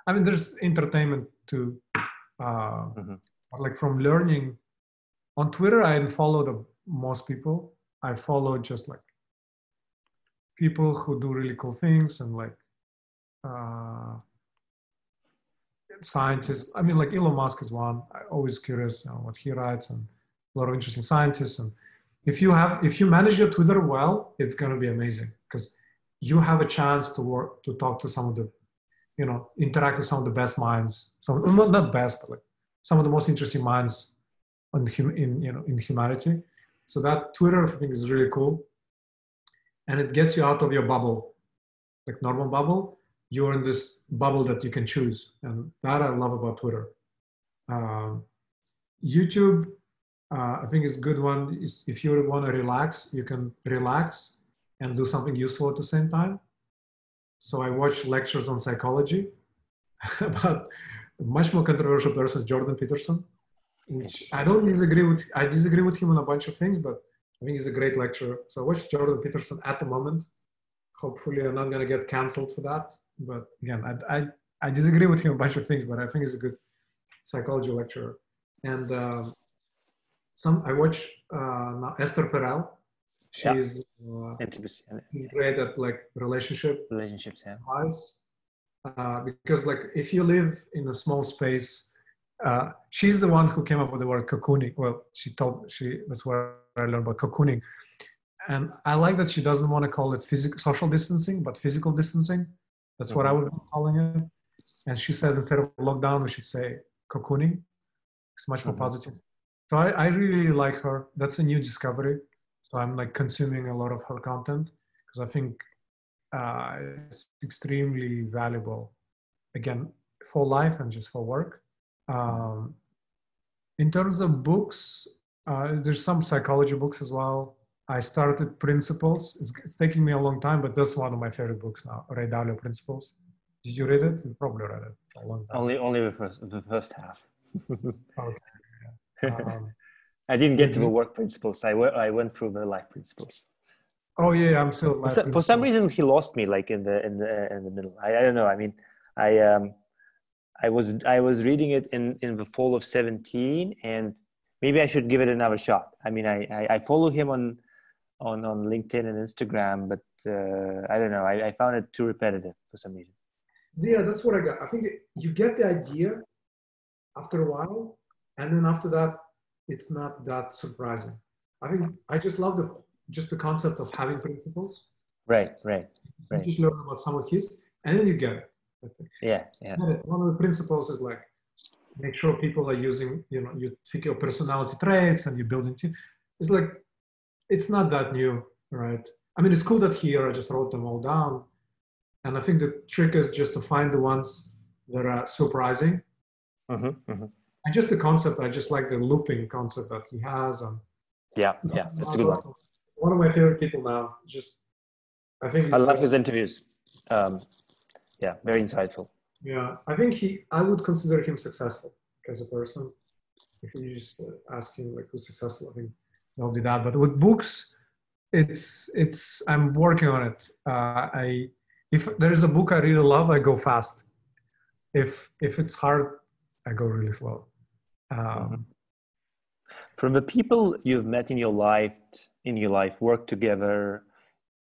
I mean, there's entertainment too. Like from learning, on Twitter, I follow most people. I follow just like people who do really cool things and like scientists. I mean, like Elon Musk is one. I'm always curious what he writes, and a lot of interesting scientists. And if you manage your Twitter well, it's going to be amazing because you have a chance to talk to some of the, interact with some of the best minds. Not best, but like some of the most interesting minds in humanity. So that Twitter thing is really cool, and it gets you out of your bubble, like normal bubble. You're in this bubble that you can choose. And that I love about Twitter. YouTube, I think is a good one. If you want to relax, you can relax and do something useful at the same time. So I watch lectures on psychology about a much more controversial person, Jordan Peterson. which I don't disagree with. I disagree with him on a bunch of things, but I think he's a great lecturer. So I watch Jordan Peterson at the moment. Hopefully I'm not going to get canceled for that. But again, I disagree with him on a bunch of things, but I think he's a good psychology lecturer. And I watch now Esther Perel. She's great at like relationships. Because like if you live in a small space, she's the one who came up with the word cocooning. Well, that's where I learned about cocooning. And I like that she doesn't want to call it social distancing, but physical distancing. That's what I would be calling it. And she said instead of lockdown, we should say cocooning. It's much more positive. So I really like her. That's a new discovery. So I'm like consuming a lot of her content because I think it's extremely valuable, again, for life and just for work. In terms of books, there's some psychology books as well. I started Principles. It's taking me a long time, but that's one of my favorite books now, Ray Dalio Principles. Did you read it? You probably read it for a long time. Only the first half. Okay. I didn't get to the work principles. I went through the life principles. Oh yeah, I'm still life for some reason he lost me like in the middle. I don't know. I mean, I was reading it in the fall of 2017, and maybe I should give it another shot. I mean, I follow him on LinkedIn and Instagram, but I don't know. I found it too repetitive for some reason. Yeah, that's what I got. I think you get the idea after a while, and then after that, it's not that surprising. I think I just love the concept of having principles. Right. You just learn about some of his, and then you get it. Yeah. One of the principles is like make sure people are using, you pick your personality traits and you build into. It's like it's not that new, right? I mean, it's cool that here I just wrote them all down, and I think the trick is just to find the ones that are surprising. And just the concept, I just like the looping concept that he has. And yeah, that's a good one. One of my favorite people now. I love his interviews. Yeah, very insightful. Yeah, I think I would consider him successful as a person. If you just ask him like who's successful, I think that'll be that. But with books, I'm working on it. If there's a book I really love, I go fast. If it's hard, I go really slow. From the people you've met in your life, worked together,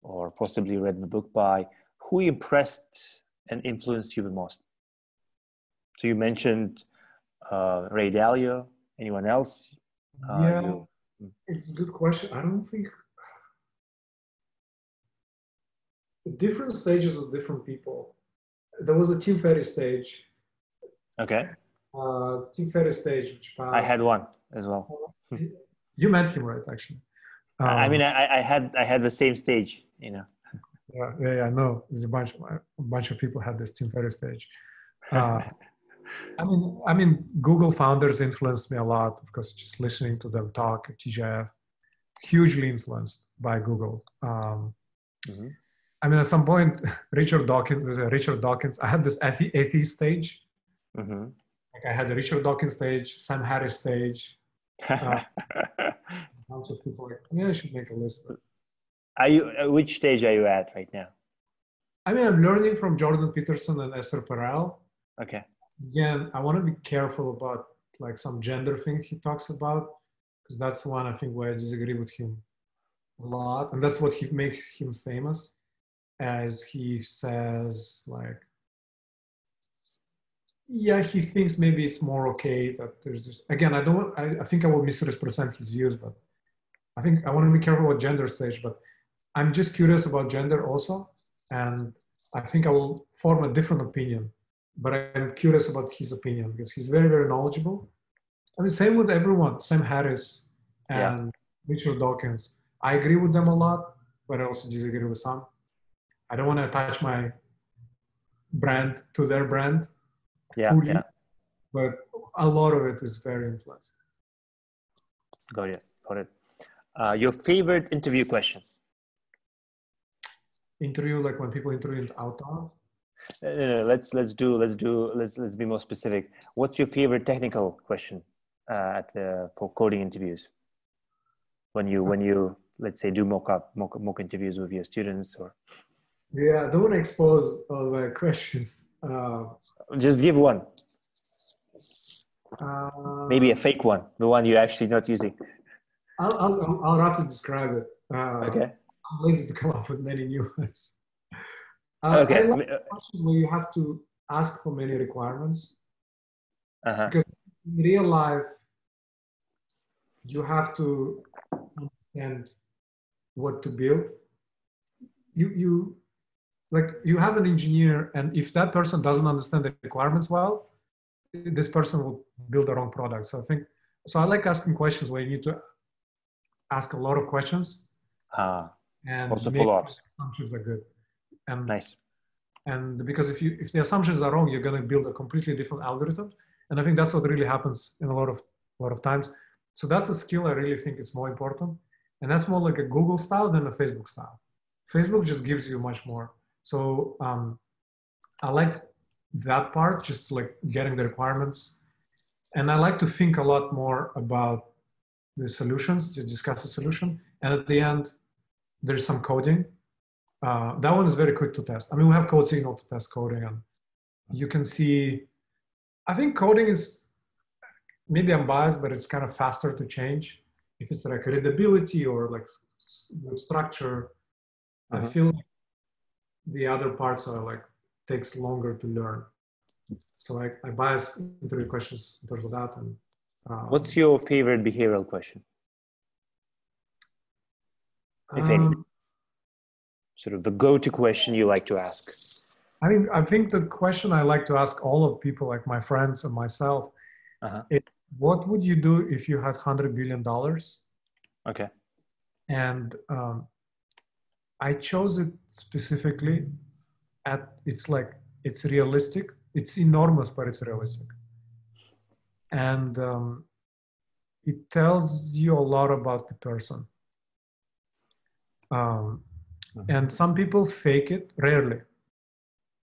or possibly read the book by, who impressed and influenced you the most? So you mentioned Ray Dalio. Anyone else? It's a good question. I don't think different stages of different people. There was a Tim Ferriss stage. Okay. Tim Ferriss stage, which I had one as well. You met him, right? Actually. I mean, I had the same stage, Yeah. No, there's a bunch of people had this Tim Ferriss stage. I mean, Google founders influenced me a lot because just listening to them talk at TGIF, hugely influenced by Google. I mean, at some point, Richard Dawkins. I had this atheist stage. Like I had the Richard Dawkins stage, Sam Harris stage. A bunch of people like, I should make a list. Which stage are you at right now? I mean, I'm learning from Jordan Peterson and Esther Perel. Okay. Again, I want to be careful about like some gender things he talks about, because that's one I think where I disagree with him a lot, and that's what makes him famous, as he says like, yeah, he thinks maybe it's more okay that there's this. Again, I think I will misrepresent his views, but I think I want to be careful about gender stage, but I'm just curious about gender also, and I think I will form a different opinion, but I'm curious about his opinion because he's very, very knowledgeable. I mean, same with everyone, Sam Harris and Richard Dawkins. I agree with them a lot, but I also disagree with some. I don't want to attach my brand to their brand fully, but a lot of it is very influenced. Got it. Your favorite interview question? Interview, like when people interview in OutTalent? No, let's be more specific. What's your favorite technical question? for coding interviews? When you let's say do mock interviews with your students, or Yeah, I don't want to expose all my questions. just give one, maybe a Uh, fake one, the one you're actually not using. I'll roughly describe it. Okay. I'm lazy to come up with many new ones. I Okay. like questions where you have to ask for many requirements, Uh-huh. because in real life you have to understand what to build. You like you have an engineer, and if that person doesn't understand the requirements well, this person will build the wrong product. So I think so. I like asking questions where you need to ask a lot of questions and Also make sure follow-ups. the assumptions are good. And Nice. and because if the assumptions are wrong, you're going to build a completely different algorithm. And I think that's what really happens in a lot of times. So that's a skill I really think is more important, and that's more like a Google style than a Facebook style. Facebook just gives you much more. So I like that part, just like getting the requirements. And I like to think a lot more about the solutions, to discuss the solution. And at the end, there's some coding. That one is very quick to test. I mean, we have code signal to test coding, and you can see, I think coding is, maybe I'm biased, but it's kind of faster to change. If it's like readability or like structure, I feel like the other parts are like, takes longer to learn. So I bias into the questions in terms of that. And what's your favorite behavioral question, if any? Sort of the go-to question you like to ask. I think the question I like to ask all of people, like my friends and myself, is what would you do if you had $100 billion? Okay. And I chose it specifically it's realistic. It's enormous, but it's realistic. And it tells you a lot about the person. And some people fake it, rarely.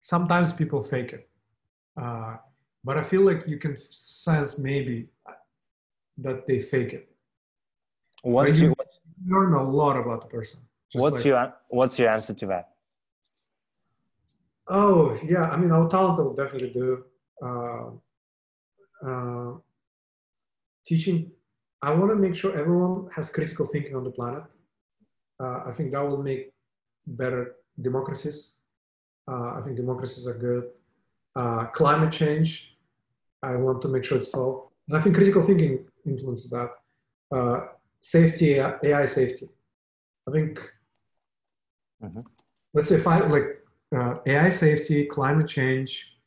Sometimes people fake it. But I feel like you can sense maybe that they fake it. Once you learn a lot about the person. What's your answer to that? Oh yeah, I mean, OutTalent will definitely do. Teaching, I want to make sure everyone has critical thinking on the planet. I think that will make better democracies. I think democracies are good. Climate change, I want to make sure it's solved. And I think critical thinking influences that. Safety, AI safety. I think, let's say AI safety, climate change,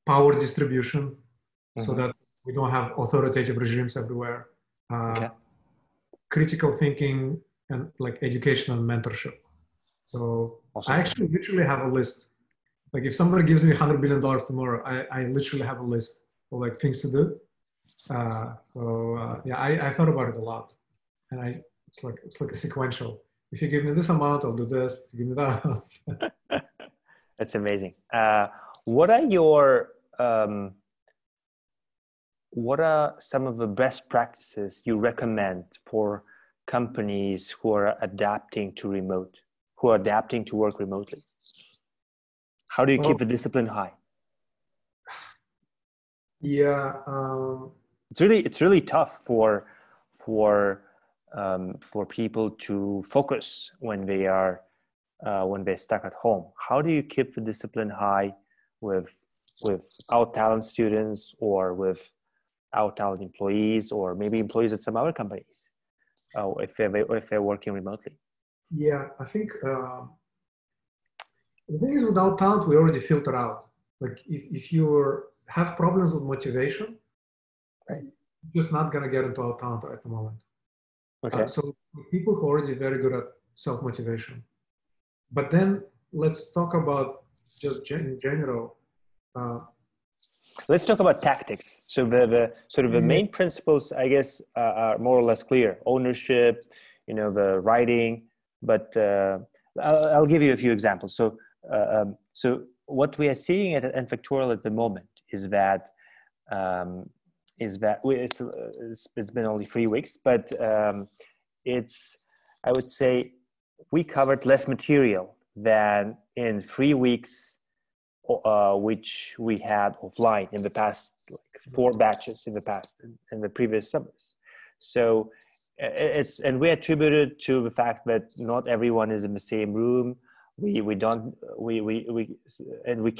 power distribution, so that we don't have authoritative regimes everywhere. Critical thinking, and like education and mentorship. So awesome. I actually literally have a list. Like if somebody gives me $100 billion tomorrow, I literally have a list of like things to do. Yeah, I thought about it a lot, and it's like a sequential. If you give me this amount, I'll do this. If you give me that amount. That's amazing. What are some of the best practices you recommend for companies who are adapting to work remotely? How do you keep the discipline high? Yeah, it's really tough for people to focus when they're stuck at home. How do you keep the discipline high with OutTalent students, or with OutTalent employees, or maybe employees at some other companies, if they're working remotely? Yeah, I think the thing is, with OutTalent, we already filter out. Like if you have problems with motivation, right, you're just not gonna get into OutTalent at the moment. Okay. So people who are already very good at self-motivation. But then let's talk about just in general. Let's talk about tactics. So the sort of the main principles, I guess, are more or less clear. Ownership, the writing. But I'll give you a few examples. So what we are seeing at nFactorial at the moment is that is that it's been only 3 weeks, but it's, I would say, we covered less material than in 3 weeks, which we had offline in the past, like 4 batches in the past, in the previous summers. So and we attribute it to the fact that not everyone is in the same room. We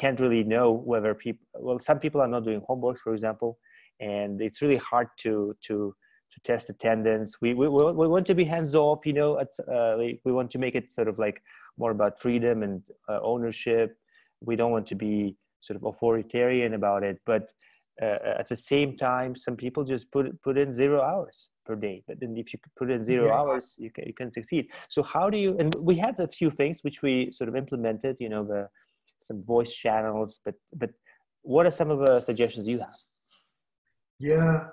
can't really know whether people, well, some people are not doing homework, for example, and it's really hard to test attendance. We want to be hands off, you know. We want to make it sort of like more about freedom and ownership. We don't want to be sort of authoritarian about it, but at the same time, some people just put in 0 hours per day. But then if you put in 0 hours, you can succeed. So how do you? And we have a few things which we sort of implemented. You know, some voice channels. But what are some of the suggestions you have? Yeah.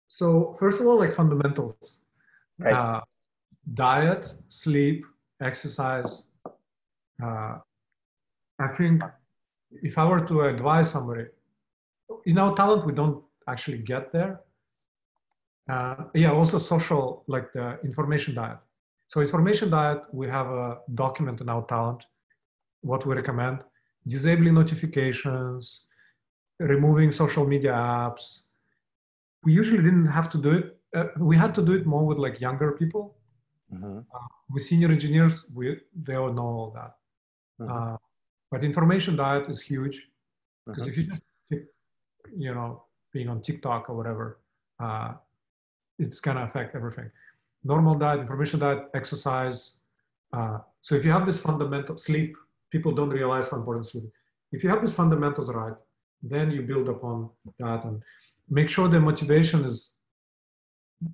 So first of all, like fundamentals. Right. Diet, sleep, exercise. I think if I were to advise somebody, in OutTalent, we don't actually get there. Also social, like the information diet. So information diet, we have a document in OutTalent, what we recommend: disabling notifications, removing social media apps. We usually didn't have to do it. We had to do it more with like younger people. Mm-hmm. With senior engineers, they all know all that. Mm-hmm. But information diet is huge, because Mm-hmm. if you just keep, being on TikTok or whatever, it's gonna affect everything. Normal diet, information diet, exercise. So if you have this fundamental sleep, people don't realize how important sleep is. If you have these fundamentals right, then you build upon that and make sure the motivation is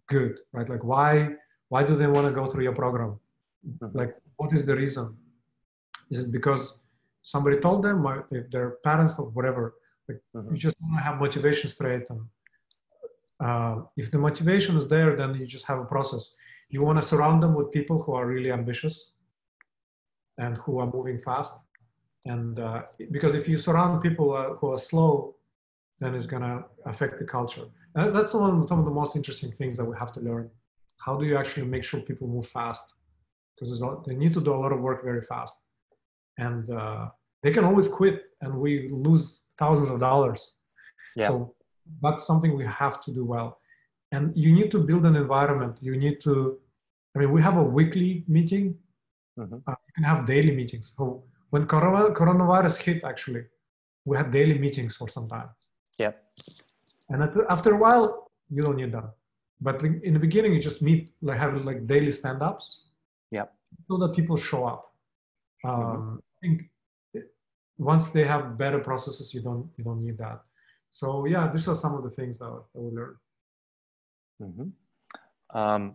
good, right? Like why do they want to go through your program? Mm-hmm. Like, what is the reason? Is it because somebody told them, or their parents, or whatever? Like, Mm-hmm. you just want to have motivation straight. And if the motivation is there, then you just have a process. You want to surround them with people who are really ambitious and who are moving fast. And because if you surround people who are slow, then it's going to affect the culture. And that's some of the most interesting things that we have to learn. How do you actually make sure people move fast? Because they need to do a lot of work very fast. And they can always quit, and we lose thousands of dollars. Yeah. So that's something we have to do well. And you need to build an environment. You need to, we have a weekly meeting. Mm-hmm. You can have daily meetings. So when coronavirus hit, actually, we had daily meetings for some time. Yeah. And after a while, you don't need them. But in the beginning, you just meet, have daily stand-ups. Yeah. So that people show up. I think once they have better processes, you don't need that. So yeah, these are some of the things that we learned. Mm-hmm.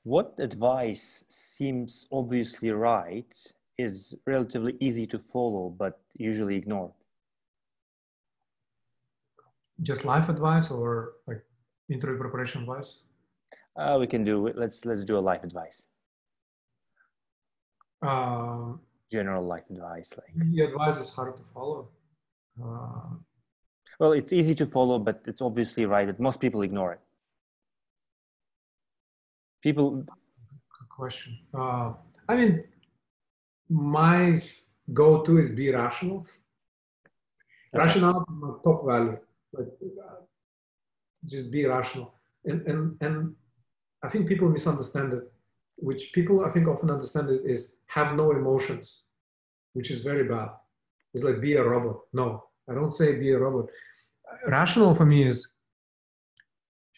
What advice seems obviously right is relatively easy to follow, but usually ignored? Just life advice, or like interview preparation advice? We can do it. Let's do a life advice. General life advice, the advice is hard to follow. Well, it's easy to follow, but it's obviously right that most people ignore it. Good question. My go-to is be rational. Okay. Rationality is my top value. Just be rational. And I think people misunderstand it. Which people I think often understand it is have no emotions, which is very bad. It's like be a robot. No, I don't say be a robot. Rational for me is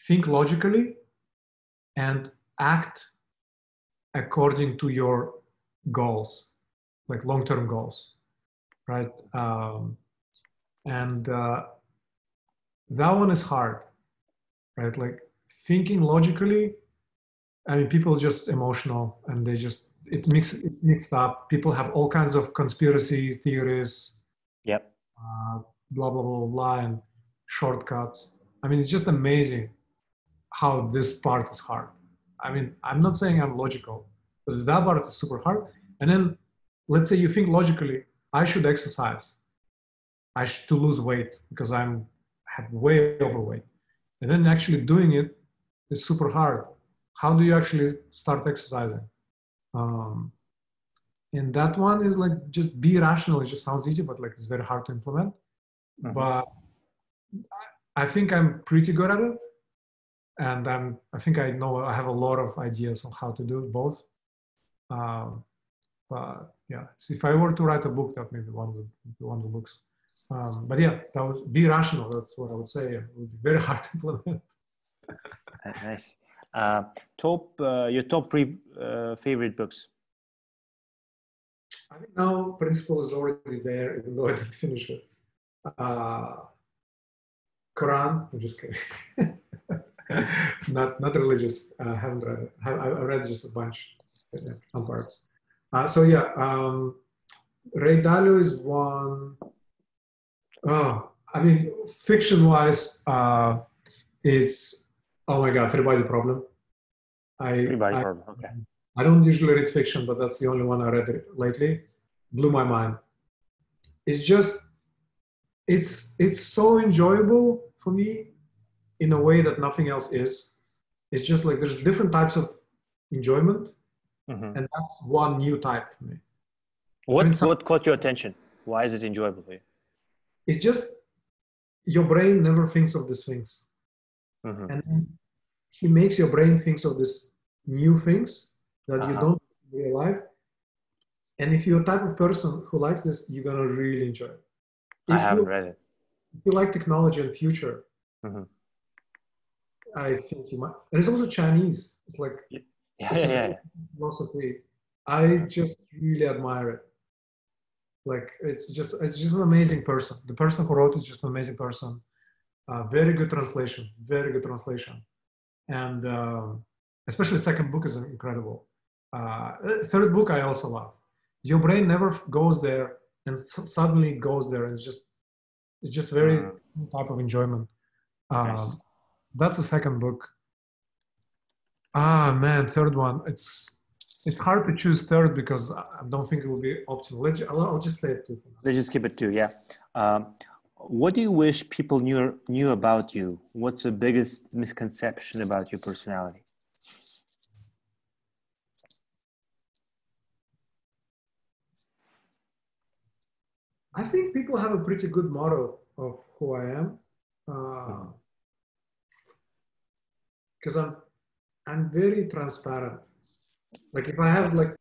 think logically and act according to your goals, like long-term goals, right? And that one is hard, right? Like thinking logically, people just emotional, and they just it mixed up. People have all kinds of conspiracy theories. Yep. Blah blah blah blah, and shortcuts. It's just amazing how this part is hard. I'm not saying I'm logical, but that part is super hard. And then let's say you think logically, I should exercise. to lose weight because I'm way overweight. And then actually doing it is super hard. How do you actually start exercising? And that one is like, just be rational. It just sounds easy, but like it's very hard to implement. But I think I'm pretty good at it. And I think I have a lot of ideas on how to do both. But yeah, so if I were to write a book, that may be one of the books. But yeah, that was be rational. That's what I would say. It would be very hard to implement. Nice. Your top three favorite books. I think now Principle is already there, even though I didn't finish it. Quran, I'm just kidding. not religious. I haven't read it. I read just a bunch, some parts. So yeah, Ray Dalio is one. I mean, fiction-wise, it's, oh my God, Three-Body Problem. Three-Body Problem, okay. I don't usually read fiction, but that's the only one I read lately. Blew my mind. It's just, it's so enjoyable for me in a way that nothing else is. It's just like there's different types of enjoyment, and that's one new type for me. What caught your attention? Why is it enjoyable for you? It's just your brain never thinks of these things, and he makes your brain thinks of these new things that you don't in real life. And if you're a type of person who likes this, you're gonna really enjoy it. I haven't read it. If you like technology and future, I think you might. And it's also Chinese. It's like philosophy. I just really admire it. Like it's just an amazing person. The person who wrote it is just an amazing person. Very good translation. Very good translation. And especially the second book is incredible. Third book I also love. Your brain never goes there and suddenly goes there. And it's just very type of enjoyment. Nice. That's the second book. Man, third one. It's hard to choose third because I don't think it will be optimal. I'll just say it two. Let's just keep it two, yeah. What do you wish people knew about you? What's the biggest misconception about your personality? I think people have a pretty good model of who I am. Because I'm very transparent. Like if I have like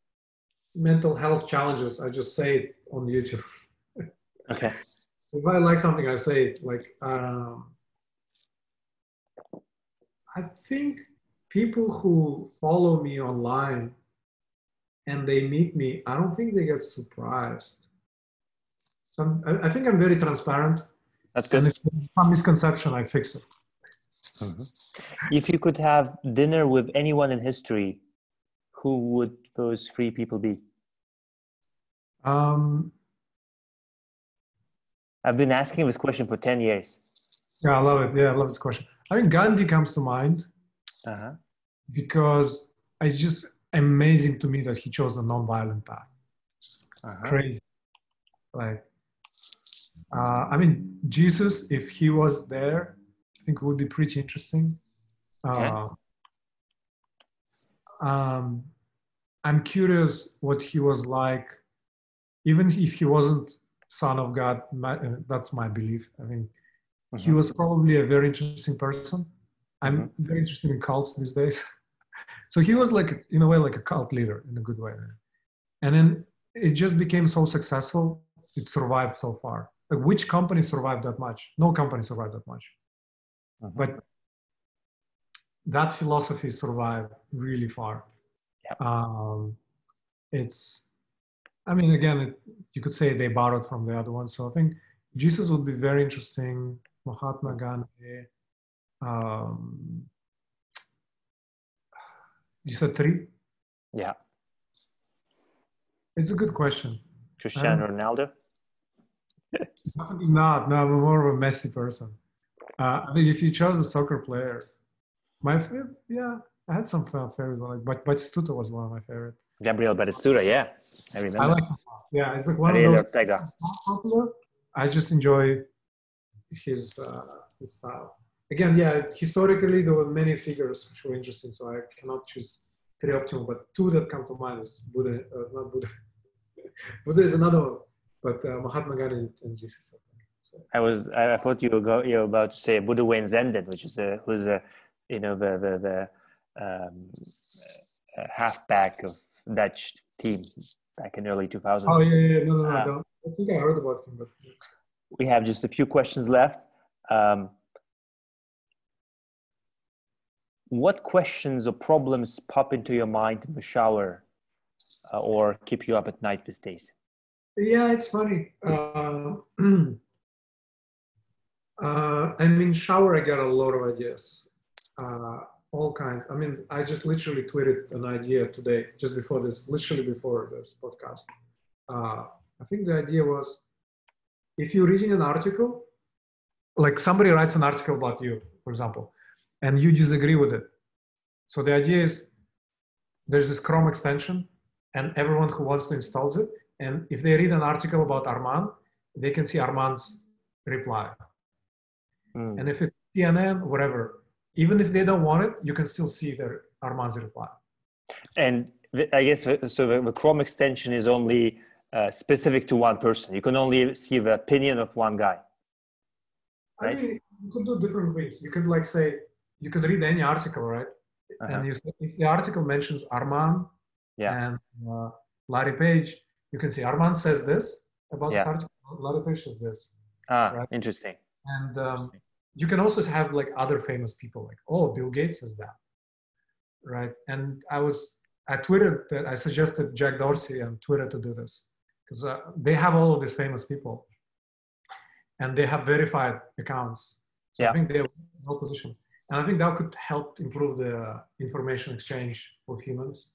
mental health challenges, I just say it on YouTube. Okay. If I like something, I say it. Like I think people who follow me online and they meet me, I don't think they get surprised. So I think I'm very transparent. That's good. And if there's some misconception, I fix it. If you could have dinner with anyone in history, who would those three people be? I've been asking this question for 10 years. Yeah, I love it. Yeah, I love this question. I think Gandhi comes to mind because it's just amazing to me that he chose a non-violent path. Just crazy. Like, I mean, Jesus, if he was there, I think it would be pretty interesting. I'm curious what he was like, even if he wasn't son of God. That's my belief. I mean, he was probably a very interesting person. I'm very interested in cults these days. So he was like, in a way, like a cult leader in a good way. And then it just became so successful. It survived so far. Like which company survived that much? No company survived that much. But that philosophy survived really far. I mean, again, you could say they borrowed from the other one. So I think Jesus would be very interesting. Mahatma Gandhi. You said three? Yeah. It's a good question. Cristiano Ronaldo? Not. No, I'm more of a Messi person. I think if you chose a soccer player, my favorite, I had some favorite one, like Batistuta was one of my favorite. Gabriel Batistuta, yeah, I remember. I like him. Yeah, it's like one of those popular. I just enjoy his style. Again, yeah, historically there were many figures which were interesting, so I cannot choose three optimal, but two that come to mind is Buddha, not Buddha. Buddha is another one, but Mahatma Gandhi and Jesus. So. I thought you were about to say Buddha Wayne Zenden, which is who's a the halfback of Dutch team back in early 2000. Oh yeah, no, I don't. I think I heard about him, but we have just a few questions left. What questions or problems pop into your mind in the shower or keep you up at night these days? Yeah, it's funny. Shower, I get a lot of ideas, all kinds. I mean, I just literally tweeted an idea today, just before this, literally before this podcast. I think the idea was, if you're reading an article, like somebody writes an article about you, for example, and you disagree with it. So the idea is, there's this Chrome extension, and everyone who wants to installs it. And if they read an article about Arman, they can see Arman's reply. And if it's CNN, whatever, even if they don't want it, you can still see their Arman's reply. And I guess so. The Chrome extension is only specific to one person. You can only see the opinion of one guy. Right? I mean, you could do different ways. You could like say, you could read any article, right? And you say, if the article mentions Arman and Larry Page, you can see Arman says this about this article. Larry Page says this. Right? Interesting. And you can also have like other famous people, like, oh, Bill Gates says that, right? And I tweeted that I suggested Jack Dorsey and Twitter to do this because they have all of these famous people, and they have verified accounts. So I think they're well positioned, and I think that could help improve the information exchange for humans.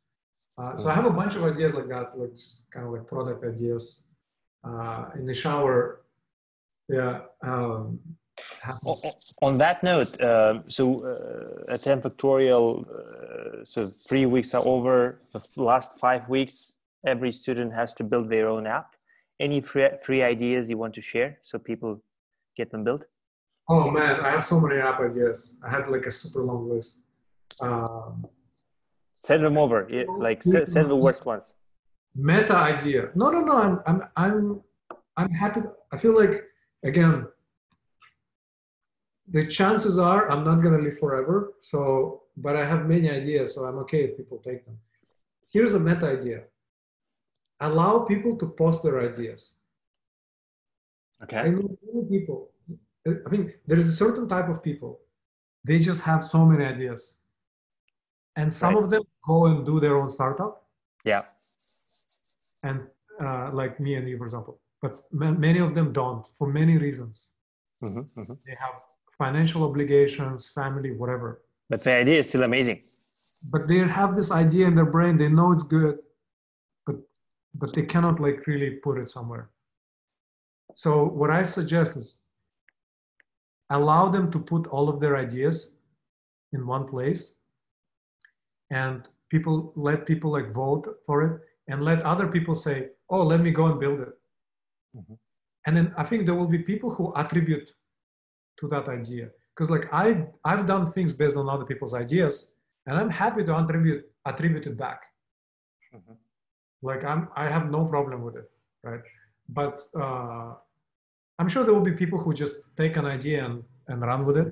So I have a bunch of ideas like that, like kind of like product ideas in the shower. Yeah. On that note, at nFactorial, so 3 weeks are over. The last 5 weeks, every student has to build their own app. Any free ideas you want to share so people get them built? Oh man, I have so many app ideas. I had like a super long list. Send them over. Send the worst ones. Meta idea. No. I'm happy. I feel like, again, the chances are I'm not gonna live forever. So, but I have many ideas, so I'm okay if people take them. Here's a meta idea. Allow people to post their ideas. Okay. I know many people. I think there is a certain type of people. They just have so many ideas. And some of them go and do their own startup. Yeah. And like me and you, for example. But many of them don't, for many reasons. They have financial obligations, family, whatever. But the idea is still amazing. But they have this idea in their brain. They know it's good, but they cannot like really put it somewhere. So what I suggest is allow them to put all of their ideas in one place, and let people like vote for it, and let other people say, oh, let me go and build it. And then I think there will be people who attribute to that idea. Because like I've done things based on other people's ideas, and I'm happy to attribute it back. Like I have no problem with it, right? But I'm sure there will be people who just take an idea and run with it.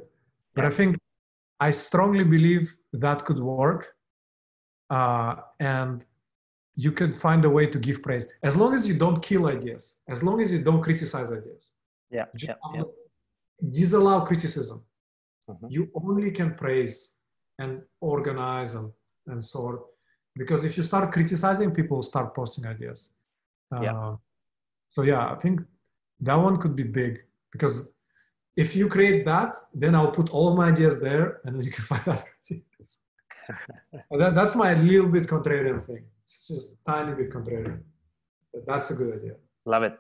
But I think I strongly believe that could work. And you can find a way to give praise. As long as you don't kill ideas, as long as you don't criticize ideas. Disallow criticism. You only can praise and organize and sort. Because if you start criticizing, people will start posting ideas. So yeah, I think that one could be big, because if you create that, then I'll put all of my ideas there, and then you can find other ideas. That's my little bit contrarian thing. It's just a tiny bit contrarian. But that's a good idea. Love it.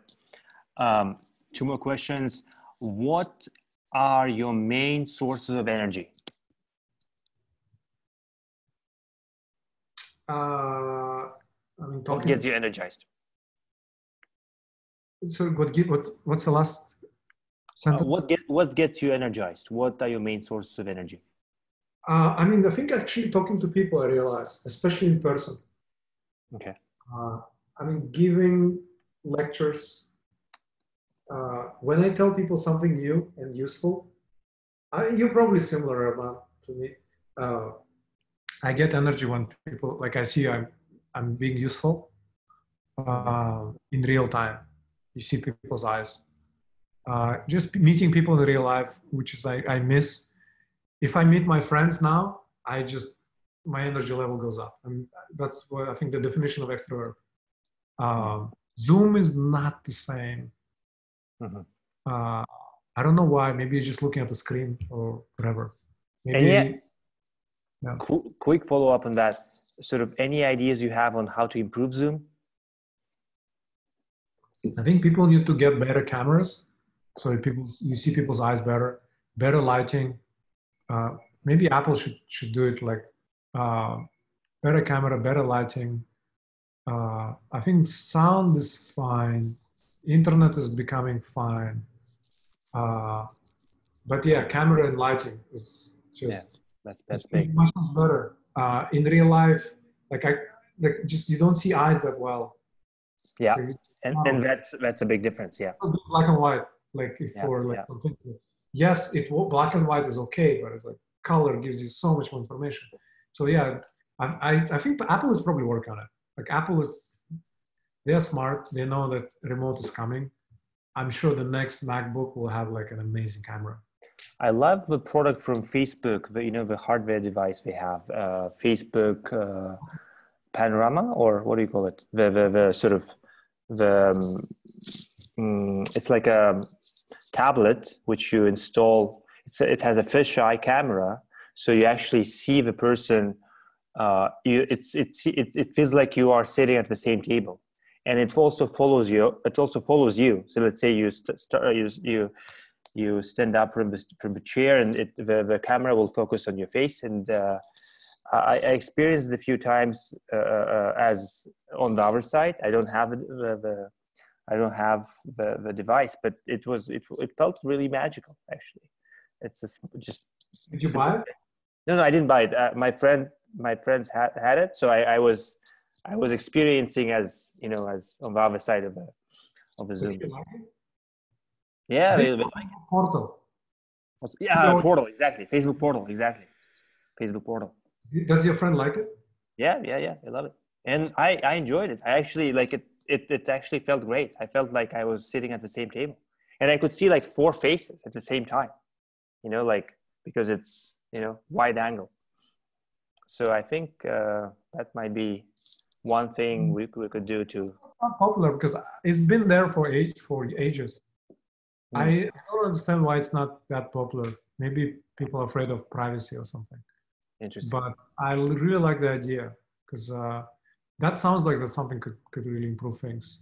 2 more questions. What are your main sources of energy? What gets you energized? So what's the last sentence? What gets you energized? What are your main sources of energy? I mean, I think actually talking to people, I realize, especially in person. Okay. I mean, giving lectures. When I tell people something new and useful, you're probably similar about to me. I get energy when people like I see I'm being useful in real time. You see people's eyes. Just meeting people in real life, which is I miss. If I meet my friends now, my energy level goes up, and that's what I think the definition of extrovert. Zoom is not the same. Mm-hmm. I don't know why. Maybe you're just looking at the screen or whatever. Maybe. And yeah. Quick follow up on that. Sort of any ideas you have on how to improve Zoom? I think people need to get better cameras, so you see people's eyes better lighting. Maybe Apple should do it like better camera, better lighting. I think sound is fine. Internet is becoming fine. But yeah, camera and lighting is just that's big. much better. In real life, you don't see eyes that well. Yeah, and that's a big difference. Yeah, black and white, something. Yes, black and white is okay, but it's like color gives you so much more information. So yeah, I think Apple is probably working on it. Like they're smart. They know that remote is coming. I'm sure the next MacBook will have like an amazing camera. I love the product from Facebook. The hardware device they have, Facebook Panorama, or what do you call it? The sort of it's like a tablet which you install. It has a fisheye camera, so you actually see the person. It feels like you are sitting at the same table, and it also follows you. So let's say you stand up from the chair, and the camera will focus on your face. And I experienced it a few times as on the other side. I don't have the device, but it felt really magical. Actually, it's just. Did you buy it? No, I didn't buy it. My friends had it, so I was experiencing as on the other side of the Zoom. Yeah, Portal. Yeah, Portal, exactly. Facebook Portal, exactly. Facebook Portal. Does your friend like it? Yeah. I love it, and I enjoyed it. I actually like it. It actually felt great. I felt like I was sitting at the same table, and I could see like 4 faces at the same time. Because it's wide angle. So I think that might be one thing we could do to. It's not popular because it's been there for ages. I don't understand why it's not that popular. Maybe people are afraid of privacy or something. Interesting. But I really like the idea because that sounds like that something could really improve things.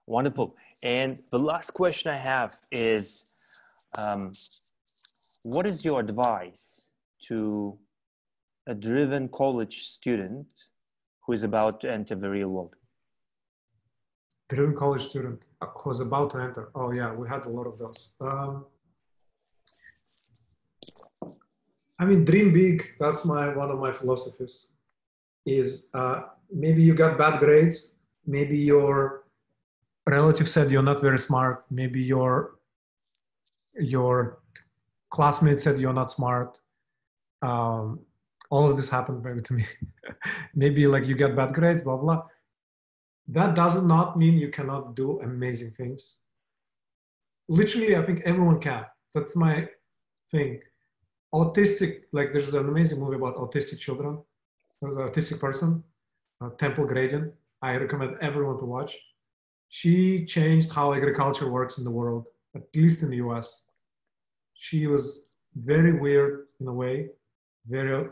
Wonderful. And the last question I have is, what is your advice to a driven college student who is about to enter the real world? Driven college student who is about to enter. Oh yeah, we had a lot of those. I mean, dream big. That's one of my philosophies. Is maybe you got bad grades. Maybe your relative said you're not very smart. Maybe your classmate said you're not smart. All of this happened maybe to me. Maybe like you get bad grades, blah, blah. That does not mean you cannot do amazing things. Literally, I think everyone can. That's my thing. Autistic, like there's an amazing movie about autistic children. There's an autistic person, Temple Grandin. I recommend everyone to watch. She changed how agriculture works in the world, at least in the US. She was very weird in a way.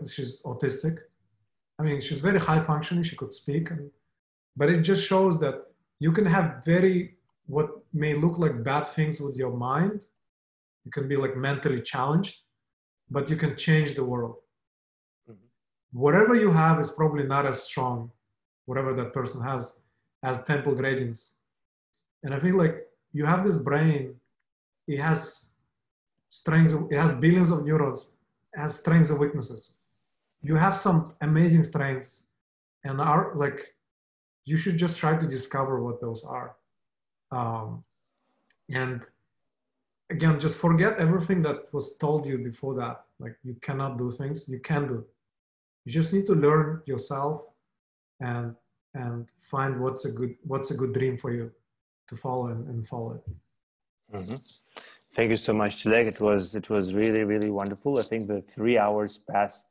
She's autistic. I mean, she's very high functioning. She could speak, but it just shows that you can have what may look like bad things with your mind. You can be like mentally challenged, but you can change the world. Whatever you have is probably not as strong, whatever that person has. as temple gradients. And I feel like you have this brain, it has it has billions of neurons, it has strengths and weaknesses. You have some amazing strengths, and are like, you should just try to discover what those are. And again, just forget everything that was told you before that. Like, you cannot do things, you can do. You just need to learn yourself and find what's a good dream for you to follow and follow it. Mm-hmm. Thank you so much, Tilek. It was really, really wonderful. I think the 3 hours passed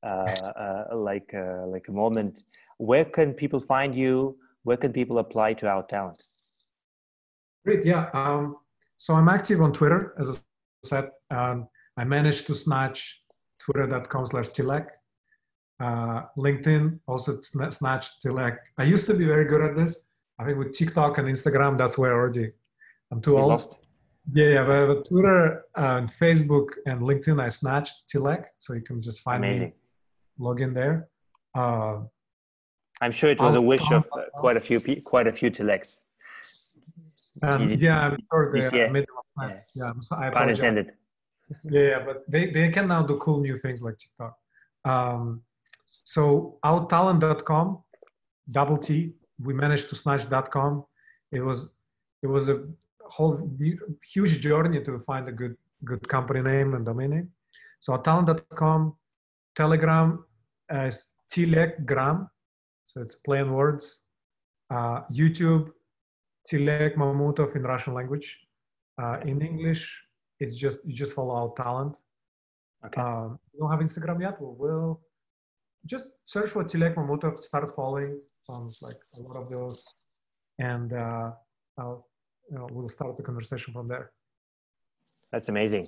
like a moment. Where can people find you? Where can people apply to OutTalent? Great, yeah. So I'm active on Twitter, as I said. I managed to snatch twitter.com/Tilek. LinkedIn also snatched Tilek. I used to be very good at this. I think with TikTok and Instagram, that's where I'm too old. Lost? Yeah, but Twitter and Facebook and LinkedIn, I snatched Tilek, so you can just find me, log in there. I'm sure it was a wish of quite a few Tileks. Yeah, I'm sure they made them. Yeah, I pun intended. Yeah, but they can now do cool new things like TikTok. So OutTalent.com, double T. We managed to snatch .com. It was a whole huge journey to find a good company name and domain name. So OutTalent.com, Telegram as Tilek-gram, so it's plain words. YouTube, Tilek Mamutov in Russian language. In English, it's you just follow OutTalent. Okay. We don't have Instagram yet. We'll just search for Tilek Mamutov, start following. Sounds like a lot of those, and we'll start the conversation from there. That's amazing.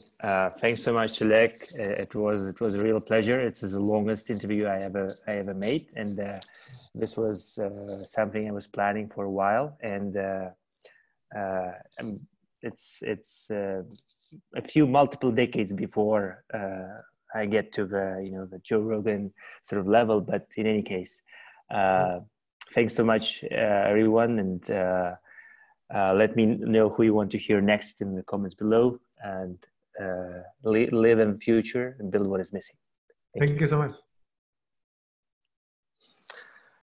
Thanks so much, Tilek. It was a real pleasure. It's the longest interview I ever made, and this was something I was planning for a while, and it's a few multiple decades before I get to the Joe Rogan sort of level. But in any case, thanks so much, everyone, and let me know who you want to hear next in the comments below, and live in the future and build what is missing. Thank you so much.